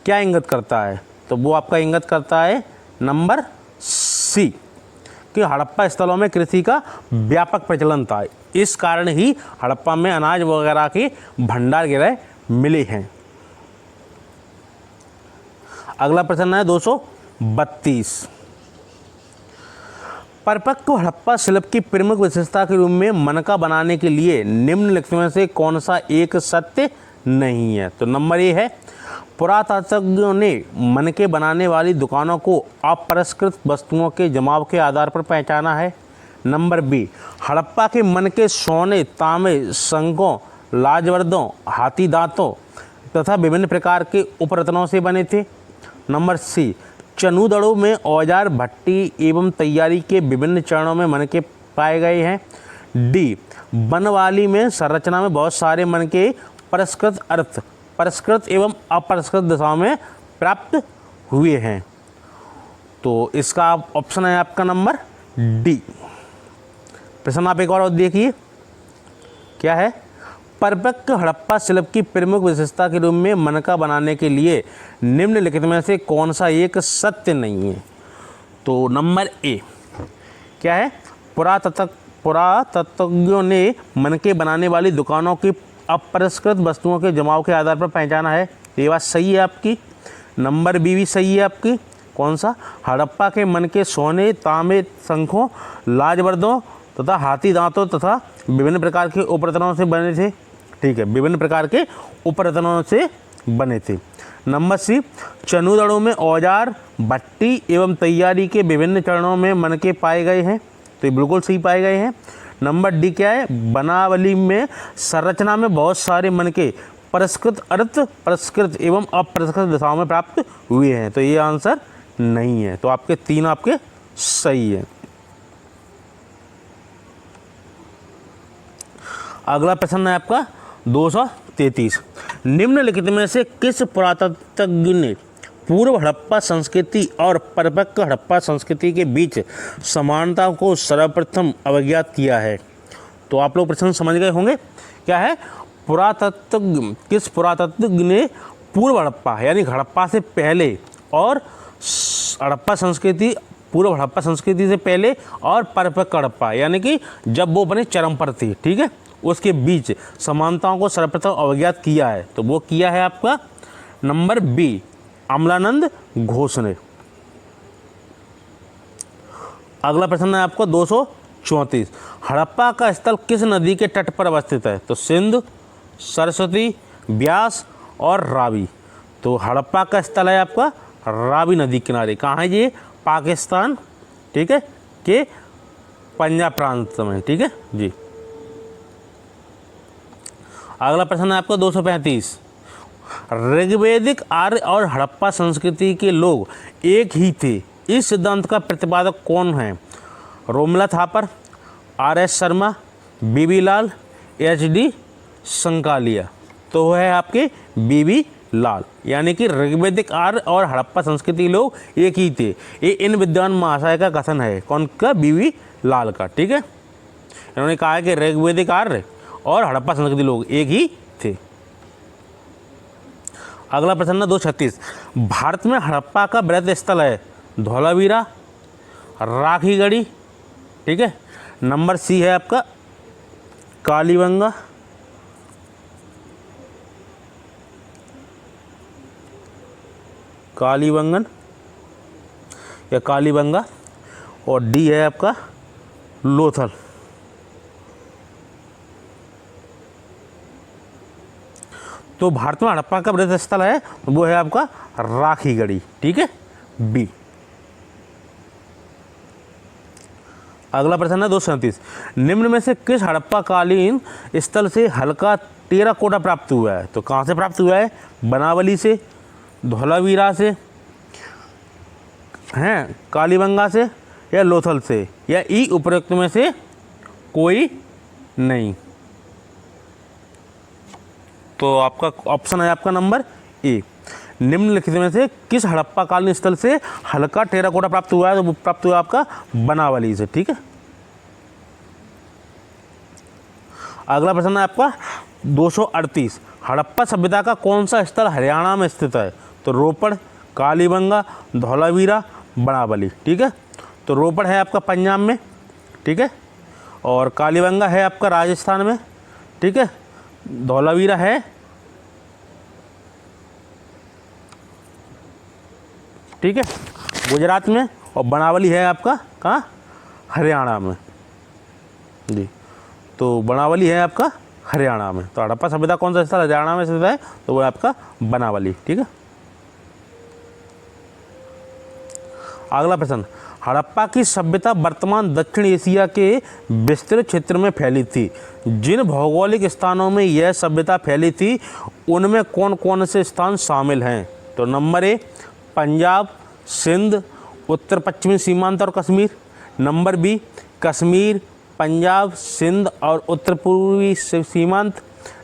क्या इंगित करता है? तो वो आपका इंगित करता है नंबर सी कि हड़प्पा स्थलों में कृषि का व्यापक प्रचलन था। इस कारण ही हड़प्पा में अनाज वगैरह के भंडार गृह मिले हैं। अगला प्रश्न है 232। परिपक्व हड़प्पा शिल्प की प्रमुख विशेषता के रूप में मनका बनाने के लिए निम्नलिखित में से कौन सा एक सत्य नहीं है? तो नंबर ए है पुरातत्वज्ञों ने मनके बनाने वाली दुकानों को अपरिष्कृत वस्तुओं के जमाव के आधार पर पहचाना है। नंबर बी हड़प्पा के मनके सोने, तांबे, शंखों, लाजवर्दों, हाथी दांतों तथा विभिन्न प्रकार के उपरत्नों से बने थे। नंबर सी, चनूदड़ों में औजार, भट्टी एवं तैयारी के विभिन्न चरणों में मनके पाए गए हैं। डी, बनवाली में संरचना में बहुत सारे मनके परस्कृत अर्थ परस्कृत एवं अपरस्कृत दिशाओं में प्राप्त हुए हैं। तो इसका ऑप्शन है आपका नंबर डी। प्रश्न आप एक और देखिए, क्या है? परिपक्व हड़प्पा शिल्प की प्रमुख विशेषता के रूप में मनका बनाने के लिए निम्नलिखित में से कौन सा एक सत्य नहीं है? तो नंबर ए क्या है? पुरातत्वज्ञों ने मनके बनाने वाली दुकानों की अपरिष्कृत वस्तुओं के जमाव के आधार पर पहचाना है। ये बात सही है आपकी। नंबर बी भी सही है आपकी। कौन सा? हड़प्पा के मनके सोने, तांबे, शंखों, लाजवर्दों तथा हाथी दांतों तथा विभिन्न प्रकार के उपरत्नों से बने थे। ठीक है, विभिन्न प्रकार के उपरत्नों से बने थे। नंबर सी, चनूदड़ों में औजार, भट्टी एवं तैयारी के विभिन्न चरणों में मनके पाए गए हैं। तो ये बिल्कुल सही पाए गए हैं। नंबर डी क्या है? बनावली में संरचना में बहुत सारे मनके परस्कृत अर्थ परस्कृत एवं अपरस्कृत दिशाओं में प्राप्त हुए हैं। तो ये आंसर नहीं है। तो आपके तीन आपके सही है। अगला प्रश्न है आपका 233। निम्नलिखित में से किस पुरातत्वज्ञ ने पूर्व हड़प्पा संस्कृति और परिपक्व हड़प्पा संस्कृति के बीच समानता को सर्वप्रथम अवज्ञात किया है? तो आप लोग प्रश्न समझ गए होंगे। क्या है? किस पुरातत्वज्ञ ने पूर्व हड़प्पा यानी हड़प्पा से पहले और हड़प्पा संस्कृति पूर्व हड़प्पा संस्कृति से पहले और परिपक्व हड़प्पा यानी कि जब वो अपने चरम पर थी, ठीक है, उसके बीच समानताओं को सर्वप्रथम अवज्ञात किया है? तो वो किया है आपका नंबर बी, अमलानंद घोष ने। अगला प्रश्न है आपको 234। हड़प्पा का स्थल किस नदी के तट पर अवस्थित है? तो सिंधु, सरस्वती, ब्यास और रावी। तो हड़प्पा का स्थल है आपका रावी नदी किनारे। कहाँ है ये? पाकिस्तान, ठीक है, के पंजाब प्रांत में, ठीक है जी। अगला प्रश्न है आपका 235। ऋग्वेदिक, आर्य और हड़प्पा संस्कृति के लोग एक ही थे, इस सिद्धांत का प्रतिपादक कौन है? रोमला थापर, आर.एस. शर्मा, बीबी लाल, एच.डी. संकालिया। तो वह है आपके बीबी लाल, यानी कि ऋग्वेदिक, आर्य और हड़प्पा संस्कृति लोग एक ही थे। ये इन विद्वान महाशय का कथन है। कौन का? बीबी लाल का, ठीक है। इन्होंने कहा है कि ऋग्वेदिक, आर्य और हड़प्पा संस्कृति लोग एक ही थे। अगला प्रश्न है 236। भारत में हड़प्पा का वृहद स्थल है धौलावीरा, राखीगढ़ी, ठीक है। नंबर सी है आपका कालीबंगा, कालीबंगन या कालीबंगा, और डी है आपका लोथल। तो भारत में हड़प्पा का वृहद स्थल है वो है आपका राखीगढ़ी, ठीक है, बी। अगला प्रश्न है 237। निम्न में से किस हड़प्पा कालीन स्थल से हल्का टेराकोटा प्राप्त हुआ है? तो कहाँ से प्राप्त हुआ है? बनावली से, धौलावीरा से, हैं कालीबंगा से या लोथल से, या ई उपरोक्त में से कोई नहीं। तो आपका ऑप्शन है आपका नंबर ए। निम्नलिखित में से किस हड़प्पा कालीन स्थल से हल्का टेराकोटा प्राप्त हुआ है? तो वो प्राप्त हुआ आपका बनावली से, ठीक है। अगला प्रश्न है आपका 238। हड़प्पा सभ्यता का कौन सा स्थल हरियाणा में स्थित है? तो रोपड़, कालीबंगा, धौलावीरा, बनावली, ठीक है। तो रोपड़ है आपका पंजाब में, ठीक है, और कालीबंगा है आपका राजस्थान में, ठीक है। धौलावीरा है, ठीक है, गुजरात में, और बनावली है आपका कहाँ? हरियाणा में जी। तो बनावली है आपका हरियाणा में। तो हड़प्पा सभ्यता कौन सा स्थल हरियाणा में स्थित है? तो वो है आपका बनावली, ठीक है। अगला प्रश्न, हड़प्पा की सभ्यता वर्तमान दक्षिण एशिया के विस्तृत क्षेत्र में फैली थी। जिन भौगोलिक स्थानों में यह सभ्यता फैली थी उनमें कौन कौन से स्थान शामिल हैं? तो नंबर ए पंजाब, सिंध, उत्तर पश्चिमी सीमांत और कश्मीर। नंबर बी कश्मीर, पंजाब, सिंध और उत्तर पूर्वी सीमांत।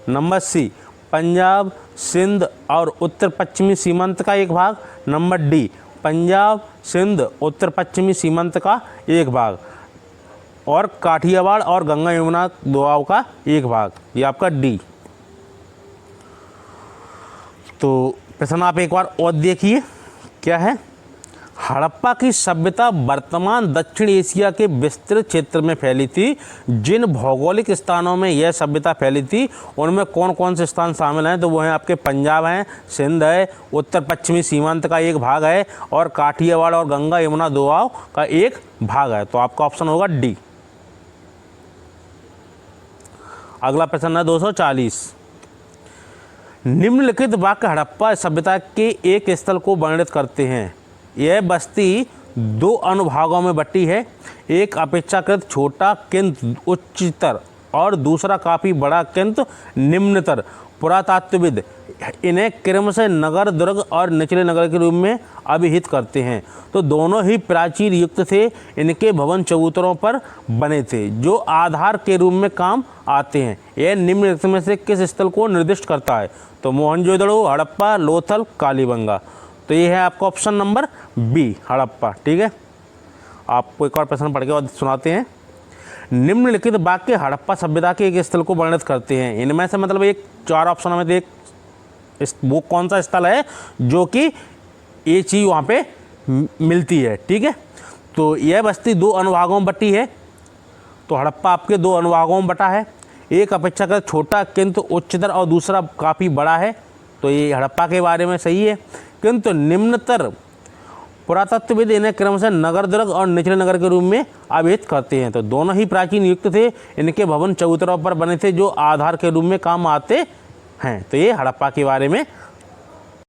नंबर सी पंजाब, सिंध और उत्तर पश्चिमी सीमांत का एक भाग। नंबर डी पंजाब, सिंध, उत्तर पश्चिमी सीमांत का एक भाग और काठियावाड़ और गंगा यमुना दोआब का एक भाग। ये आपका डी। तो प्रश्न आप एक बार और देखिए क्या है। हड़प्पा की सभ्यता वर्तमान दक्षिण एशिया के विस्तृत क्षेत्र में फैली थी। जिन भौगोलिक स्थानों में यह सभ्यता फैली थी उनमें कौन कौन से स्थान शामिल हैं? तो वो हैं आपके पंजाब हैं, सिंध है, उत्तर पश्चिमी सीमांत का एक भाग है और काठियावाड़ और गंगा यमुना दोआब का एक भाग है। तो आपका ऑप्शन होगा डी। अगला प्रश्न है 240। निम्नलिखित वाक्य हड़प्पा सभ्यता के एक स्थल को वर्णित करते हैं। यह बस्ती दो अनुभागों में बटी है, एक अपेक्षाकृत छोटा किंतु उच्चतर और दूसरा काफ़ी बड़ा किंतु निम्नतर। पुरातत्वविद इन्हें क्रमशः नगर, दुर्ग और निचले नगर के रूप में अभिहित करते हैं। तो दोनों ही प्राचीर युक्त थे। इनके भवन चबूतरों पर बने थे जो आधार के रूप में काम आते हैं। यह निम्नलिखित में से किस स्थल को निर्दिष्ट करता है? तो मोहनजोदड़ो, हड़प्पा, लोथल, कालीबंगा। तो ये है आपका ऑप्शन नंबर बी हड़प्पा। ठीक है, आपको एक और प्रश्न पढ़ के और सुनाते हैं। निम्नलिखित वाक्य हड़प्पा सभ्यता के एक स्थल को वर्णित करते हैं। इनमें से मतलब एक चार ऑप्शन में से एक वो कौन सा स्थल है जो कि ये चीज़ वहाँ पे मिलती है? ठीक है, तो यह बस्ती दो अनुभागों में बटी है। तो हड़प्पा आपके दो अनुभागों में बटा है, एक अपेक्षाकृत छोटा किंतु उच्चतर और दूसरा काफ़ी बड़ा है। तो ये हड़प्पा के बारे में सही है। किंतु निम्नतर पुरातत्वविद इन्हें क्रमशः नगर, दुर्ग और निचले नगर के रूप में अभिहित करते हैं। तो दोनों ही प्राचीन युक्त थे। इनके भवन चबूतरों पर बने थे जो आधार के रूप में काम आते हैं। तो ये हड़प्पा के बारे में